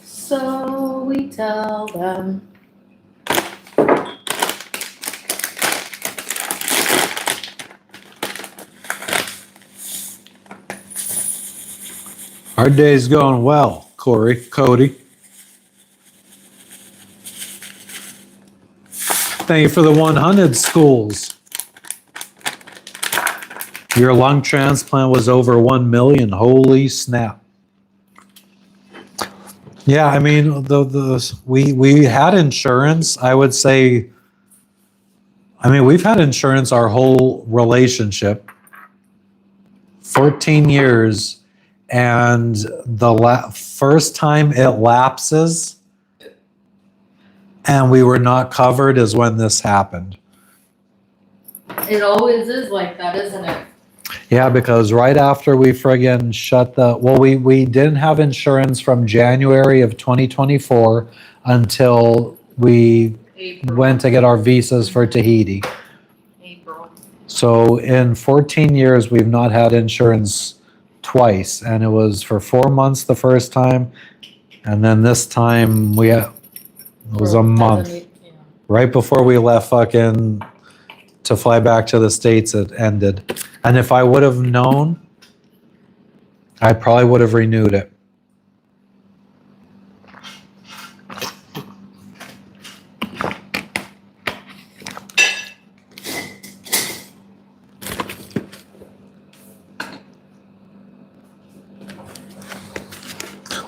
So we tell them. Our day's going well, Cody. Thank you for the 100 schools. Your lung transplant was over 1 million. Holy snap. Yeah, I mean, we had insurance. I would say, I mean, we've had insurance our whole relationship, 14 years, and the first time it lapses and we were not covered is when this happened. It always is like that, isn't it? Yeah, because right after we friggin' we didn't have insurance from January of 2024 until we April. went to get our visas for Tahiti. April. So in 14 years, we've not had insurance twice, and it was for 4 months the first time, and then this time it was a month. Yeah. Right before we left fucking to fly back to the States, it ended. And if I would have known, I probably would have renewed it.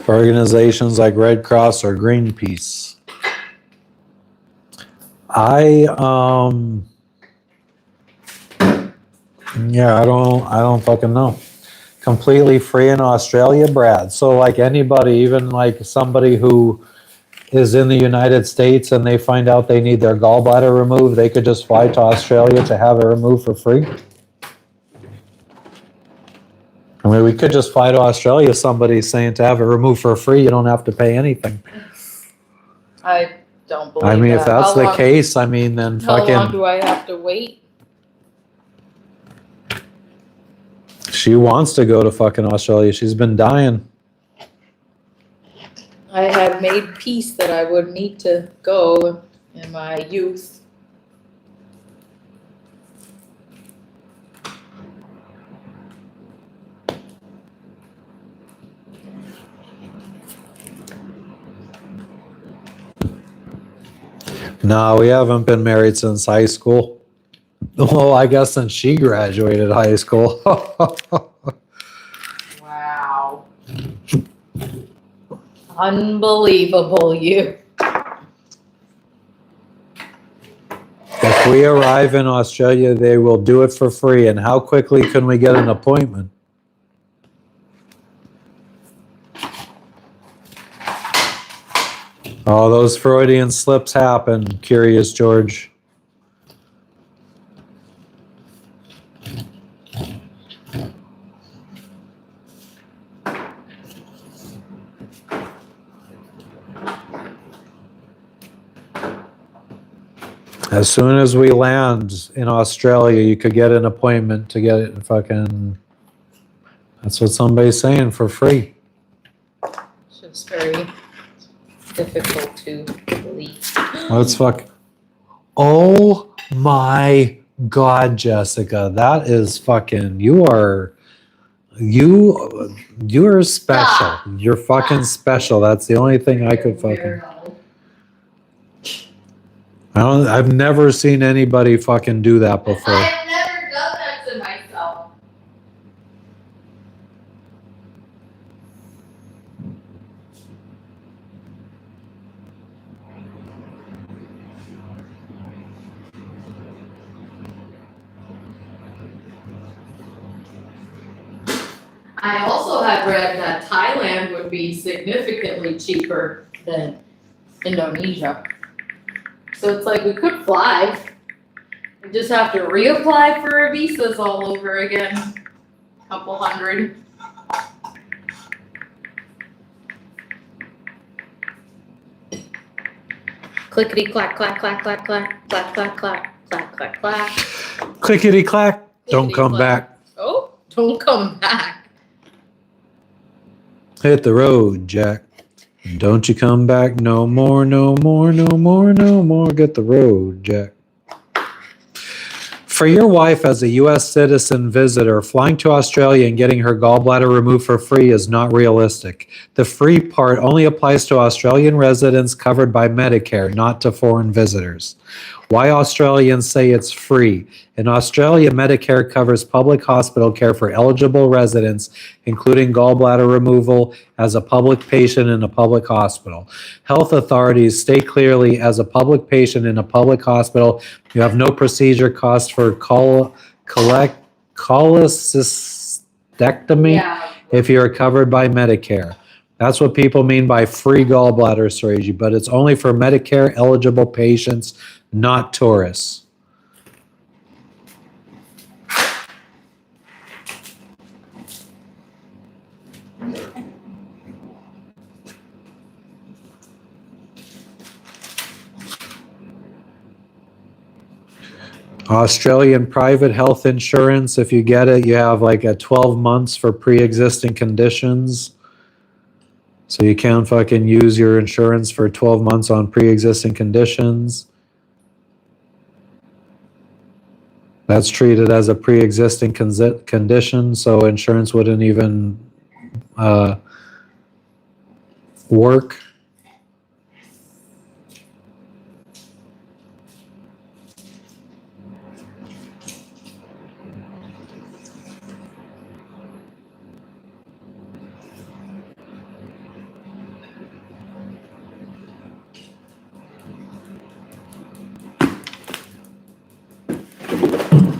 Organizations like Red Cross or Greenpeace. I don't fucking know. Completely free in Australia, Brad. So like anybody, even like somebody who is in the United States and they find out they need their gallbladder removed, they could just fly to Australia to have it removed for free. I mean, we could just fly to Australia. Somebody's saying to have it removed for free, you don't have to pay anything. I don't believe I mean, that. if that's How the long- case, I mean, then How long fucking. do I have to wait? She wants to go to fucking Australia. She's been dying. I had made peace that I would need to go in my youth. No, we haven't been married since high school. Well, I guess since she graduated high school. Wow. Unbelievable, you. If we arrive in Australia, they will do it for free. And how quickly can we get an appointment? Oh, those Freudian slips happen, Curious George. As soon as we land in Australia, you could get an appointment to get it fucking. That's what somebody's saying, for free. It's just very difficult to believe. Let's fuck. Oh my God, Jessica, that is fucking. You are special. Stop. You're fucking special. That's the only thing I could fucking. Weirdo. I've never seen anybody fucking do that before. I've never done that to myself. I also have read that Thailand would be significantly cheaper than Indonesia. So it's like we could fly. We just have to reapply for our visas all over again. Couple hundred. Clickety clack, clack, clack, clack, clack, clack, clack, clack, clack, clack, clack. Clickety clack. Don't come back. Oh, don't come back. Hit the road, Jack. Don't you come back no more, no more, no more, no more. Get the road, Jack. For your wife as a U.S. citizen visitor, flying to Australia and getting her gallbladder removed for free is not realistic. The free part only applies to Australian residents covered by Medicare, not to foreign visitors. Why Australians say it's free? In Australia, Medicare covers public hospital care for eligible residents, including gallbladder removal as a public patient in a public hospital. Health authorities state clearly, as a public patient in a public hospital, you have no procedure costs for cholecystectomy Yeah. if you're covered by Medicare. That's what people mean by free gallbladder surgery, but it's only for Medicare eligible patients, not tourists. Australian private health insurance, if you get it, you have like a 12 months for pre-existing conditions. So you can fucking use your insurance for 12 months on pre-existing conditions. That's treated as a pre-existing condition, so insurance wouldn't even work.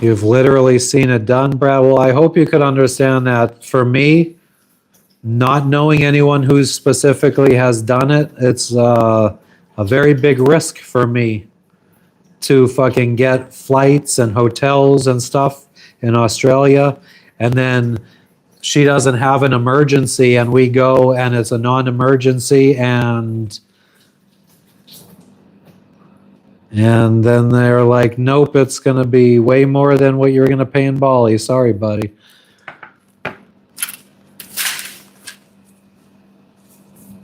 You've literally seen it done, Brad. Well, I hope you could understand that for me, not knowing anyone who specifically has done it, it's a very big risk for me to fucking get flights and hotels and stuff in Australia. And then she doesn't have an emergency and we go and it's a non-emergency and then they're like, nope, it's going to be way more than what you're going to pay in Bali. Sorry, buddy.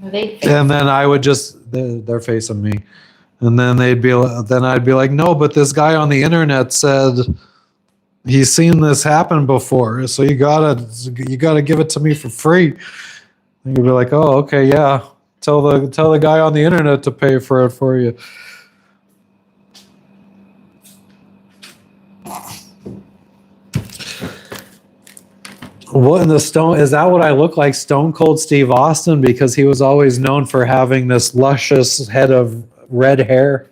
And then I would just, they're facing me. And then then I'd be like, no, but this guy on the internet said he's seen this happen before. So you gotta give it to me for free. And you'd be like, oh, okay, yeah. Tell the guy on the internet to pay for it for you. What in the stone is that? What I look like, Stone Cold Steve Austin, because he was always known for having this luscious head of red hair.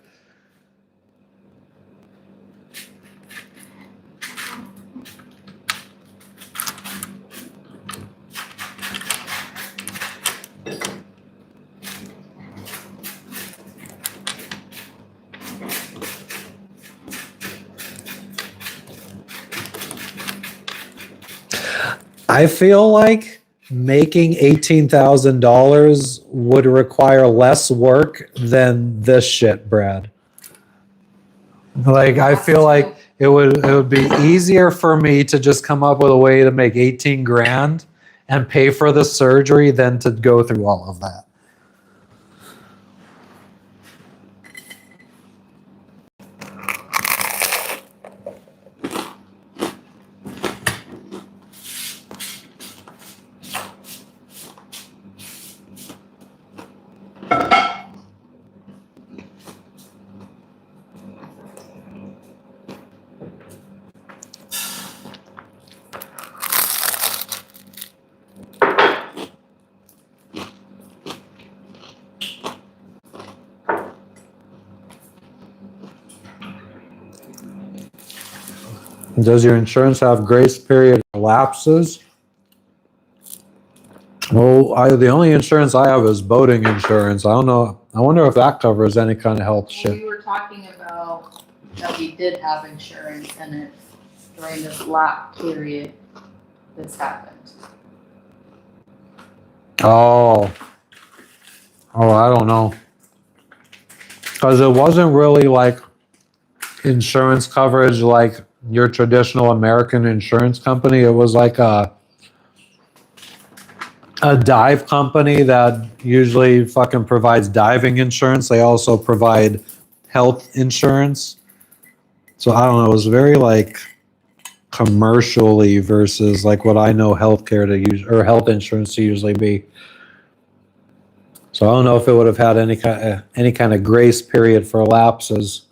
I feel like making $18,000 would require less work than this shit, Brad. Like I feel like it would be easier for me to just come up with a way to make 18 grand and pay for the surgery than to go through all of that. Does your insurance have grace period lapses? Well, the only insurance I have is boating insurance. I don't know. I wonder if that covers any kind of health shit. We were talking about that we did have insurance and it during this lap period this happened. Oh, I don't know. Because it wasn't really like insurance coverage like your traditional American insurance company. It was like a dive company that usually fucking provides diving insurance. They also provide health insurance. So I don't know. It was very like commercially versus like what I know healthcare to use or health insurance to usually be. So I don't know if it would have had any kind of grace period for lapses.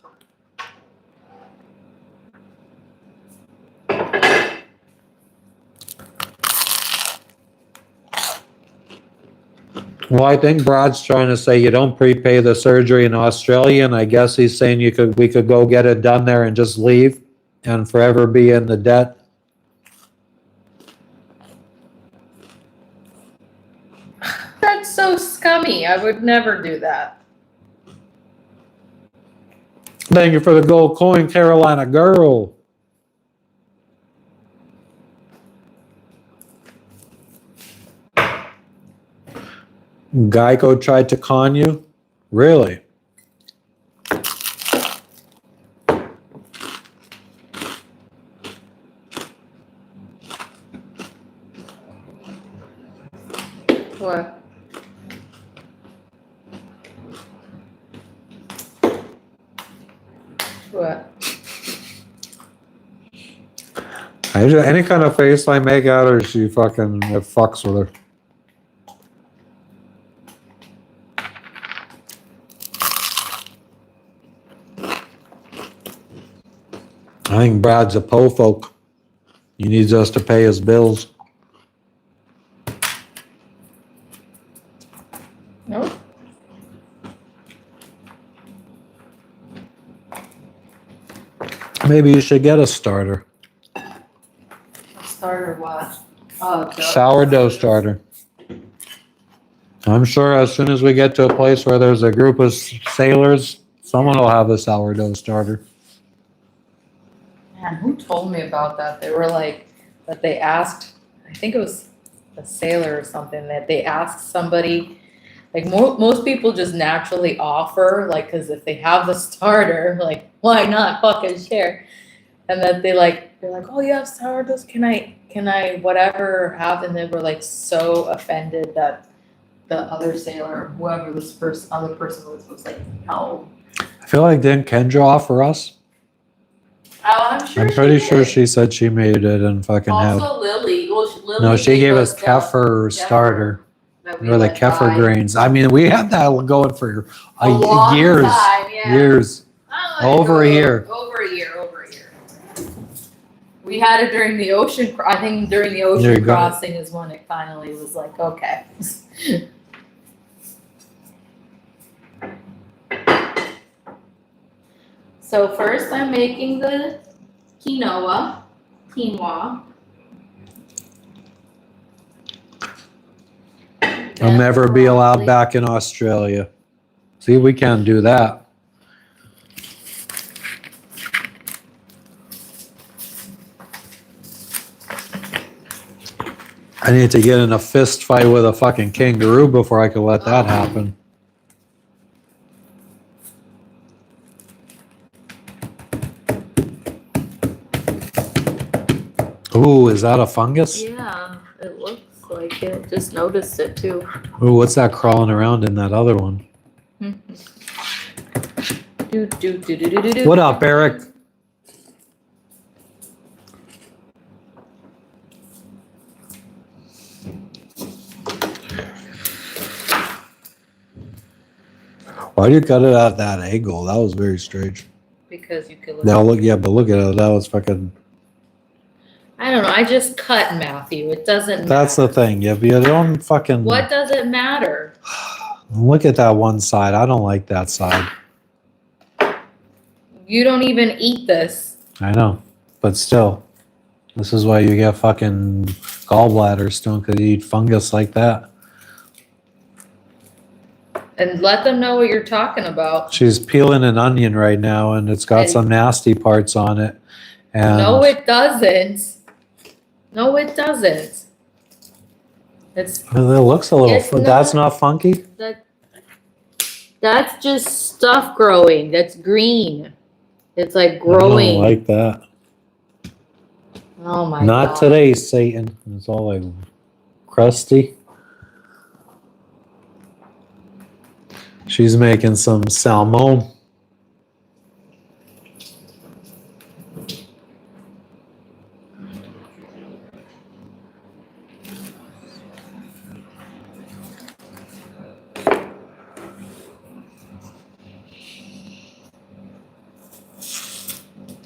Well, I think Brad's trying to say you don't prepay the surgery in Australia, and I guess he's saying we could go get it done there and just leave and forever be in the debt. That's so scummy. I would never do that. Thank you for the gold coin, Carolina girl. Geico tried to con you? Really? What? What? Any kind of face I make at her, she fucking it fucks with her. I think Brad's a po folk. He needs us to pay his bills. Nope. Maybe you should get a starter. Starter what? Oh, Sourdough starter. I'm sure as soon as we get to a place where there's a group of sailors, someone will have a sourdough starter. Man, who told me about that? They were like, that they asked, I think it was a sailor or something, that they asked somebody, like most people just naturally offer, like, because if they have the starter, like, why not fucking share? And that they're like, oh, you have sourdoughs? Can I whatever have? And they were like so offended that the other sailor, whoever this other person was like, no. I feel like didn't Kendra offer us? Oh, I'm sure. I'm pretty sure she said she made it and fucking had. Also, Lily. Well, Lily. No, she gave us the kefir starter. that we Or the let kefir die. grains. I mean, we had that going for A long years. time, yeah. Years. Over a year. Over a year. We had it during the ocean. I think during the There ocean you go. crossing is when it finally was like, okay. So first, I'm making the quinoa. I'll never be allowed back in Australia. See, we can't do that. I need to get in a fist fight with a fucking kangaroo before I can let that happen. Ooh, is that a fungus? Yeah, it looks like it. Just noticed it too. Ooh, what's that crawling around in that other one? What up, Eric? Why do you cut it at that angle? That was very strange. Because you could look. Now look, yeah, but look at it. That was fucking. I don't know. I just cut Matthew. It doesn't matter. That's the thing. Yeah, but you don't fucking. What does it matter? Look at that one side. I don't like that side. You don't even eat this. I know, but still, this is why you get fucking gallbladder stone because you eat fungus like that. And let them know what you're talking about. She's peeling an onion right now, and it's got some nasty parts on it. And No, it doesn't. No, it doesn't. It's it looks a little. It's That's not- not funky. that's just stuff growing. That's green. It's like I growing. don't like that. Oh my god. Not today, Satan. It's all like crusty. She's making some salmon.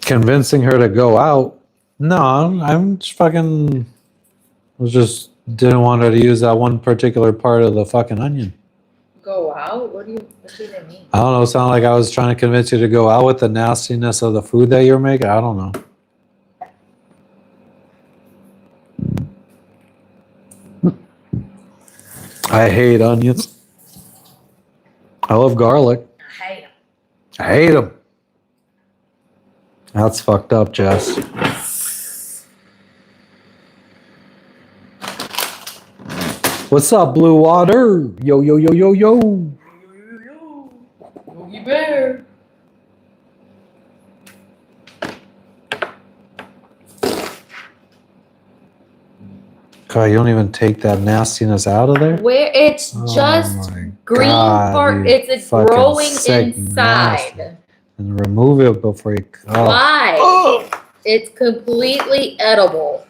Convincing her to go out. No, I'm just fucking. Just didn't want her to use that one particular part of the fucking onion. Go out? What do you mean? I don't know. It sounded like I was trying to convince you to go out with the nastiness of the food that you're making. I don't know. I hate onions. I love garlic. Hey. I hate them. That's fucked up, Jess. What's up, Blue Water? Yo, yo, yo, yo, yo. Yogi Bear. God, you don't even take that nastiness out of there? Where it's Oh just my green God, part. you It's fucking growing sick inside. nasty. And remove it before you. Oh. Why? It's completely edible.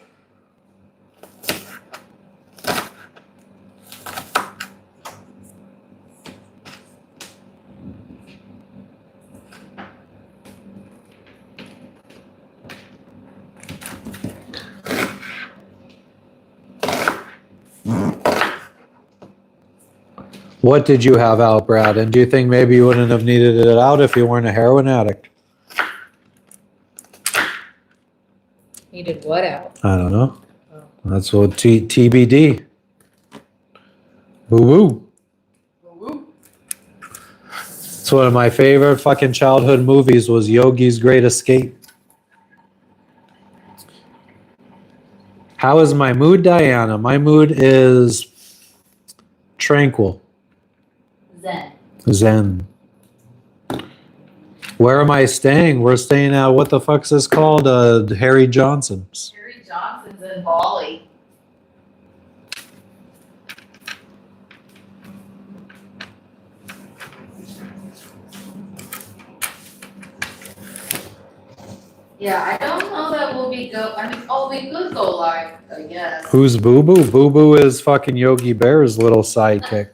What did you have out, Brad? And do you think maybe you wouldn't have needed it out if you weren't a heroin addict? You did what out? I don't know. Oh. That's what TBD. Woo woo. It's one of my favorite fucking childhood movies was Yogi's Great Escape. How is my mood, Diana? My mood is tranquil. Zen. Where am I staying? We're staying at, what the fuck's this called? Harry Johnson's. Harry Johnson's in Bali. Yeah, I don't know that we could go live, I guess. Who's Boo Boo? Boo Boo is fucking Yogi Bear's little sidekick.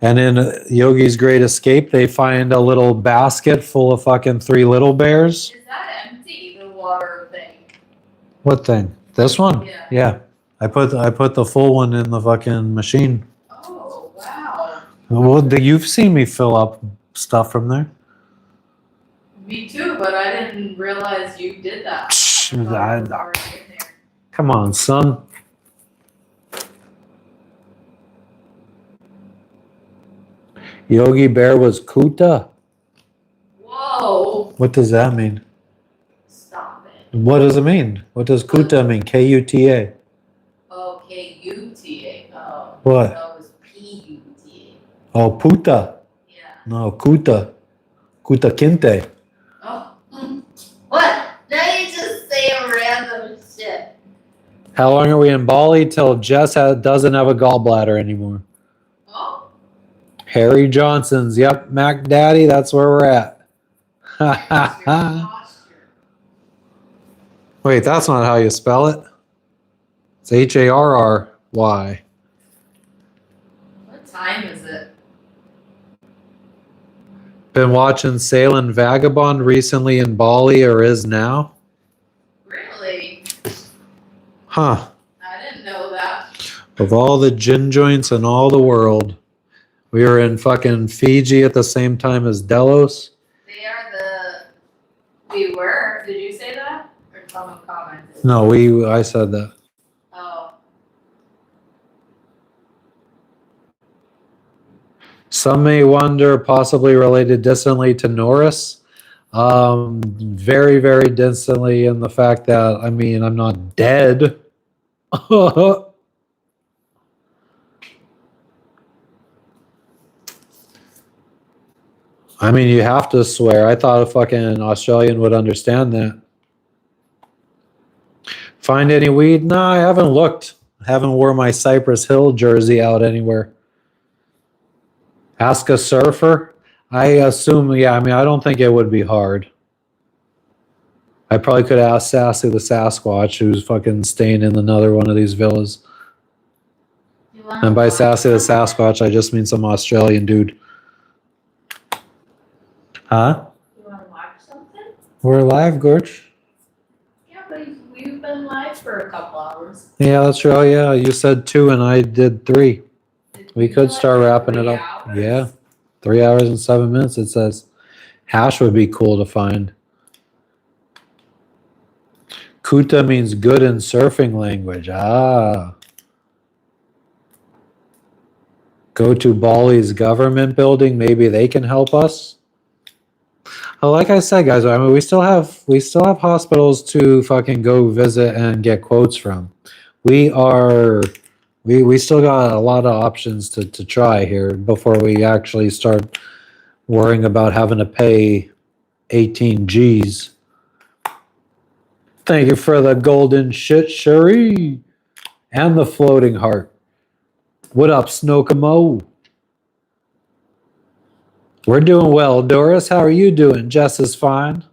And in Yogi's Great Escape, they find a little basket full of fucking 3 little bears. Is that empty, the water thing? What thing? This one? Yeah. Yeah. I put the full one in the fucking machine. Oh, wow. Well, you've seen me fill up stuff from there. Me too, but I didn't realize you did that. Come on, son. Yogi Bear was Kuta. Whoa, What does that mean? stop it. What does it mean? What does Kuta mean? Kuta. Oh, K-U-T-A. Oh. What? That was P-U-T-A. Oh, puta. Yeah. No, Kuta. Kuta Kinte. Oh. What? Now you just say random shit. How long are we in Bali till Jess doesn't have a gallbladder anymore? Oh. Harry Johnson's. Yep, Mac Daddy, that's where we're at. Ha ha ha. Wait, that's not how you spell it. It's Harry. What time is it? Been watching Sailing Vagabond recently in Bali, or is now. Really? Huh. I didn't know that. Of all the gin joints in all the world, we were in fucking Fiji at the same time as Delos. They are we were, did you say that? Or someone commented? No, I said that. Oh. Some may wonder, possibly related distantly to Norris. Very, very distantly in the fact that, I mean, I'm not dead. I mean, you have to swear. I thought a fucking Australian would understand that. Find any weed? No, I haven't looked. I haven't wore my Cypress Hill jersey out anywhere. Ask a surfer? I assume, yeah, I mean, I don't think it would be hard. I probably could ask Sassy the Sasquatch, who's fucking staying in another one of these villas. And by Sassy the Sasquatch, I just mean some Australian dude. Huh? You want to watch something? We're live, Gorge. Yeah, but we've been live for a couple hours. Yeah, that's true. Oh, yeah, you said 2 and I did 3. We You could like start wrapping it 3 up. hours? Yeah. 3 hours and 7 minutes, it says. Hash would be cool to find. Kuta means good in surfing language. Ah. Go to Bali's government building. Maybe they can help us. Oh, like I said, guys, I mean, we still have hospitals to fucking go visit and get quotes from. We still got a lot of options to try here before we actually start worrying about having to pay 18 G's. Thank you for the golden shit, Cherie. And the floating heart. What up, Snokamo? We're doing well, Doris. How are you doing? Jess is fine.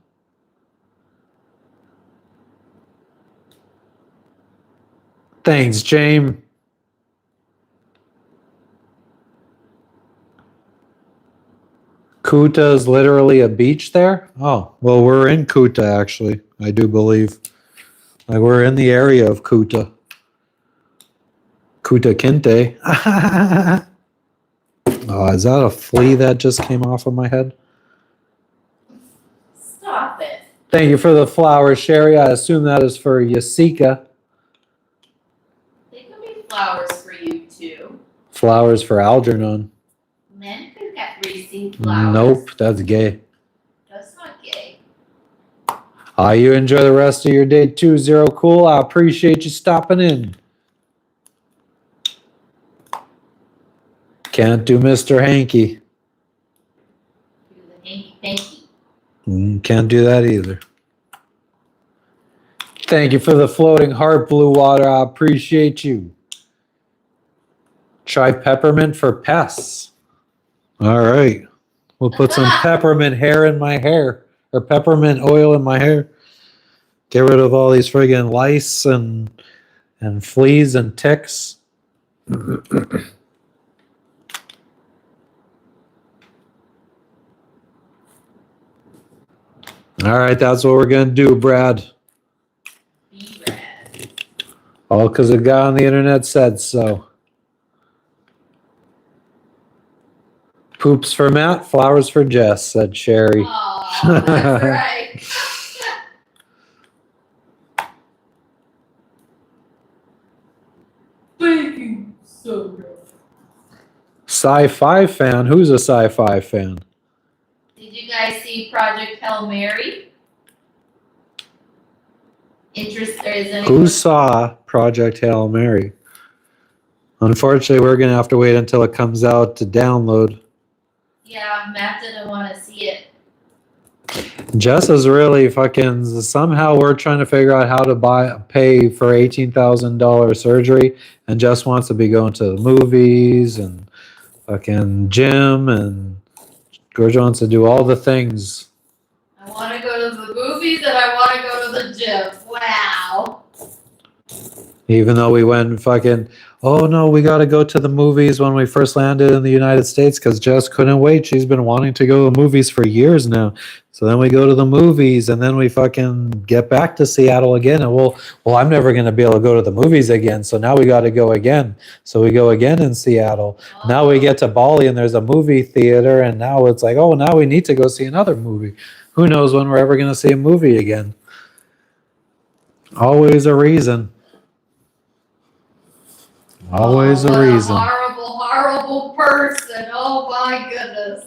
Thanks, James. Kuta is literally a beach there? Oh, well, we're in Kuta, actually. I do believe. Like, we're in the area of Kuta. Kuta Kinte. Oh, is that a flea that just came off of my head? Stop it. Thank you for the flower, Sherry. I assume that is for Yasika. They can be flowers for you too. Flowers for Algernon. Men could get receive flowers. Nope, that's gay. That's not gay. You enjoy the rest of your day too, Zero Cool. I appreciate you stopping in. Can't do Mr. Hanky. Do the hanky panky. Can't do that either. Thank you for the floating heart, Blue Water. I appreciate you. Try peppermint for pests. All right. We'll put some peppermint hair in my hair. or peppermint oil in my hair. Get rid of all these friggin' lice and fleas and ticks. All right, that's what we're gonna do, Brad. Be rad. All because a guy on the internet said so. Poops for Matt, flowers for Jess, said Sherry. Oh, that's right. Baking soda. Sci-fi fan? Who's a sci-fi fan? Did you guys see Project Hail Mary? Interest there is anyone? Who saw Project Hail Mary? Unfortunately, we're gonna have to wait until it comes out to download. Yeah, Matt didn't want to see it. Jess is really fucking. Somehow we're trying to figure out how to pay for $18,000 surgery, and Jess wants to be going to the movies and fucking gym, and George wants to do all the things. I want to go to the movies and I want to go to the gym. Wow. Even though we went fucking, oh no, we got to go to the movies when we first landed in the United States because Jess couldn't wait. She's been wanting to go to the movies for years now. So then we go to the movies and then we fucking get back to Seattle again. And well, I'm never going to be able to go to the movies again. So now we got to go again. So we go again in Seattle. Now we get to Bali and there's a movie theater. And now it's like, oh, now we need to go see another movie. Who knows when we're ever going to see a movie again? Always a reason. Always what a reason. Horrible, horrible person. Oh my goodness.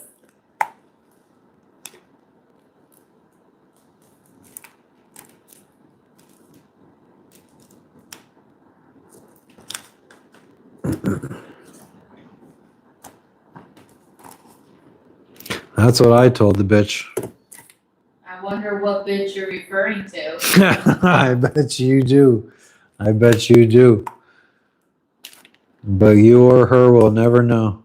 That's what I told the bitch. I wonder what bitch you're referring to. I bet you do. I bet you do. But you or her will never know.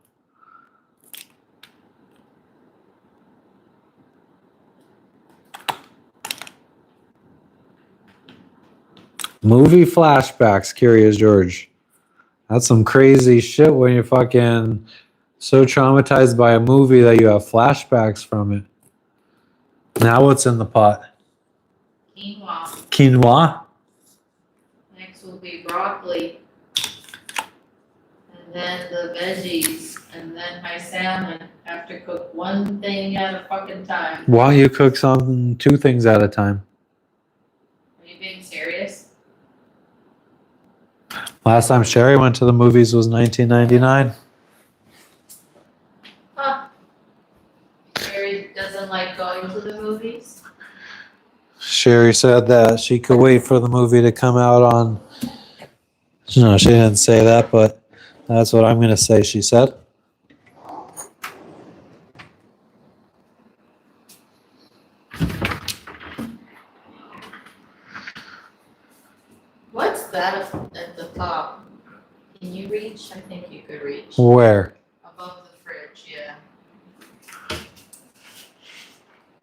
Movie flashbacks, Curious George. That's some crazy shit when you're fucking so traumatized by a movie that you have flashbacks from it. Now what's in the pot? Quinoa. Quinoa? Next will be broccoli. And then the veggies. And then my salmon. Have to cook one thing at a fucking time. Why don't you cook two things at a time? Are you being serious? Last time Sherry went to the movies was 1999. Huh. Sherry doesn't like going to the movies? Sherry said that she could wait for the movie to come out on. No, she didn't say that, but that's what I'm going to say. She said. What's that at the top? Can you reach? I think you could reach. Where? Above the fridge, yeah.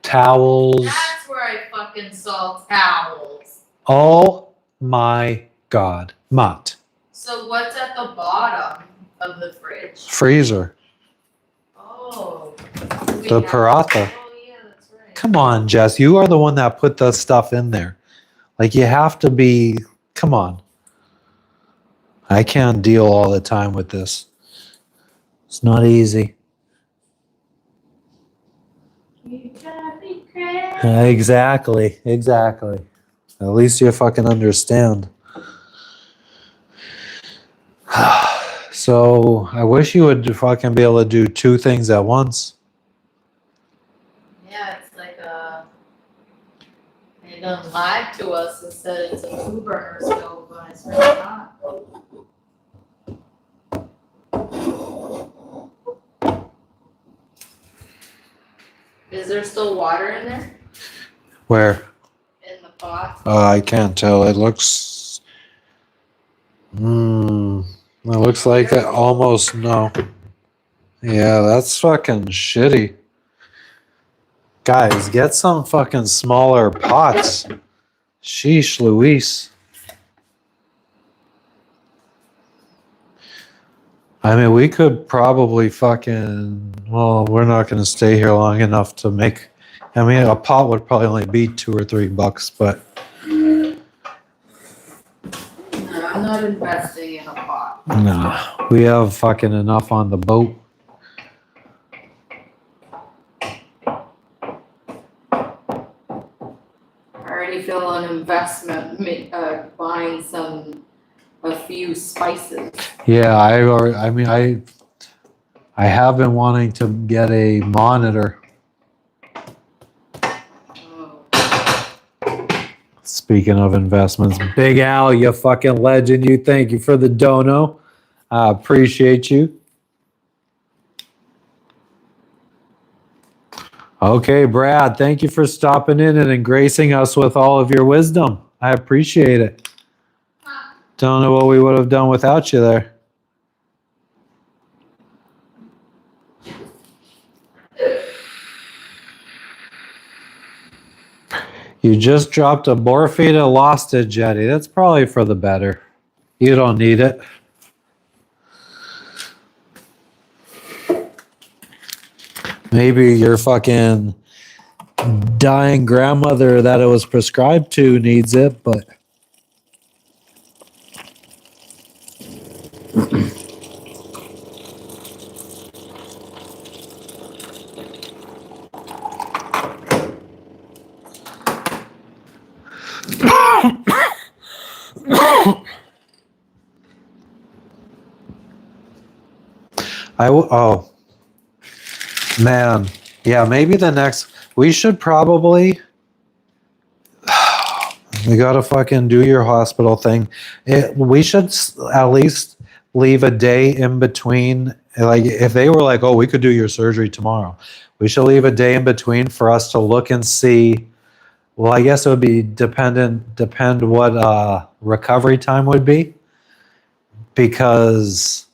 Towels. That's where I fucking saw towels. Oh my God. Mutt. So what's at the bottom of the fridge? Freezer. Oh. The paratha. Oh yeah, that's right. Come on, Jess. You are the one that put the stuff in there. Like, you have to be. Come on. I can't deal all the time with this. It's not easy. You gotta be crazy. Exactly. At least you fucking understand. So I wish you would fucking be able to do two things at once. Yeah, it's like they done lied to us and said it's a 2-burner stove, but it's really not. Is there still water in there? Where? In the pot? I can't tell. It looks. It looks like almost no. Yeah, that's fucking shitty. Guys, get some fucking smaller pots. Sheesh, Luis. I mean, we could probably fucking. Well, we're not going to stay here long enough to make. I mean, a pot would probably only be $2 or $3, but No, I'm not investing in a pot. no, we have fucking enough on the boat. I already feel an investment buying a few spices. Yeah, I have been wanting to get a monitor. Oh. Speaking of investments, Big Al, you fucking legend. You thank you for the dono. I appreciate you. Okay, Brad, thank you for stopping in and engracing us with all of your wisdom. I appreciate it. Don't know what we would have done without you there. You just dropped a Borfita, lost it, Jetty. That's probably for the better. You don't need it. Maybe your fucking dying grandmother that it was prescribed to needs it, but oh man, yeah, maybe the next we should probably we gotta fucking do your hospital thing. We should at least leave a day in between. Like if they were like, oh, we could do your surgery tomorrow, we should leave a day in between for us to look and see. Well, I guess it would be depend what recovery time would be, because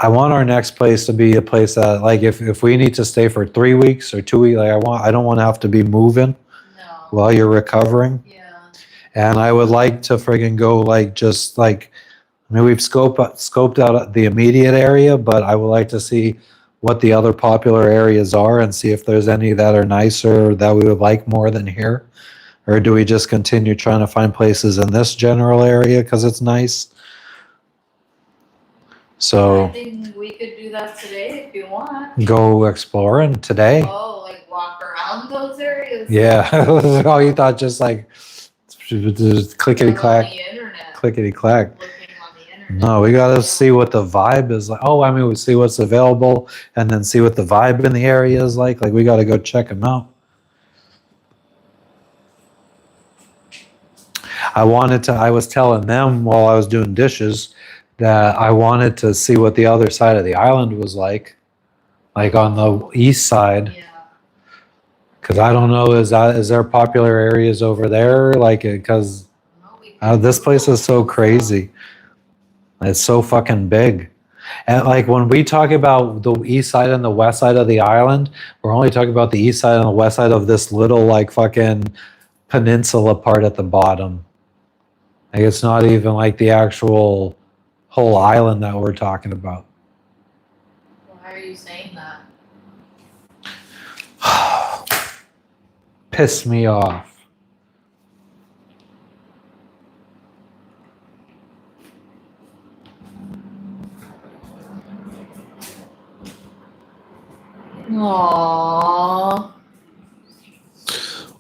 I want our next place to be a place that, like, if we need to stay for 3 weeks or 2 weeks, like I don't want to have to be moving No. while you're recovering. Yeah. And I would like to friggin' go I mean, we've scoped out the immediate area, but I would like to see what the other popular areas are and see if there's any that are nicer that we would like more than here. Or do we just continue trying to find places in this general area because it's nice? So I think we could do that today if you want. go exploring today. Oh, like walk around those areas? Yeah. Oh, you thought just like just clickety On clack, the internet. clickety clack. Looking on the internet. No, we gotta see what the vibe is like. Oh, I mean, we see what's available and then see what the vibe in the area is like. Like we gotta go check them out. I was telling them while I was doing dishes that I wanted to see what the other side of the island was like on the east side. Yeah. Because I don't know, is there popular areas over there? Like, because this place is so crazy. It's so fucking big. And like when we talk about the east side and the west side of the island, we're only talking about the east side and the west side of this little like fucking peninsula part at the bottom. Like it's not even like the actual whole island that we're talking about. Why are you saying that? Piss me off. Aww.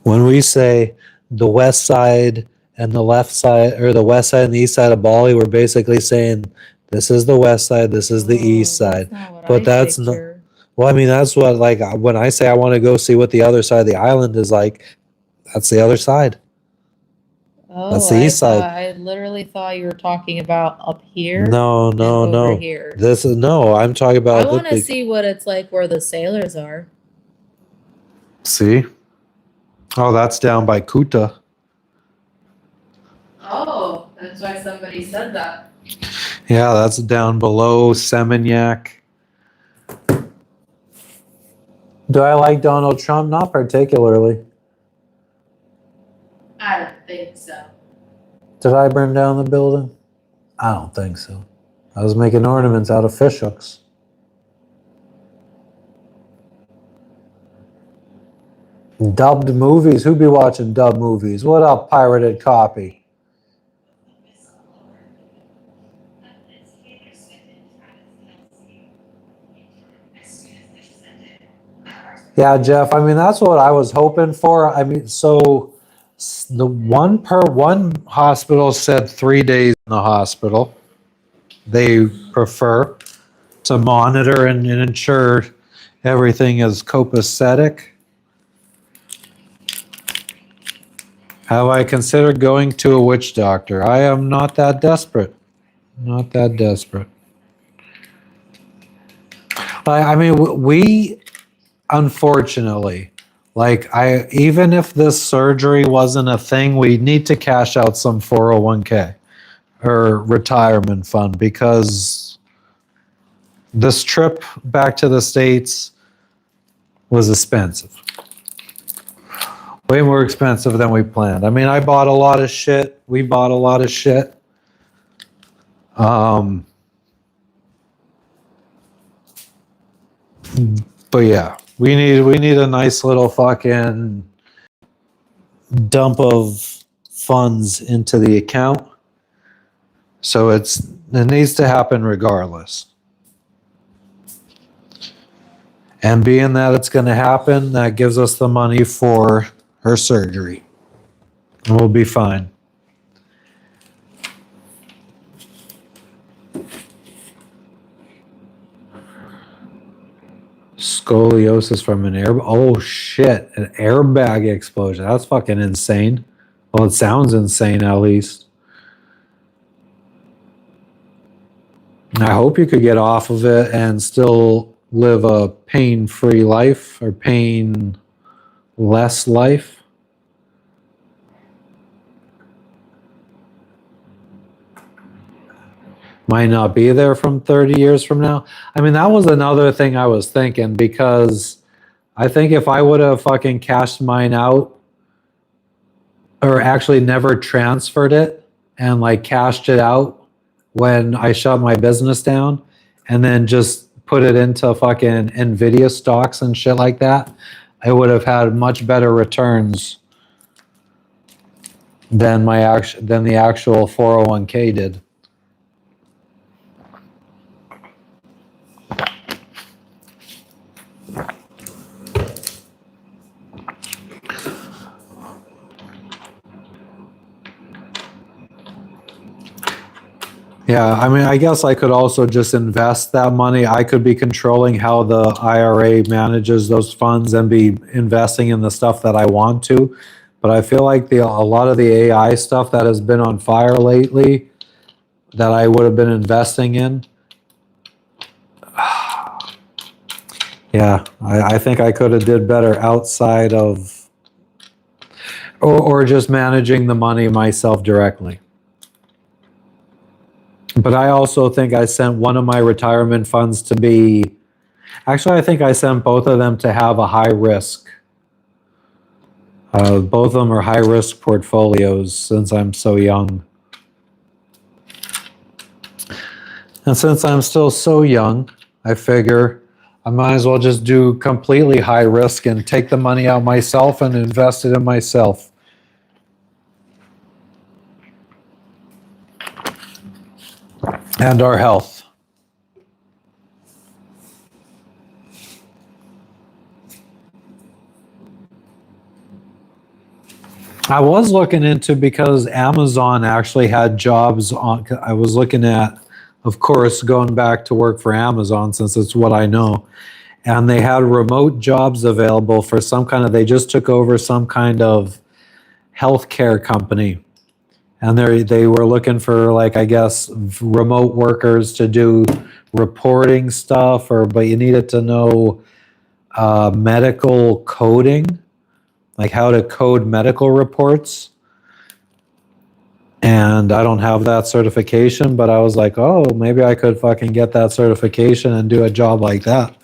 When we say the west side and the left side, or the west side and the east side of Bali, we're basically saying this is the west side, this is the east side. But that's not. Well, I mean, that's what, like, when I say I want to go see what the other side of the island is like, that's the other side. Oh, That's the east side. I literally thought you were talking about up here. No, and over no. Here. This is, no, I'm talking about. I want to see what it's like where the sailors are. See? Oh, that's down by Kuta. Oh, that's why somebody said that. Yeah, that's down below Seminyak. Do I like Donald Trump? Not particularly. I don't think so. Did I burn down the building? I don't think so. I was making ornaments out of fish hooks. Dubbed movies? Who be watching dubbed movies? What up, pirated copy? Yeah, Jeff, I mean, that's what I was hoping for. I mean, so the one hospital said 3 days in the hospital. They prefer to monitor and ensure everything is copacetic. Have I considered going to a witch doctor? I am not that desperate. Not that desperate. I mean, we unfortunately, even if this surgery wasn't a thing, we need to cash out some 401k or retirement fund because this trip back to the States was expensive. Way more expensive than we planned. I mean, I bought a lot of shit. We bought a lot of shit. But yeah, we need a nice little fucking dump of funds into the account. So it needs to happen regardless. And being that it's going to happen, that gives us the money for her surgery. And we'll be fine. Scoliosis from an oh shit, an airbag explosion. That's fucking insane. Well, it sounds insane at least. I hope you could get off of it and still live a pain-free life or pain-less life. Might not be there from 30 years from now. I mean, that was another thing I was thinking because I think if I would have fucking cashed mine out or actually never transferred it and like cashed it out when I shut my business down and then just put it into fucking Nvidia stocks and shit like that, I would have had much better returns than the actual 401k did. Yeah, I mean, I guess I could also just invest that money. I could be controlling how the IRA manages those funds and be investing in the stuff that I want to. But I feel like a lot of the AI stuff that has been on fire lately that I would have been investing in. Yeah, I think I could have did better outside of or just managing the money myself directly. But I also think I sent one of my retirement funds to be, actually I think I sent both of them to have a high risk. Both of them are high risk portfolios since I'm so young. And since I'm still so young, I figure I might as well just do completely high risk and take the money out myself and invest it in myself. And our health. I was looking into because Amazon actually had jobs on. I was looking at, of course, going back to work for Amazon since it's what I know. And they had remote jobs available for some kind of, they just took over some kind of healthcare company. And they were looking for, like, I guess, remote workers to do reporting stuff, but you needed to know medical coding, like how to code medical reports. And I don't have that certification, but I was like, oh, maybe I could fucking get that certification and do a job like that.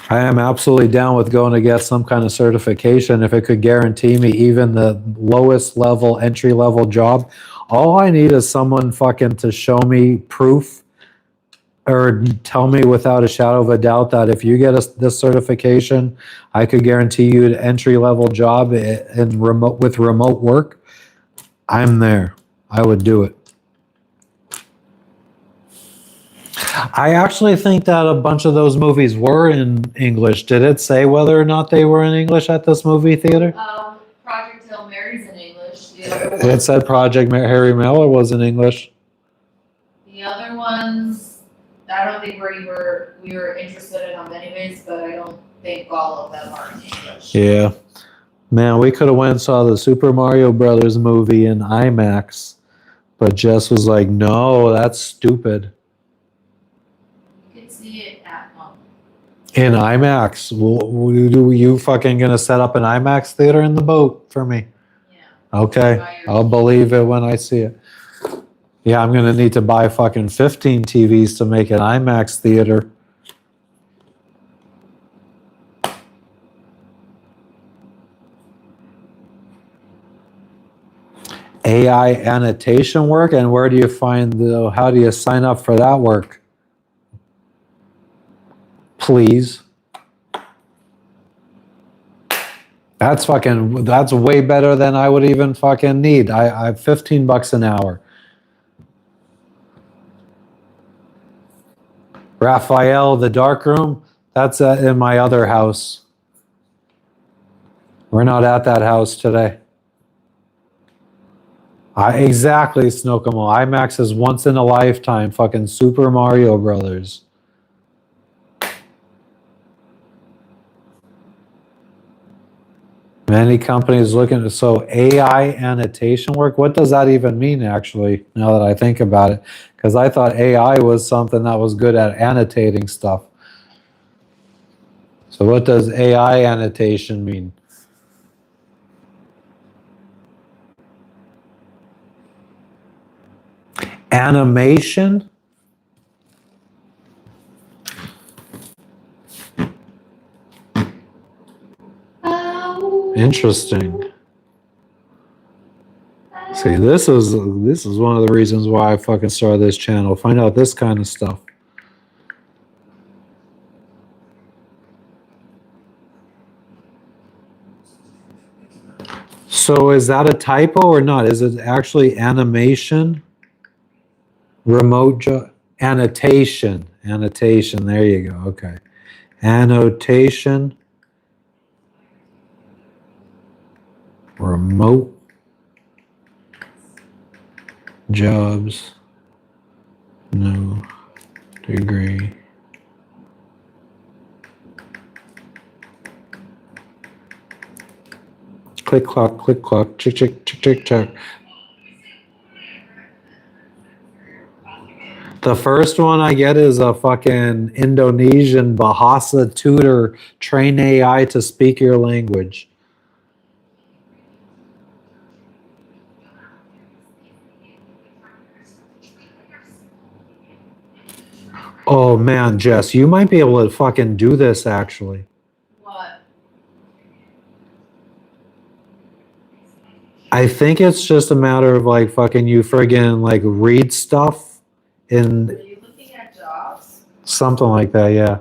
I am absolutely down with going to get some kind of certification if it could guarantee me even the lowest level, entry level job. All I need is someone fucking to show me proof or tell me without a shadow of a doubt that if you get this certification, I could guarantee you an entry level job in remote work. I'm there. I would do it. I actually think that a bunch of those movies were in English. Did it say whether or not they were in English at this movie theater? Project Hail Mary's in English. The other It ones, said Project Harry Miller was in English. the other ones, I don't think we were interested in them anyways, but I don't think all of them are in English. Yeah. Man, we could have went and saw the Super Mario Brothers movie in IMAX, but Jess was like, no, that's stupid. You can see it at home. In IMAX. You fucking gonna set up an IMAX theater in the boat for me? Yeah. Okay, I'll believe it when I see it. Yeah, I'm gonna need to buy fucking 15 TVs to make an IMAX theater. AI annotation work, and where do you find how do you sign up for that work? Please. That's way better than I would even fucking need. I have $15 an hour. Raphael, the dark room, that's in my other house. We're not at that house today. Exactly, Snokamo. IMAX is once in a lifetime. Fucking Super Mario Brothers. Many companies looking. So AI annotation work. What does that even mean, actually? Now that I think about it, because I thought AI was something that was good at annotating stuff. So what does AI annotation mean? Animation? Interesting. See, this is one of the reasons why I fucking started this channel. Find out this kind of stuff. So is that a typo or not? Is it actually animation? Annotation. Annotation. There you go. Okay. Annotation. Remote jobs. No degree. Click clock, chick chick chick chick chick. The first one I get is a fucking Indonesian Bahasa tutor, train AI to speak your language. Oh man, Jess, you might be able to fucking do this actually. What? I think it's just a matter of like fucking you friggin' like read stuff in. Are you looking at jobs? Something like that, yeah.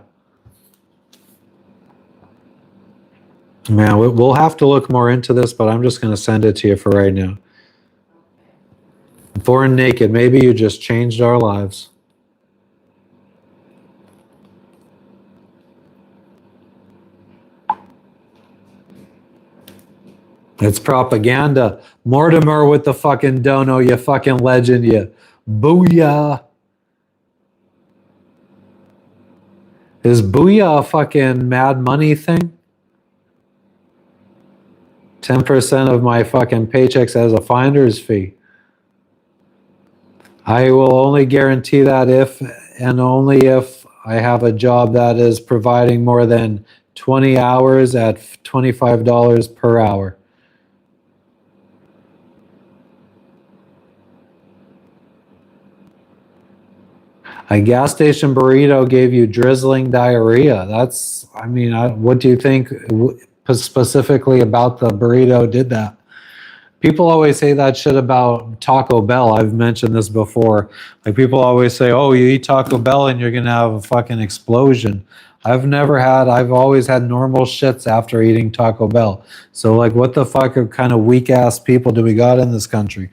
Man, we'll have to look more into this, but I'm just going to send it to you for right now. Born Naked, maybe you just changed our lives. It's propaganda. Mortimer with the fucking dono, you fucking legend, you. Booyah. Is Booyah a fucking mad money thing? 10% of my fucking paychecks as a finder's fee. I will only guarantee that if and only if I have a job that is providing more than 20 hours at $25 per hour. A gas station burrito gave you drizzling diarrhea. That's, I mean, what do you think specifically about the burrito did that? People always say that shit about Taco Bell. I've mentioned this before. Like, people always say, oh, you eat Taco Bell and you're going to have a fucking explosion. I've always had normal shits after eating Taco Bell. So, like, what the fuck kind of weak ass people do we got in this country?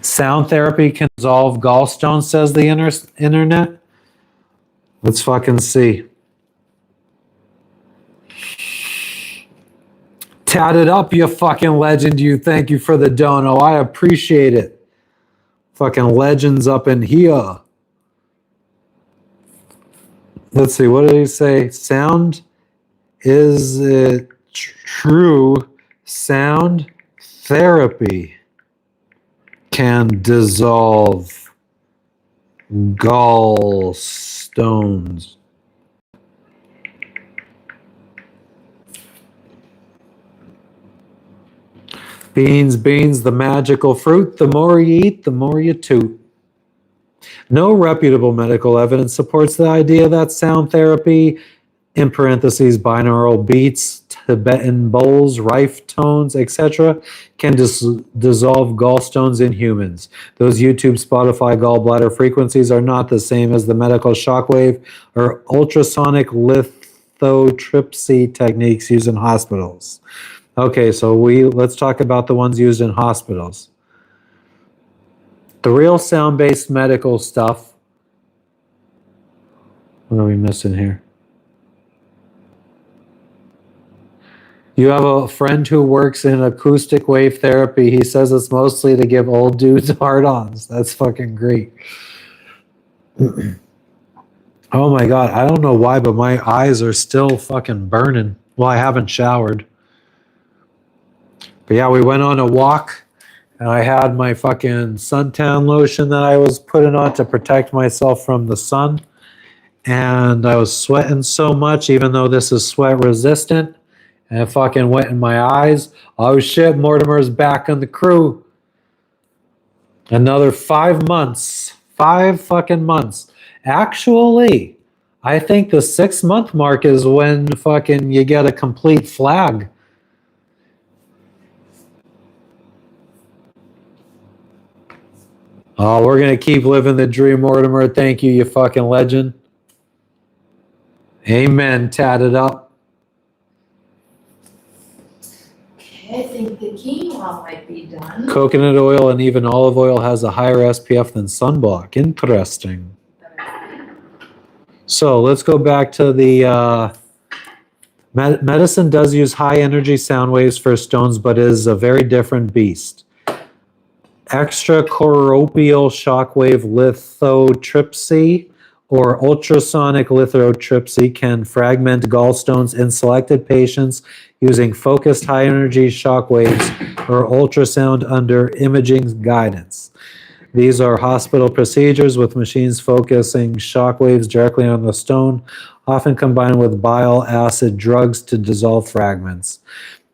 Sound therapy can dissolve gallstones, says the internet. Let's fucking see. Tatted up, you fucking legend. You, thank you for the dono. I appreciate it. Fucking legends up in here. Let's see, what did he say? Sound, is it true? Sound therapy can dissolve gallstones. Beans, the magical fruit. The more you eat, the more you toot. No reputable medical evidence supports the idea that sound therapy, in parentheses, binaural beats, Tibetan bowls, rife tones, etc., can dissolve gallstones in humans. Those YouTube, Spotify gallbladder frequencies are not the same as the medical shockwave or ultrasonic lithotripsy techniques used in hospitals. Okay, so let's talk about the ones used in hospitals. The real sound-based medical stuff. What are we missing here? You have a friend who works in acoustic wave therapy. He says it's mostly to give old dudes hard-ons. That's fucking great. Oh my God, I don't know why, but my eyes are still fucking burning. Well, I haven't showered. But yeah, we went on a walk, and I had my fucking suntan lotion that I was putting on to protect myself from the sun. And I was sweating so much, even though this is sweat resistant. And it fucking went in my eyes. Oh shit, Mortimer's back on the crew. Another 5 months. 5 fucking months. Actually, I think the 6-month mark is when fucking you get a complete flag. Oh, we're going to keep living the dream, Mortimer. Thank you, you fucking legend. Amen, tatted up. Okay, I think the quinoa might be done. Coconut oil and even olive oil has a higher SPF than sunblock. Interesting. So let's go back to the medicine does use high energy sound waves for stones, but is a very different beast. Extracorporeal shockwave lithotripsy or ultrasonic lithotripsy can fragment gallstones in selected patients using focused high energy shockwaves or ultrasound under imaging guidance. These are hospital procedures with machines focusing shockwaves directly on the stone, often combined with bile acid drugs to dissolve fragments.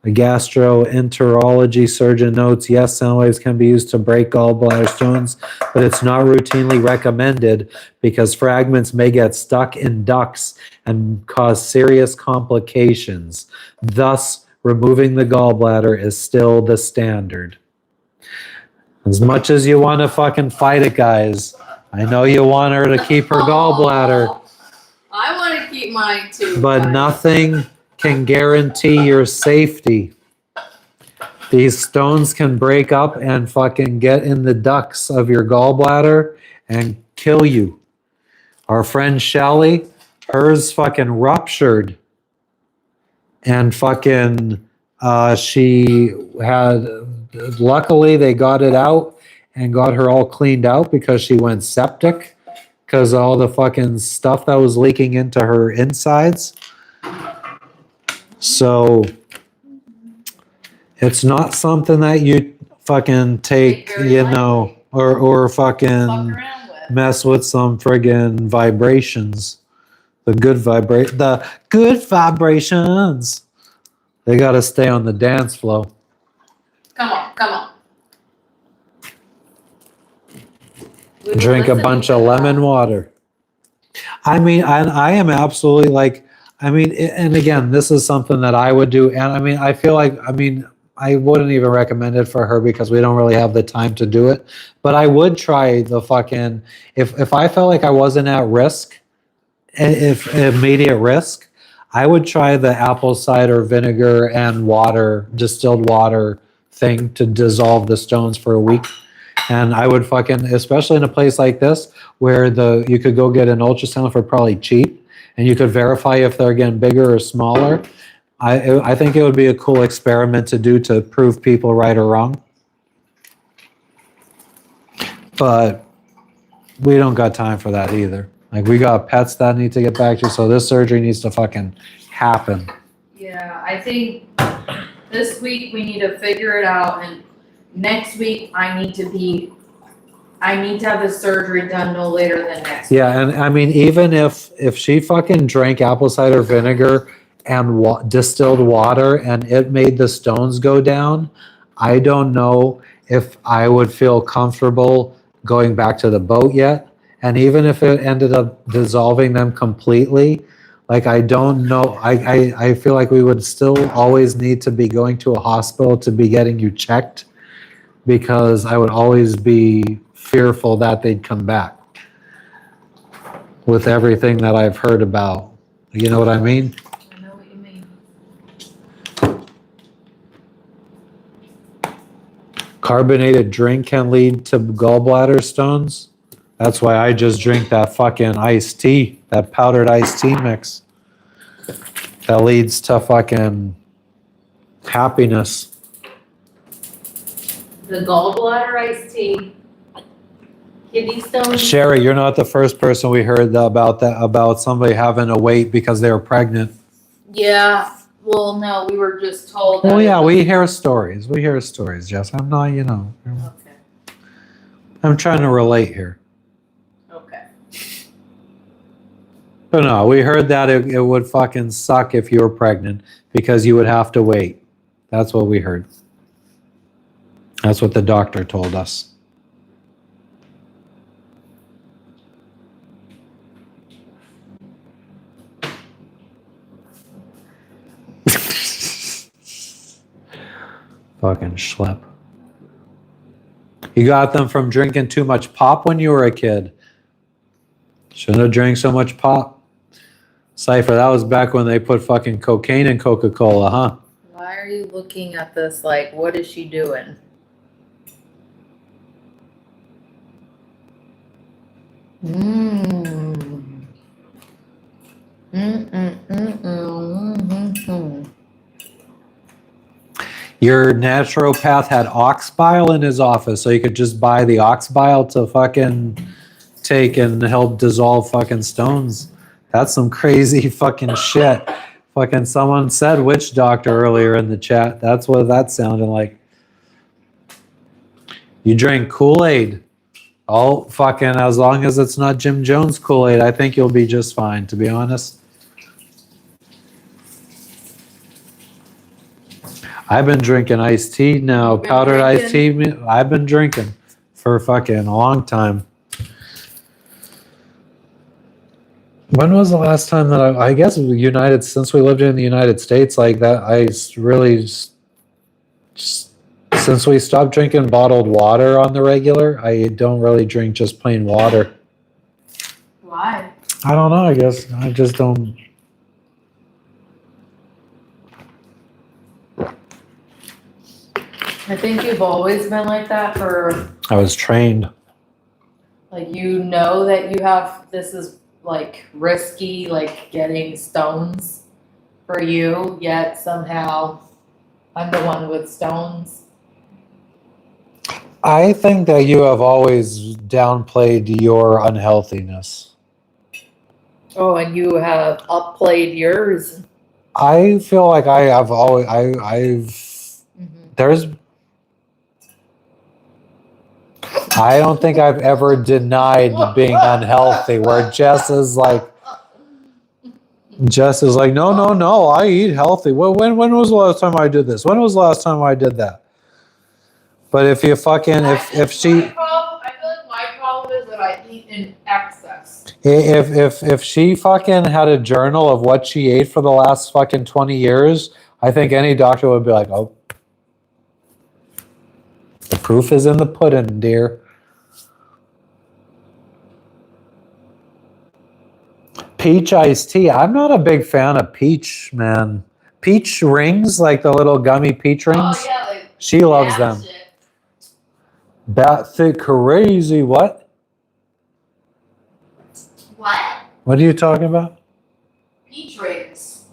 A gastroenterology surgeon notes, yes, sound waves can be used to break gallbladder stones, but it's not routinely recommended because fragments may get stuck in ducts and cause serious complications. Thus, removing the gallbladder is still the standard. As much as you want to fucking fight it, guys, I know you want her to keep her gallbladder. I want to keep mine too. But nothing can guarantee your safety. These stones can break up and fucking get in the ducts of your gallbladder and kill you. Our friend Shelly, hers fucking ruptured. And fucking, she had, luckily they got it out and got her all cleaned out because she went septic because all the fucking stuff that was leaking into her insides. So it's not something that you fucking take, you know, or fucking mess with some friggin' vibrations. The good vibrations. They got to stay on the dance floor. Come on, come on. We were Drink a listening bunch to of that. lemon water. I mean, I am absolutely like, I mean, and again, this is something that I would do. And I mean, I feel like, I mean, I wouldn't even recommend it for her because we don't really have the time to do it. But I would try the fucking, if I felt like I wasn't at risk, if immediate risk, I would try the apple cider vinegar and water, distilled water thing to dissolve the stones for a week. And I would fucking, especially in a place like this where you could go get an ultrasound for probably cheap, and you could verify if they're getting bigger or smaller. I think it would be a cool experiment to do to prove people right or wrong. But we don't got time for that either. Like, we got pets that need to get back to, so this surgery needs to fucking happen. Yeah, I think this week we need to figure it out, and next week I need to have the surgery done no later than next week. Yeah, and I mean, even if she fucking drank apple cider vinegar and distilled water and it made the stones go down, I don't know if I would feel comfortable going back to the boat yet. And even if it ended up dissolving them completely, like, I don't know. I feel like we would still always need to be going to a hospital to be getting you checked, because I would always be fearful that they'd come back with everything that I've heard about. You know what I mean? I know what you mean. Carbonated drink can lead to gallbladder stones. That's why I just drink that fucking iced tea, that powdered iced tea mix. That leads to fucking happiness. The gallbladder iced tea. Kidney stones. Sherry, you're not the first person we heard about somebody having to wait because they were pregnant. Yeah. Well, no, we were just told. Well, that yeah, it was- we hear stories. We hear stories, Jess. I'm not, Okay. I'm trying to relate here. Okay. But no, we heard that it would fucking suck if you were pregnant because you would have to wait. That's what we heard. That's what the doctor told us. Fucking schlep. You got them from drinking too much pop when you were a kid. Shouldn't have drank so much pop. Cypher, that was back when they put fucking cocaine in Coca-Cola, huh? Why are you looking at this like, what is she doing? Mmm. Your naturopath had ox bile in his office, so you could just buy the ox bile to fucking take and help dissolve fucking stones. That's some crazy fucking shit. Fucking someone said witch doctor earlier in the chat. That's what that sounded like. You drink Kool-Aid. Oh, fucking, as long as it's not Jim Jones Kool-Aid, I think you'll be just fine, to be honest. I've been drinking iced tea now, You've been powdered iced tea. drinking? I've been drinking for fucking a long time. When was the last time that I guess since we lived in the United States, like that, since we stopped drinking bottled water on the regular, I don't really drink just plain water. Why? I don't know, I guess I just don't. I think you've always been like that I was trained. like, you know that you have, this is like risky, like getting stones for you, yet somehow I'm the one with stones. I think that you have always downplayed your unhealthiness. Oh, and you have upplayed yours. I feel like there's, I don't think I've ever denied being unhealthy, where Jess is like, no, I eat healthy. When was the last time I did this? When was the last time I did that? But if you fucking, if she, I feel like my problem is that eat in excess. If she fucking had a journal of what she ate for the last fucking 20 years, I think any doctor would be like, oh, the proof is in the pudding, dear. Peach iced tea. I'm not a big fan of peach, man. Peach rings, like the little gummy peach rings. Oh yeah, like She loves them. shit. Bat thick crazy. What? What? What are you talking about? Peach rings.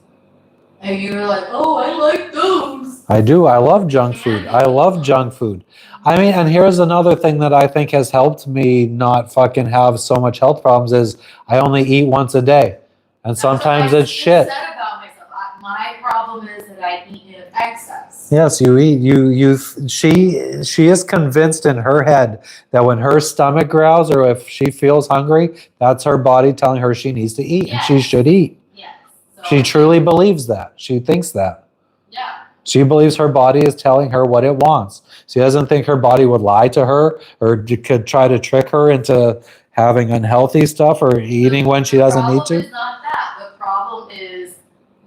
And you were like, oh, I like those. I do. I love junk food. I love junk food. I mean, and here's another thing that I think has helped me not fucking have so much health problems is I only eat once a day. And sometimes it's shit. Said about myself. My problem is that I eat in excess. Yes, you eat. She is convinced in her head that when her stomach growls or if she feels hungry, that's her body telling her she needs to eat and she should eat. Yes. So, She truly believes that. She thinks that. yeah. She believes her body is telling her what it wants. She doesn't think her body would lie to her or could try to trick her into having unhealthy stuff or eating when she doesn't need The problem to. is not that. The problem is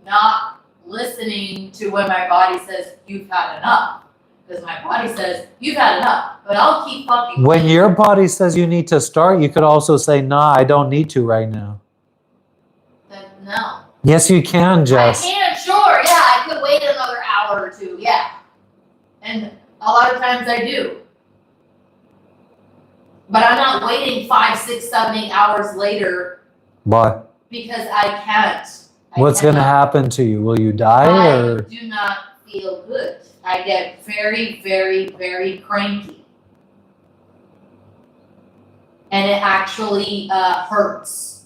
not listening to when my body says, you've had enough. Because my body says, you've had enough. But I'll keep fucking. When your body says you need to start, you could also say, nah, I don't need to right now. Then no. Yes, you can, Jess. I can, sure, yeah. I could wait another hour or two, yeah. And a lot of times I do. But I'm not waiting 5, 6, 7, 8 hours later What? because I can't. What's going to happen to you? Will you die I or? do not feel good. I get very, very, very cranky. And it actually hurts.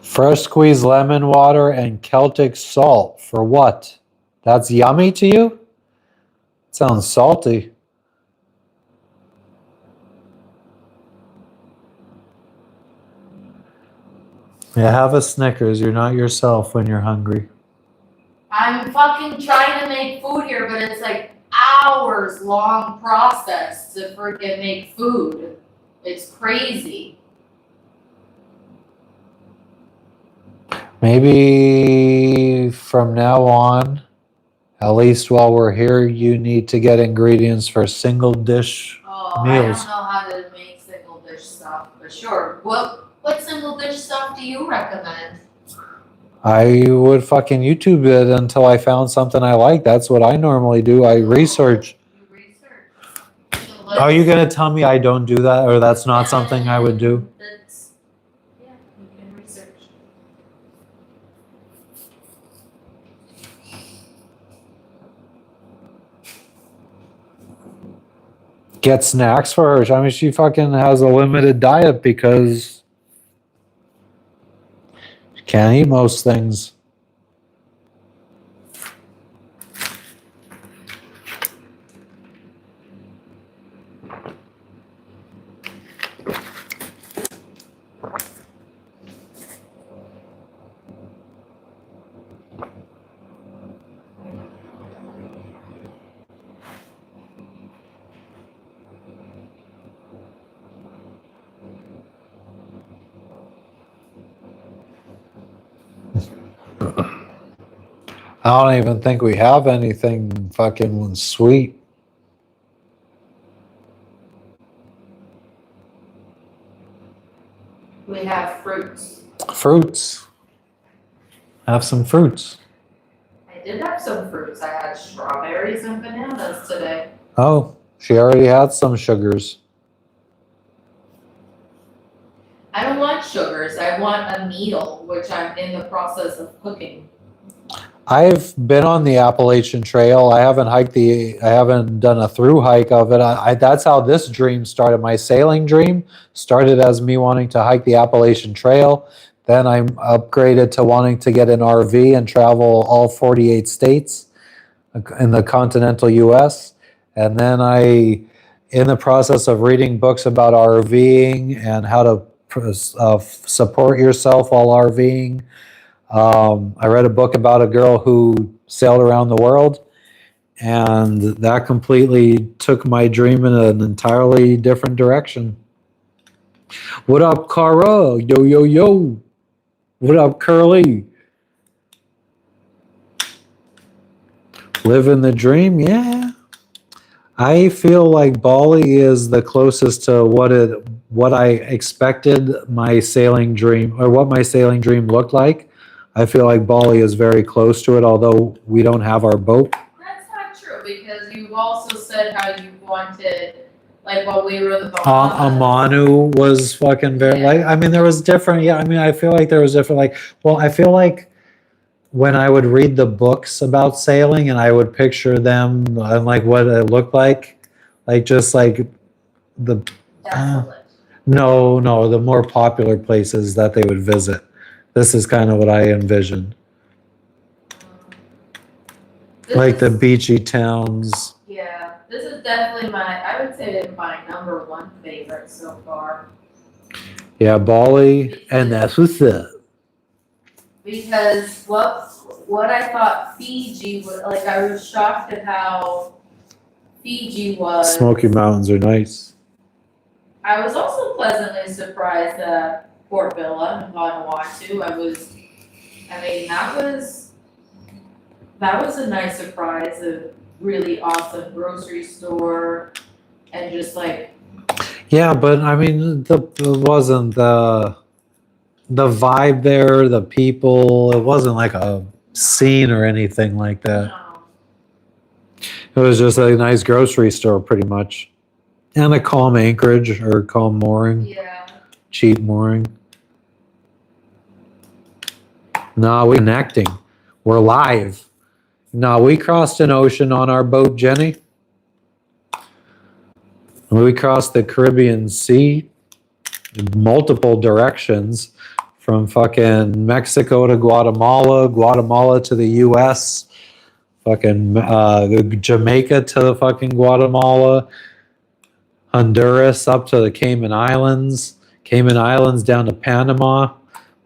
Fresh squeezed lemon water and Celtic salt. For what? That's yummy to you? Sounds salty. Yeah, have a Snickers. You're not yourself when you're hungry. I'm fucking trying to make food here, but it's like hours long process to freaking make food. It's crazy. Maybe from now on, at least while we're here, you need to get ingredients for single dish Oh, meals. I don't know how to make single dish stuff, but sure. What single dish stuff do you recommend? I would fucking YouTube it until I found something I like. That's what I normally do. I research. You research. So Are you going to tell me I don't do that or that's not something I would do? That's, yeah, you can research. Get snacks for her. I mean, she fucking has a limited diet because she can't eat most things. I don't even think we have anything fucking sweet. We have fruits. Fruits. Have some fruits. I did have some fruits. I had strawberries and bananas today. Oh, she already had some sugars. I don't want sugars. I want a meal, which I'm in the process of cooking. I've been on the Appalachian Trail. I haven't done a through hike of it. That's how this dream started. My sailing dream started as me wanting to hike the Appalachian Trail. Then I upgraded to wanting to get an RV and travel all 48 states in the continental US. And then in the process of reading books about RVing and how to support yourself while RVing, I read a book about a girl who sailed around the world, and that completely took my dream in an entirely different direction. What up, Cara? Yo, yo, yo. What up, Curly? Living the dream, yeah. I feel like Bali is the closest to what I expected my sailing dream, or what my sailing dream looked like. I feel like Bali is very close to it, although we don't have our boat. That's not true, because you also said how you wanted, like while we were in the Amanu was fucking very, Yeah. like, I mean, there was different, yeah, I mean, I feel like there was different, like, well, I feel like when I would read the books about sailing and I would picture them and like what it looked like just like the, Desolate. no, the more popular places that they would visit. This is kind of what I envisioned. This Like the is- beachy towns. Yeah, this is definitely I would say my number one favorite so far. Yeah, Bali, and that's what's up. Because what I thought Fiji was, like I was shocked at how Fiji was. Smoky Mountains are nice. I was also pleasantly surprised at Port Villa in Vanuatu. I mean, that was a nice surprise, a really awesome grocery store, and just like, Yeah, but I mean, it wasn't the vibe there, the people. It wasn't like a scene or anything like you that. know, It was just a nice grocery store, pretty much, and a calm anchorage or calm mooring, yeah. cheap mooring. No, we're connecting. We're live. No, we crossed an ocean on our boat, Jenny. We crossed the Caribbean Sea in multiple directions, from fucking Mexico to Guatemala, Guatemala to the U.S., fucking Jamaica to the fucking Guatemala, Honduras up to the Cayman Islands down to Panama.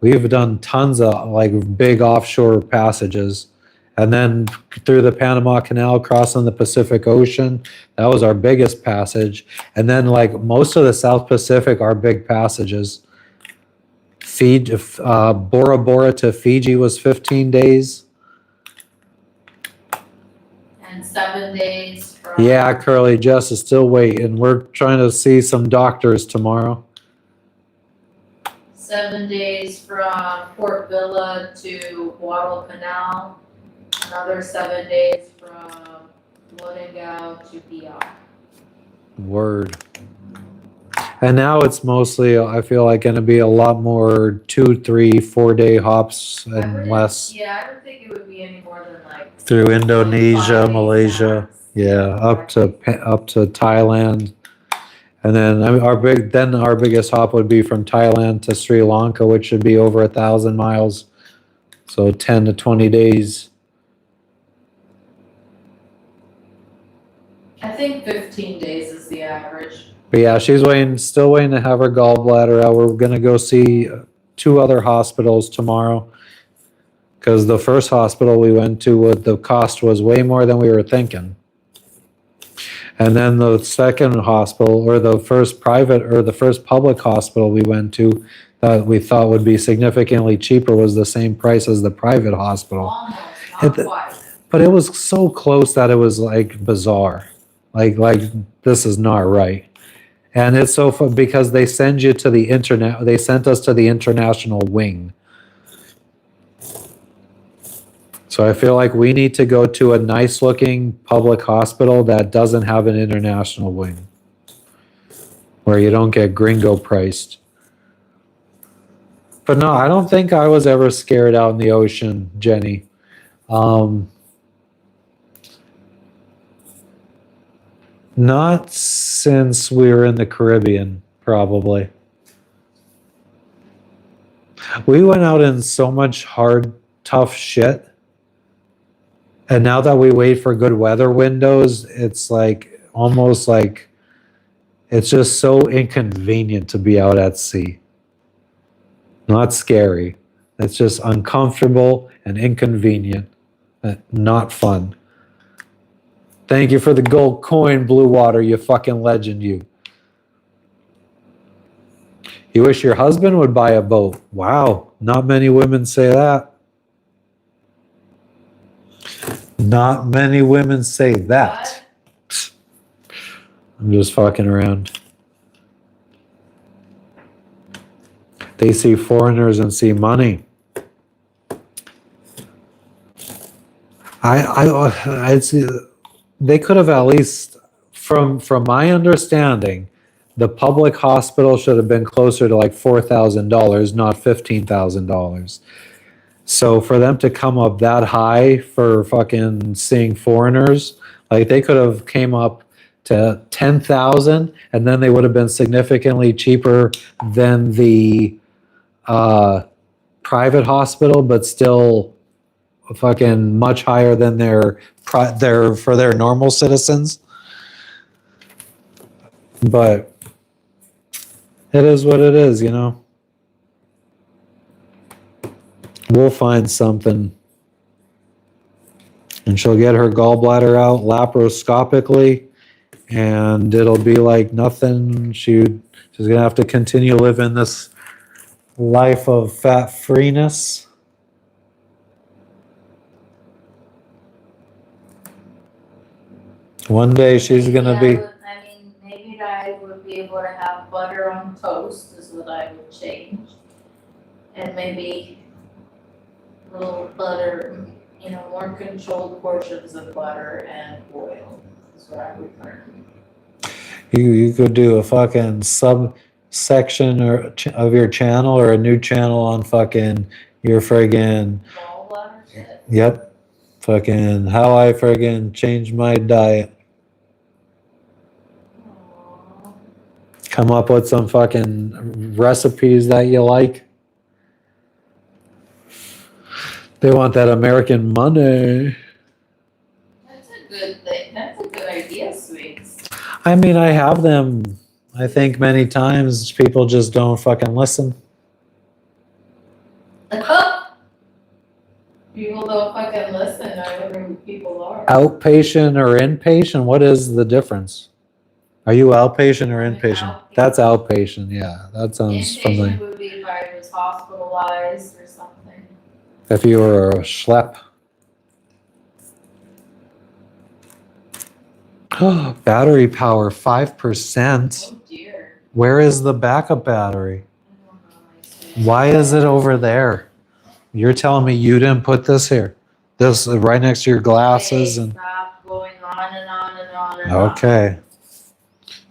We've done tons of like big offshore passages. And then through the Panama Canal, crossing the Pacific Ocean, that was our biggest passage. And then like most of the South Pacific are big passages. Bora Bora to Fiji was 15 days. And 7 days from. Yeah, Curly, Jess is still waiting. We're trying to see some doctors tomorrow. 7 days from Port Villa to Guadalcanal. Another 7 days from Lodengao to Biak. Word. And now it's mostly, I feel like, going to be a lot more 2, 3, 4 day hops and less Yeah, I don't think it would be any more than like. through Indonesia, 5 days Malaysia. max. Yeah, up to Thailand, and then I mean, our biggest hop would be from Thailand to Sri Lanka, which should be over 1,000 miles, so 10 to 20 days. I think 15 days is the average. But yeah, she's still waiting to have her gallbladder out. We're gonna go see 2 other hospitals tomorrow, because the first hospital we went to, the cost was way more than we were thinking. And then the second hospital, or the first private or the first public hospital we went to, that we thought would be significantly cheaper, was the same price as the private hospital. Almost, It- not quite. But it was so close that it was like bizarre. Like this is not right. And it's so fun because they send you to the internet. They sent us to the international wing. So I feel like we need to go to a nice looking public hospital that doesn't have an international wing, where you don't get gringo priced. But no, I don't think I was ever scared out in the ocean, Jenny. Not since we were in the Caribbean, probably. We went out in so much hard, tough shit. And now that we wait for good weather windows, it's like almost like it's just so inconvenient to be out at sea. Not scary. It's just uncomfortable and inconvenient. Not fun. Thank you for the gold coin, Blue Water, you fucking legend, you. You wish your husband would buy a boat. Wow, not many women say that. Not many women say that. I'm just fucking around. They see foreigners and see money. I'd see, they could have at least, from my understanding, the public hospital should have been closer to like $4,000, not $15,000. So for them to come up that high for fucking seeing foreigners, like they could have came up to 10,000, and then they would have been significantly cheaper than the private hospital, but still fucking much higher than their for their normal citizens. But it is what it is, you know. We'll find something. And she'll get her gallbladder out laparoscopically, and it'll be like nothing. She's gonna have to continue living this life of fat freeness. One day she's gonna be. I mean, maybe I would be able to have butter on toast is what I would change. And maybe a little butter, you know, more controlled portions of butter and oil is what I would learn. You could do a fucking subsection of your channel, or a new channel on fucking your friggin' Gallbladder shit. yep, fucking how I friggin' changed my diet. Aw. Come up with some fucking recipes that you like. They want that American money. That's a good thing. That's a good idea, Sweets. I mean, I have them. I think many times people just don't fucking listen. People don't fucking listen. I wonder who people are. Outpatient or inpatient? What is the difference? Are you outpatient or inpatient? Outpatient. That's outpatient. Yeah, that sounds familiar. Inpatient would be if I was hospitalized or something. If you were a schlep. Battery power 5%. Oh dear. Where is the backup battery? I don't know. I see. Why is it over there? You're telling me you didn't put this here? This is right next to your glasses and Stop going on and on and on and on. okay.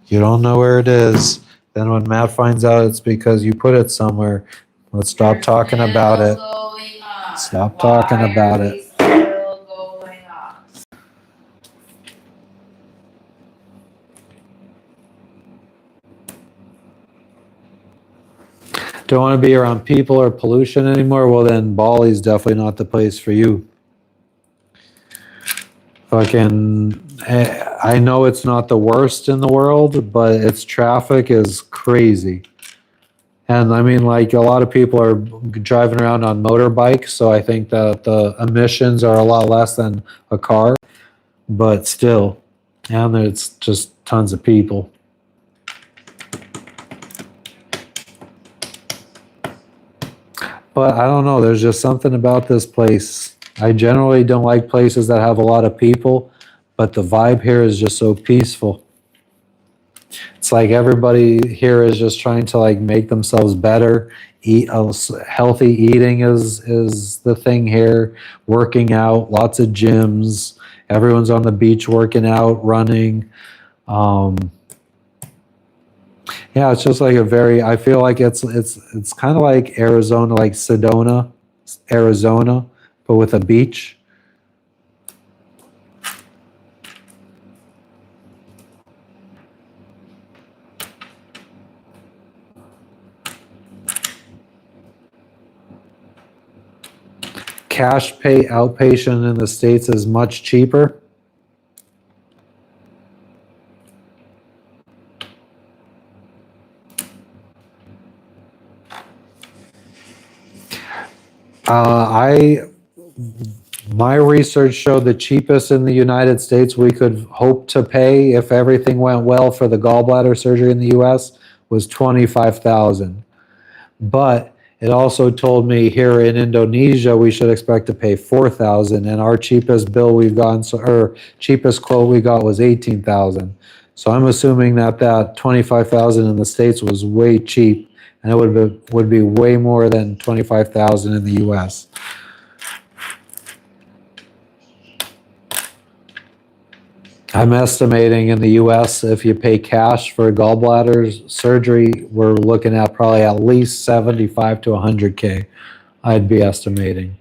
You don't know where it is. Then when Matt finds out it's because you put it somewhere, let's stop There's talking still about it. Going on. Stop talking Why about are it. we still going on? Don't want to be around people or pollution anymore? Well, then Bali's definitely not the place for you. Fucking, I know it's not the worst in the world, but its traffic is crazy. And I mean, like, a lot of people are driving around on motorbikes, so I think that the emissions are a lot less than a car, but still, and it's just tons of people. But I don't know, there's just something about this place. I generally don't like places that have a lot of people, but the vibe here is just so peaceful. It's like everybody here is just trying to like make themselves better. Eat healthy eating is the thing here. Working out, lots of gyms. Everyone's on the beach working out, running. Yeah, it's just like a very. I feel like it's kind of like Arizona, like Sedona, Arizona, but with a beach. Cash pay outpatient in the States is much cheaper. I My research showed the cheapest in the United States we could hope to pay if everything went well for the gallbladder surgery in the US was 25,000. But it also told me here in Indonesia we should expect to pay 4,000, and our cheapest bill we've gotten, or cheapest quote we got was 18,000. So I'm assuming that 25,000 in the States was way cheap, and it would be way more than 25,000 in the US. I'm estimating in the US, if you pay cash for gallbladder surgery, we're looking at probably at least 75 to 100K, I'd be estimating.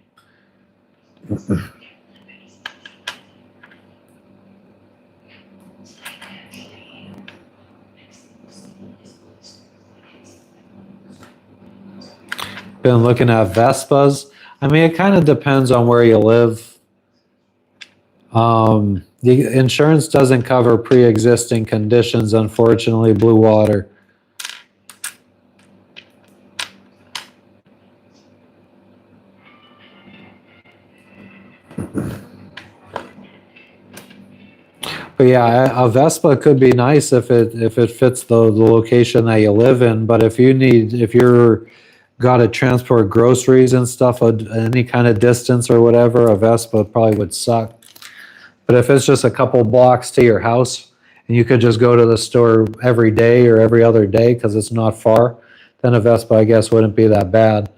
Been looking at Vespas. I mean, it kind of depends on where you live. The insurance doesn't cover pre-existing conditions, unfortunately, Blue Water. But yeah, a Vespa could be nice if it fits the location that you live in. But if you're got to transport groceries and stuff any kind of distance or whatever, a Vespa probably would suck. But if it's just a couple blocks to your house and you could just go to the store every day or every other day because it's not far, then a Vespa, I guess, wouldn't be that bad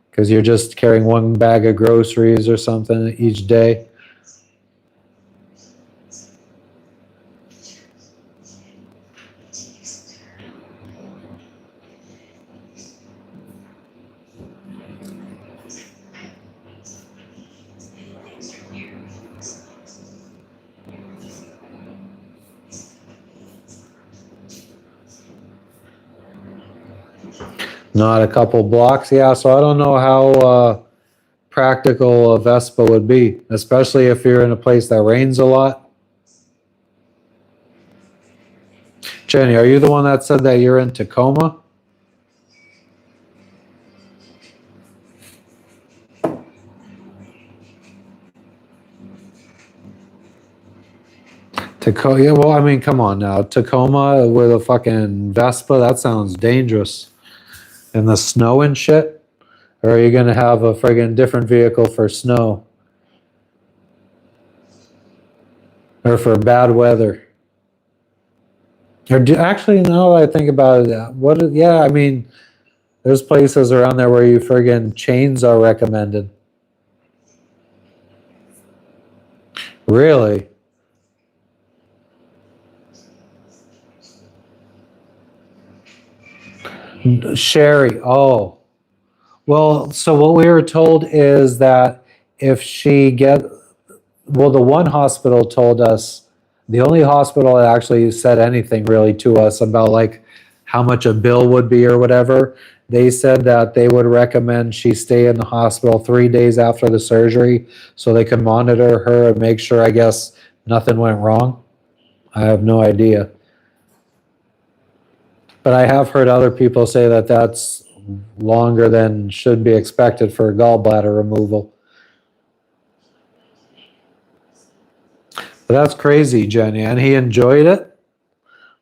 because you're just carrying one bag of groceries or something each day. Not a couple blocks, yeah. So I don't know how practical a Vespa would be, especially if you're in a place that rains a lot. Jenny, are you the one that said that you're in Tacoma? Tacoma, yeah, well, I mean, come on now. Tacoma with a fucking Vespa, that sounds dangerous. In the snow and shit? Or are you going to have a friggin' different vehicle for snow? Or for bad weather? Actually, now that I think about it, yeah, I mean, there's places around there where you friggin' chains are recommended. Really? Sherry, oh. Well, so what we were told is that if the one hospital told us, the only hospital that actually said anything really to us about like how much a bill would be or whatever, they said that they would recommend she stay in the hospital 3 days after the surgery so they can monitor her and make sure, I guess, nothing went wrong. I have no idea. But I have heard other people say that that's longer than should be expected for gallbladder removal. But that's crazy, Jenny. And he enjoyed it?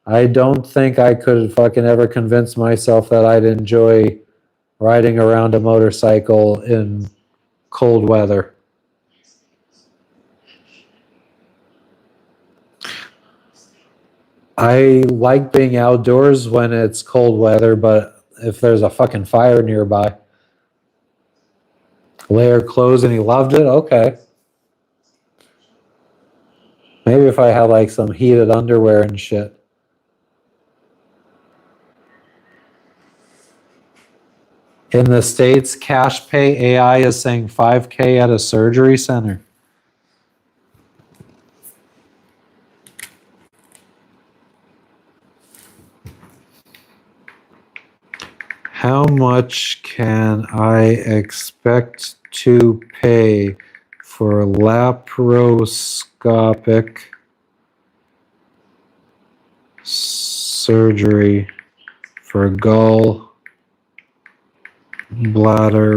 I don't think I could fucking ever convince myself that I'd enjoy riding around a motorcycle in cold weather. I like being outdoors when it's cold weather, but if there's a fucking fire nearby, layer clothes and he loved it, okay. Maybe if I had like some heated underwear and shit. In the States, cash pay AI is saying 5K at a surgery center. How much can I expect to pay for laparoscopic surgery for gallbladder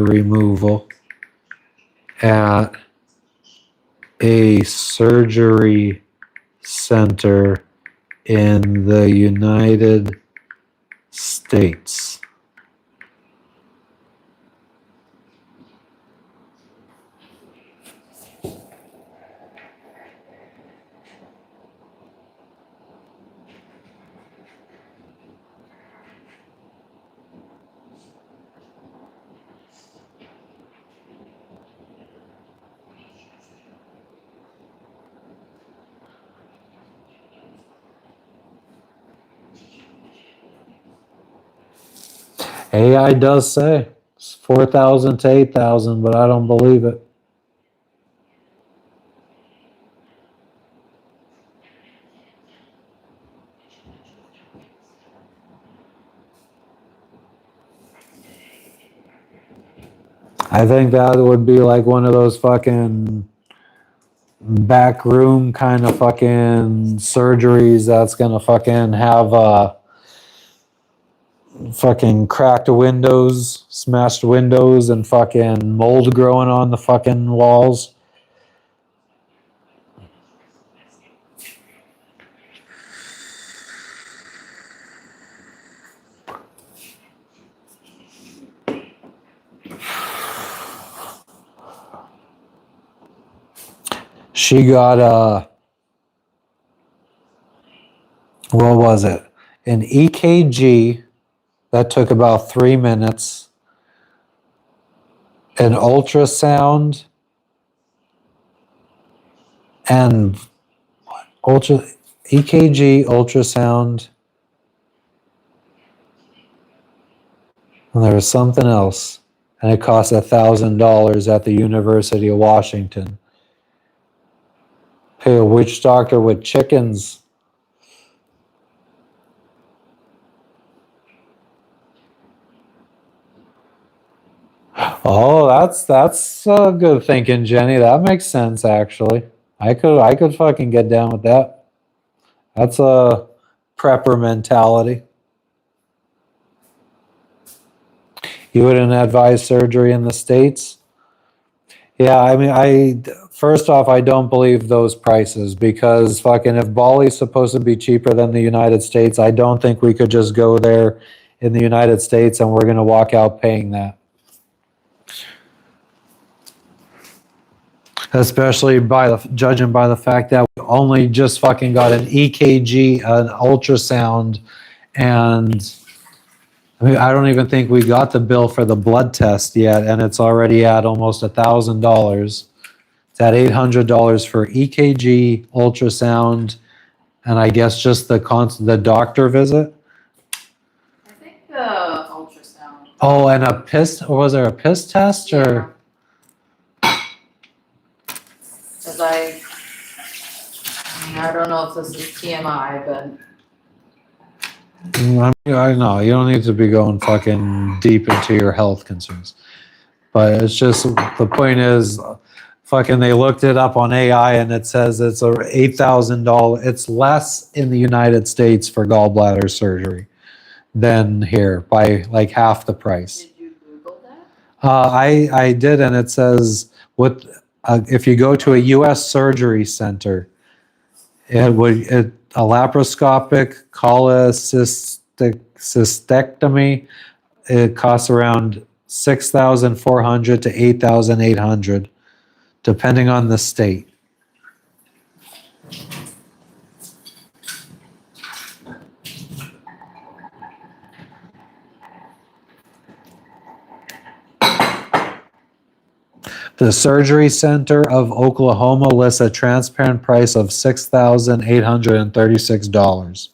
removal at a surgery center in the United States? AI does say it's 4,000 to 8,000, but I don't believe it. I think that would be like one of those fucking back room kind of fucking surgeries that's gonna fucking have fucking cracked windows, smashed windows, and fucking mold growing on the fucking walls. She got what was it? An EKG that took about 3 minutes, an ultrasound, and EKG, ultrasound, and there was something else, and it cost $1,000 at the University of Washington. Hey, a witch doctor with chickens. Oh, that's good thinking, Jenny. That makes sense, actually. I could fucking get down with that. That's a prepper mentality. You wouldn't advise surgery in the States? Yeah, I mean, first off, I don't believe those prices because fucking if Bali's supposed to be cheaper than the United States, I don't think we could just go there in the United States and we're gonna walk out paying that. Especially judging by the fact that we only just fucking got an EKG, an ultrasound, and I mean, I don't even think we got the bill for the blood test yet, and it's already at almost $1,000. It's at $800 for EKG, ultrasound, and I guess just the doctor visit. I think the ultrasound. Oh, and a piss, or was there a piss test or? Cause I mean, I don't know if this is TMI, but I know you don't need to be going fucking deep into your health concerns, but it's just the point is, fucking they looked it up on AI and it says it's a $8,000. It's less in the United States for gallbladder surgery than here by like half the price. did you Google that? I did, and it says if you go to a U.S. surgery center, a laparoscopic cholecystectomy, it costs around 6,400 to 8,800, depending on the state. The Surgery Center of Oklahoma lists a transparent price of $6,836.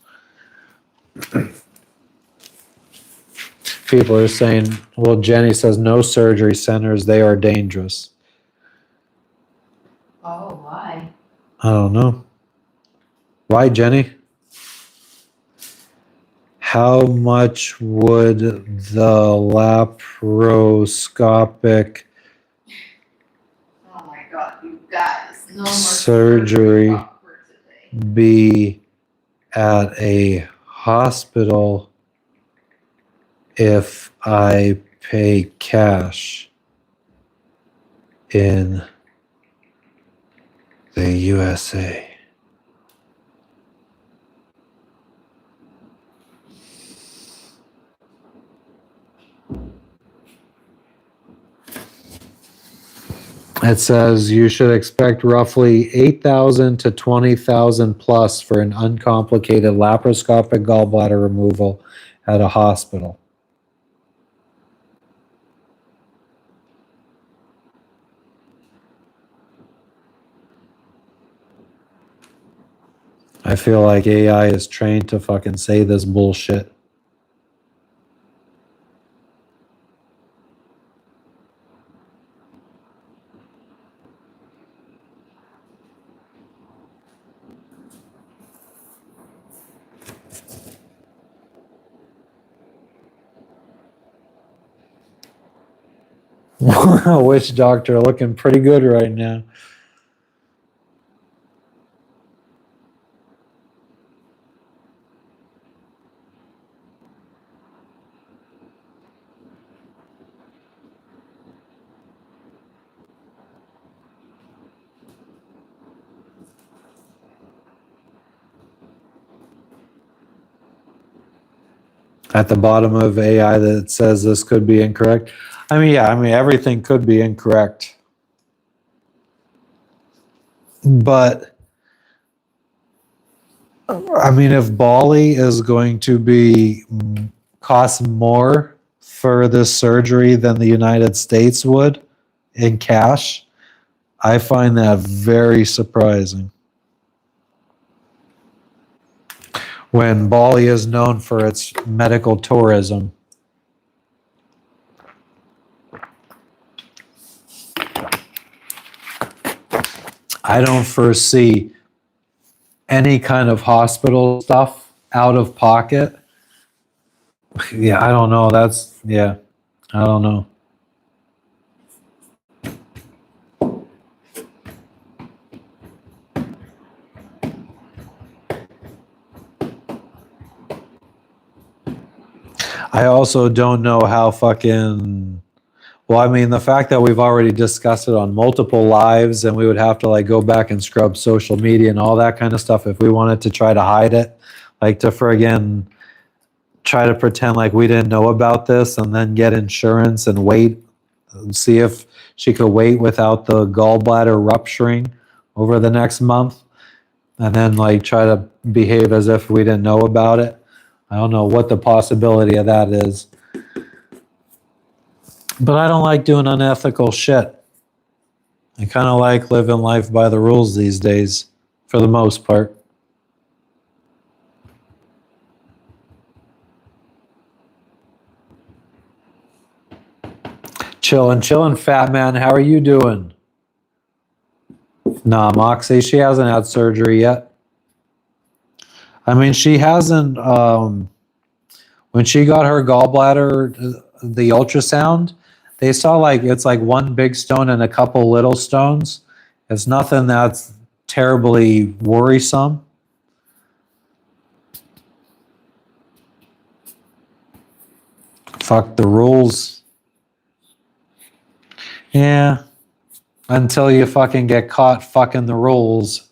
People are saying, well, Jenny says no surgery centers, they are dangerous. Oh, why? I don't know. Why, Jenny? How much would the laparoscopic Oh my God, you guys, no more surgery talk for today. be at a hospital if I pay cash in The USA. It says you should expect roughly 8,000 to 20,000 plus for an uncomplicated laparoscopic gallbladder removal at a hospital. I feel like AI is trained to fucking say this bullshit. Witch doctor looking pretty good right now. At the bottom of AI that says this could be incorrect. I mean, yeah, everything could be incorrect. But I mean, if Bali is going to be cost more for this surgery than the United States would in cash, I find that very surprising. When Bali is known for its medical tourism. I don't foresee any kind of hospital stuff out of pocket. Yeah, I don't know. I don't know. I also don't know how fucking. Well, I mean, the fact that we've already discussed it on multiple lives and we would have to like go back and scrub social media and all that kind of stuff if we wanted to try to hide it, like to friggin' try to pretend like we didn't know about this and then get insurance and wait and see if she could wait without the gallbladder rupturing over the next month and then like try to behave as if we didn't know about it. I don't know what the possibility of that is. But I don't like doing unethical shit. I kind of like living life by the rules these days, for the most part. Chillin', fat man. How are you doing? Nah, Moxie, she hasn't had surgery yet. I mean, she hasn't. When she got her gallbladder, the ultrasound, they saw like it's like one big stone and a couple little stones. It's nothing that's terribly worrisome. Fuck the rules. Yeah. Until you fucking get caught fucking the rules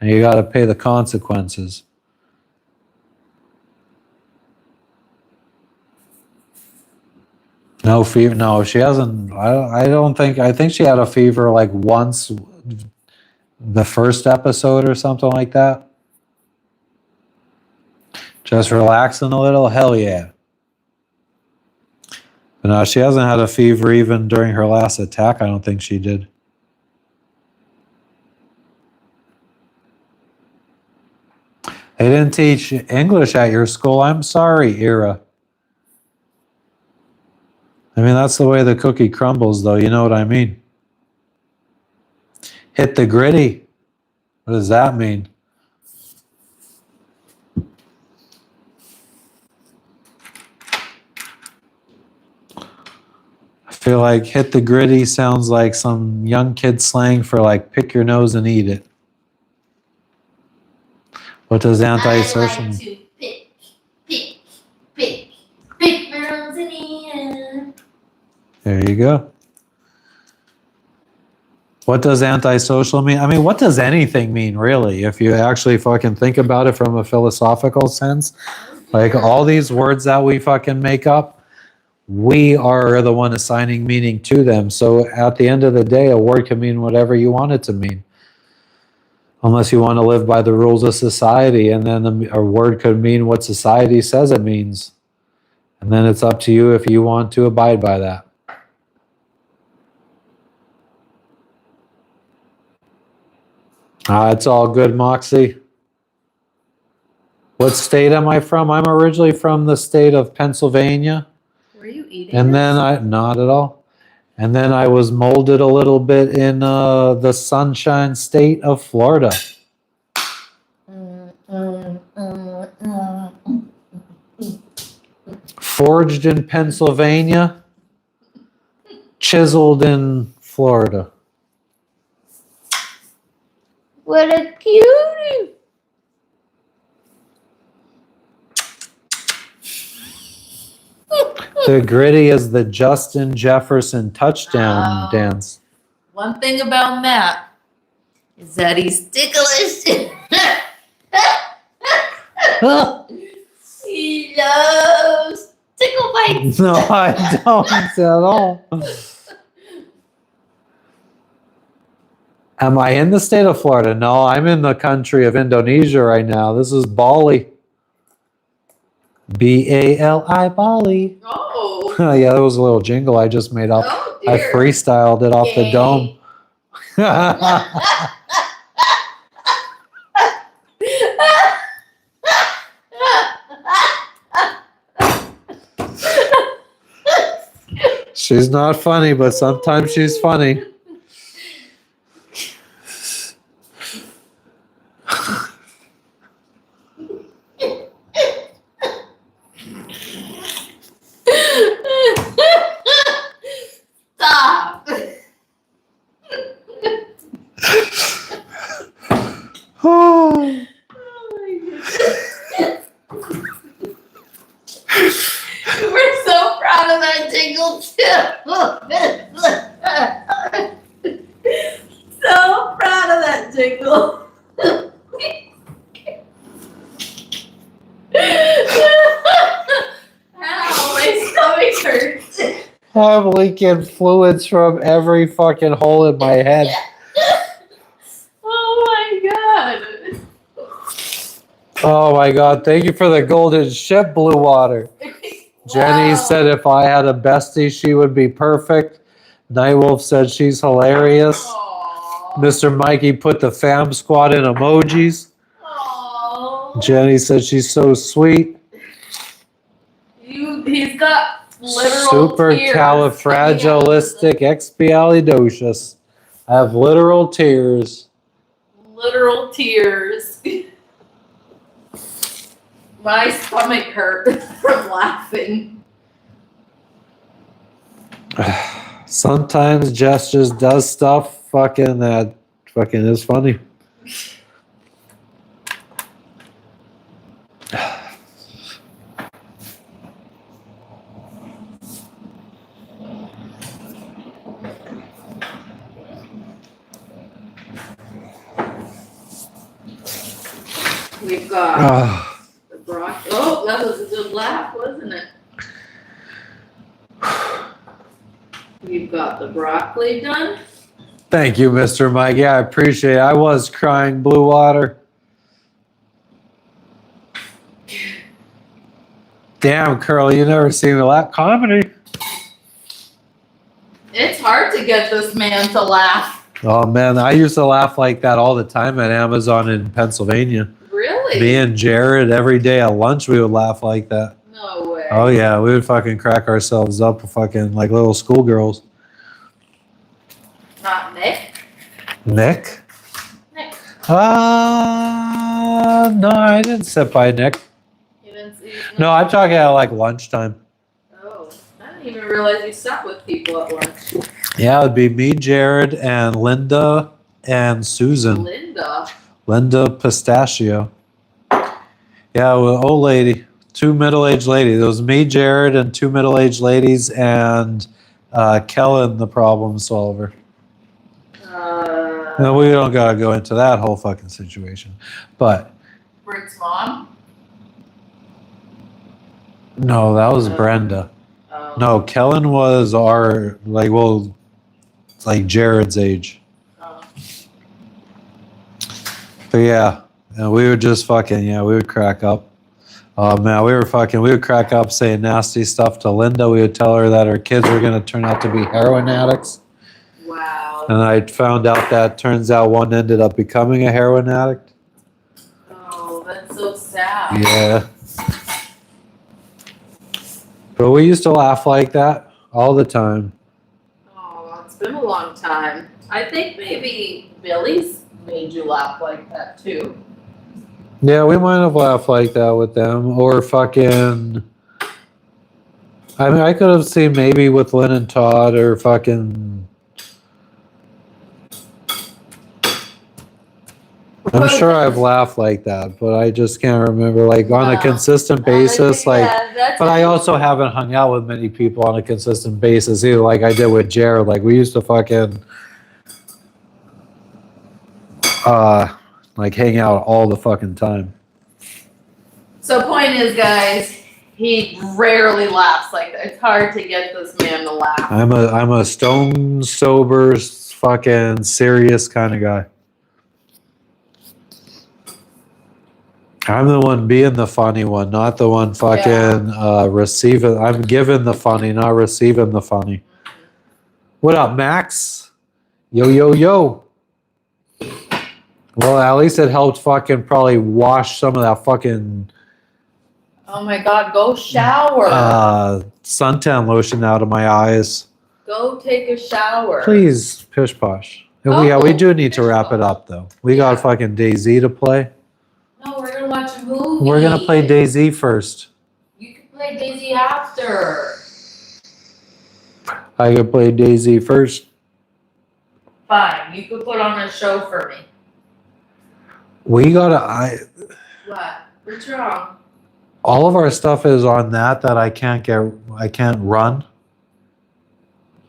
and you got to pay the consequences. No fever. No, she hasn't. I don't think. I think she had a fever like once the first episode or something like that. Just relaxing a little. Hell yeah. But no, she hasn't had a fever even during her last attack. I don't think she did. They didn't teach English at your school. I'm sorry, Ira. I mean, that's the way the cookie crumbles, though. You know what I mean? Hit the gritty. What does that mean? I feel like hit the gritty sounds like some young kid slang for like pick your nose and eat it. What does anti-social mean? I like to pick my nose and eat it. There you go. What does antisocial mean? I mean, what does anything mean, really, if you actually fucking think about it from a philosophical sense? Like all these words that we fucking make up, we are the one assigning meaning to them. So at the end of the day, a word can mean whatever you want it to mean. Unless you want to live by the rules of society, and then a word could mean what society says it means. And then it's up to you if you want to abide by that. It's all good, Moxie. What state am I from? I'm originally from the state of Pennsylvania. Were you eating? And then not at all. And then I was molded a little bit in the sunshine state of Florida. Forged in Pennsylvania, chiseled in Florida. What a cutie! The gritty is the Justin Jefferson touchdown dance. One thing about Matt is that he's ticklish. He loves tickle bites. No, I don't at all. Am I in the state of Florida? No, I'm in the country of Indonesia right now. This is Bali. Bali, Bali. Oh. Yeah, that was a little jingle I just made up. Oh I dear. freestyled it off the Yay. dome. She's not funny, but sometimes she's funny. Stop. Oh. We're so proud of that jingle too. So proud of that jingle. Ow, my stomach hurts. I'm leaking fluids from every fucking hole in my head. Oh my god. Oh my god, thank you for the golden ship, Blue Water. Jenny Wow. said if I had a bestie, she would be perfect. Nightwolf said she's hilarious. Aw. Mr. Mikey put the fam squad in emojis. Aw. Jenny said she's so sweet. He's got literal tears Supercalifragilistic expialidocious. I have literal tears. Literal tears. My stomach hurt from laughing. Sometimes Jess just does stuff fucking that fucking is funny. We've got the broccoli. Oh, that was a good laugh, wasn't it? We've got the broccoli done. Thank you, Mr. Mike. Yeah, I appreciate it. I was crying Blue Water. Damn, Curly, you never seen a lot comedy. It's hard to get this man to laugh. Oh man, I used to laugh like that all the time at Amazon in Pennsylvania. Really? Me and Jared, every day at lunch, we would laugh like that. No way. Oh yeah, we would fucking crack ourselves up fucking like little schoolgirls. Not Nick? Nick? Nick. No, I didn't sit by Nick. You didn't see? No, I'm talking at like lunchtime. Oh, I didn't even realize you sat with people at lunch. Yeah, it'd be me, Jared, and Linda and Susan. Linda Pistachio. Yeah, well, old lady. Two middle-aged ladies. It was me, Jared, and two middle-aged ladies, and Kellen, the problem solver. No, we don't gotta go into that whole fucking situation. But Britt's mom? no, that was Oh. Brenda. Oh. No, Kellen was like Jared's age. Oh. But yeah, and we would just fucking, we would crack up. Oh man, we would crack up saying nasty stuff to Linda. We would tell her that her kids were going to turn out to be heroin addicts. Wow. And I found out that turns out one ended up becoming a heroin addict. Oh, that's so sad. Yeah. But we used to laugh like that all the time. Oh, it's been a long time. I think maybe Billy's made you laugh like that too. Yeah, we might have laughed like that with them. Or fucking. I mean, I could have seen maybe with Lynn and Todd or fucking. I'm sure I've laughed like that, but I just can't remember. Like on a No. consistent basis, like. that's But I also haven't hung out with many people on a consistent basis either, like I did with Jared. Like we used to fucking. Like hang out all the fucking time. So point is, guys, he rarely laughs like that. It's hard to get this man to laugh. I'm a stone sober, fucking serious kind of guy. I'm the one being the funny one, not the one fucking receiving. I'm giving the funny, not receiving the funny. What up, Max? Yo, yo, yo. Well, at least it helped fucking probably wash some of that fucking Oh my God, go shower. suntan lotion out of my eyes. Go take a shower. Please, pish posh. And we do need to wrap it up though. We got fucking DayZ to play. No, we're gonna watch a movie. We're gonna play DayZ first. You can play Daisy after. I could play DayZ first. Fine, you could put on a show for me. We gotta. What? What's wrong? All of our stuff is on that I can't run.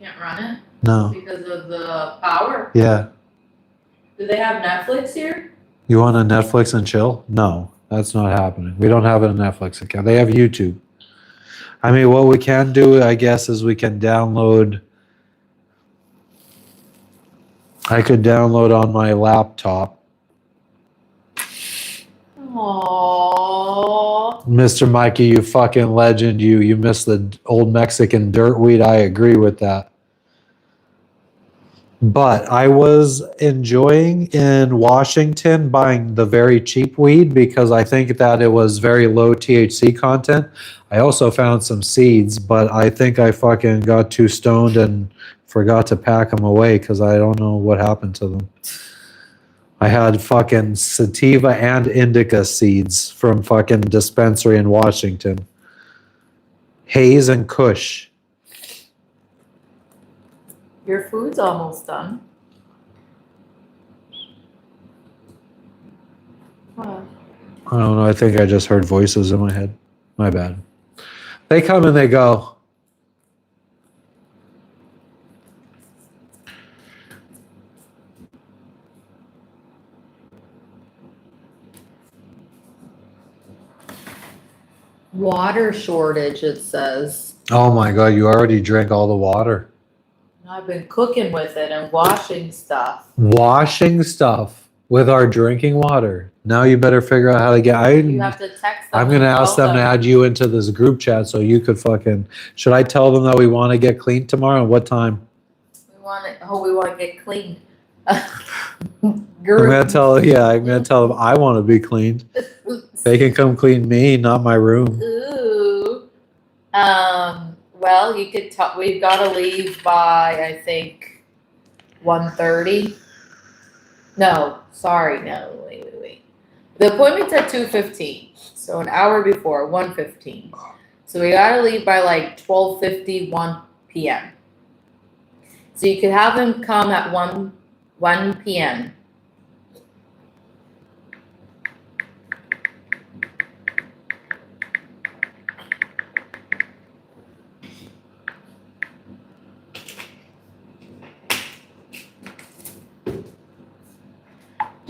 You can't run it No. because of the power. Yeah. Do they have Netflix here? You want a Netflix and chill? No, that's not happening. We don't have a Netflix account. They have YouTube. I mean, what we can do, I guess, is we can download. I could download on my laptop. Aww. Mr. Mikey, you fucking legend. You miss the old Mexican dirt weed. I agree with that. But I was enjoying in Washington buying the very cheap weed because I think that it was very low THC content. I also found some seeds, but I think I fucking got too stoned and forgot to pack them away because I don't know what happened to them. I had fucking sativa and indica seeds from fucking dispensary in Washington. Haze and Kush. Your food's almost done. What? I don't know. I think I just heard voices in my head. My bad. They come and they go. Water shortage, it says. Oh my God, you already drank all the water. I've been cooking with it and washing stuff. Washing stuff with our drinking water. Now you better figure out how to get. You have to text them. I'm going to ask them to add you into this group chat so you could fucking. Should I tell them that we want to get clean tomorrow? What time? We want to get clean. I'm going to tell them I want to be cleaned. They can come clean me, not my room. Ooh. Well, you could talk. We've got to leave by, I think, 1:30. No, sorry, no, wait. The appointment's at 2:15, so an hour before, 1:15. So we got to leave by like 12:50, 1 p.m. So you could have him come at 1 p.m.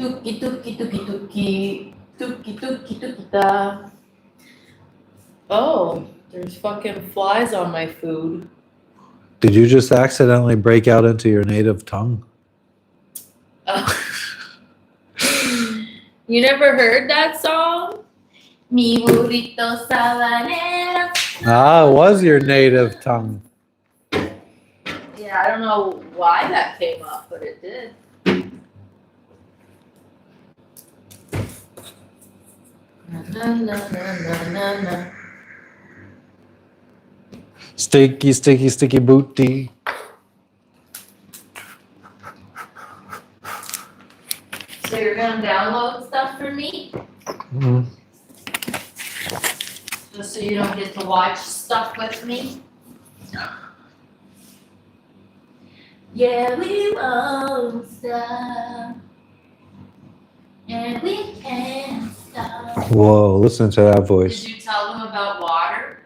Tuki tuki tuki tuki. Tuki tuki tuki da. Oh, there's fucking flies on my food. Did you just accidentally break out into your native tongue? You never heard that song? Mi burrito sabanero. Ah, it was your native tongue. Yeah, I don't know why that came up, but it did. Na, na, na, na, na, na. Sticky, sticky, sticky booty. So you're gonna download stuff for me? Mm. Just so you don't get to watch stuff with me? Yeah, we won't stop. And we can't stop. Whoa, listen to that voice. Did you tell them about water?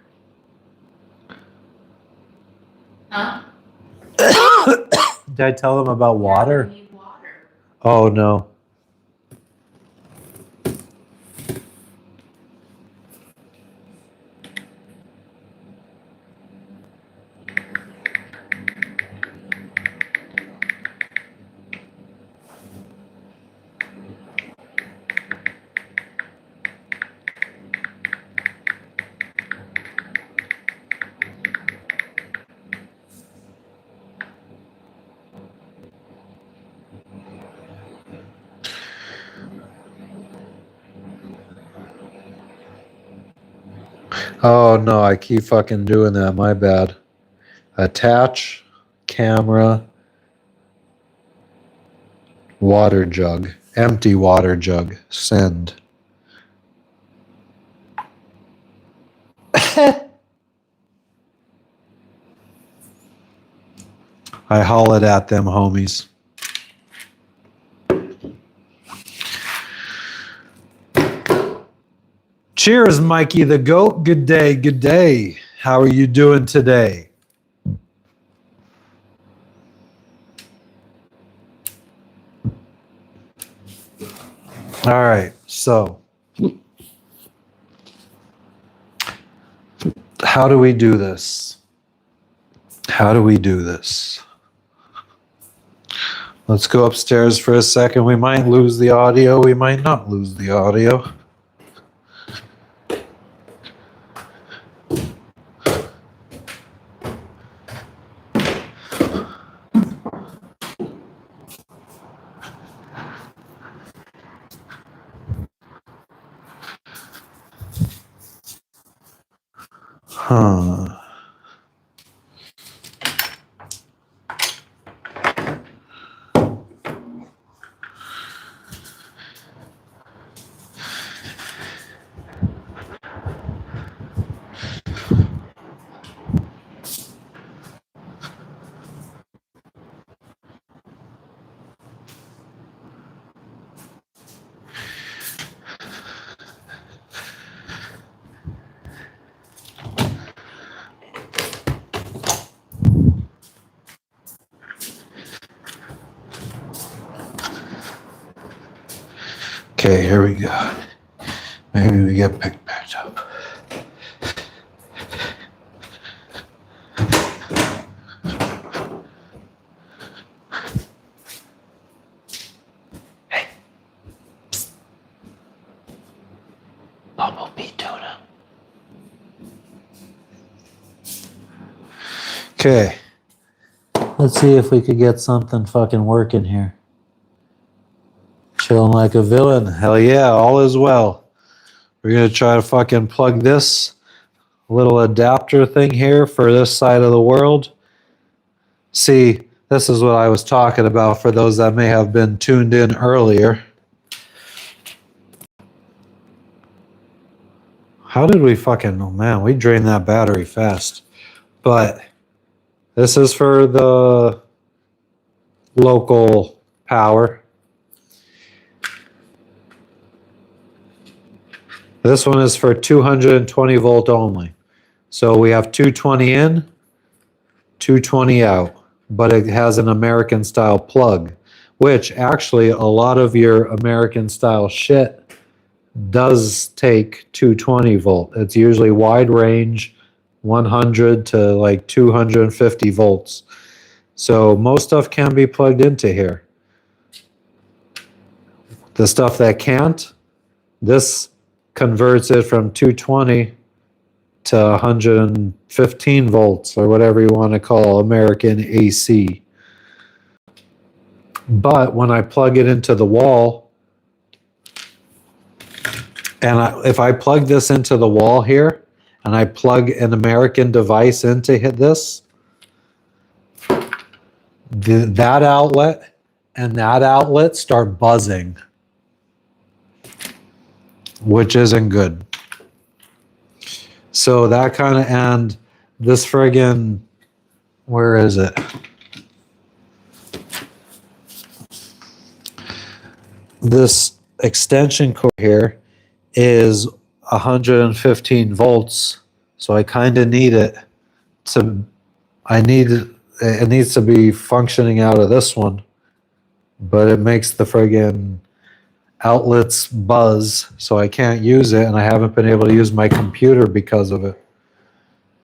Huh? Did I tell them about water? Yeah, we need water. Oh, no. Oh, no, I keep fucking doing that. My bad. Attach camera water jug. Empty water jug. Send. I hollered at them homies. Cheers, Mikey the Goat. Good day, good day. How are you doing today? All right, so how do we do this? How do we do this? Let's go upstairs for a second. We might lose the audio. We might not lose the audio. Huh. Okay, here we go. Maybe we get picked back up. Hey. Psst. Bumblebee tuna. Okay. Let's see if we could get something fucking working here. Chilling like a villain. Hell yeah, all is well. We're going to try to fucking plug this little adapter thing here for this side of the world. See, this is what I was talking about for those that may have been tuned in earlier. How did we fucking, oh man, we drained that battery fast. But this is for the local power. This one is for 220 volt only. So we have 220 in, 220 out, but it has an American style plug. which actually a lot of your American style shit does take 220 volt. It's usually wide range, 100 to like 250 volts. So most stuff can be plugged into here. The stuff that can't, this converts it from 220 to 115 volts or whatever you want to call American AC. But when I plug it into the wall, and if I plug this into the wall here, and I plug an American device into this, that outlet and that outlet start buzzing, which isn't good. So that kind of, and this friggin', where is it? This extension cord here is 115 volts, so I kind of need it to, it needs to be functioning out of this one, but it makes the friggin' outlets buzz, so I can't use it, and I haven't been able to use my computer because of it.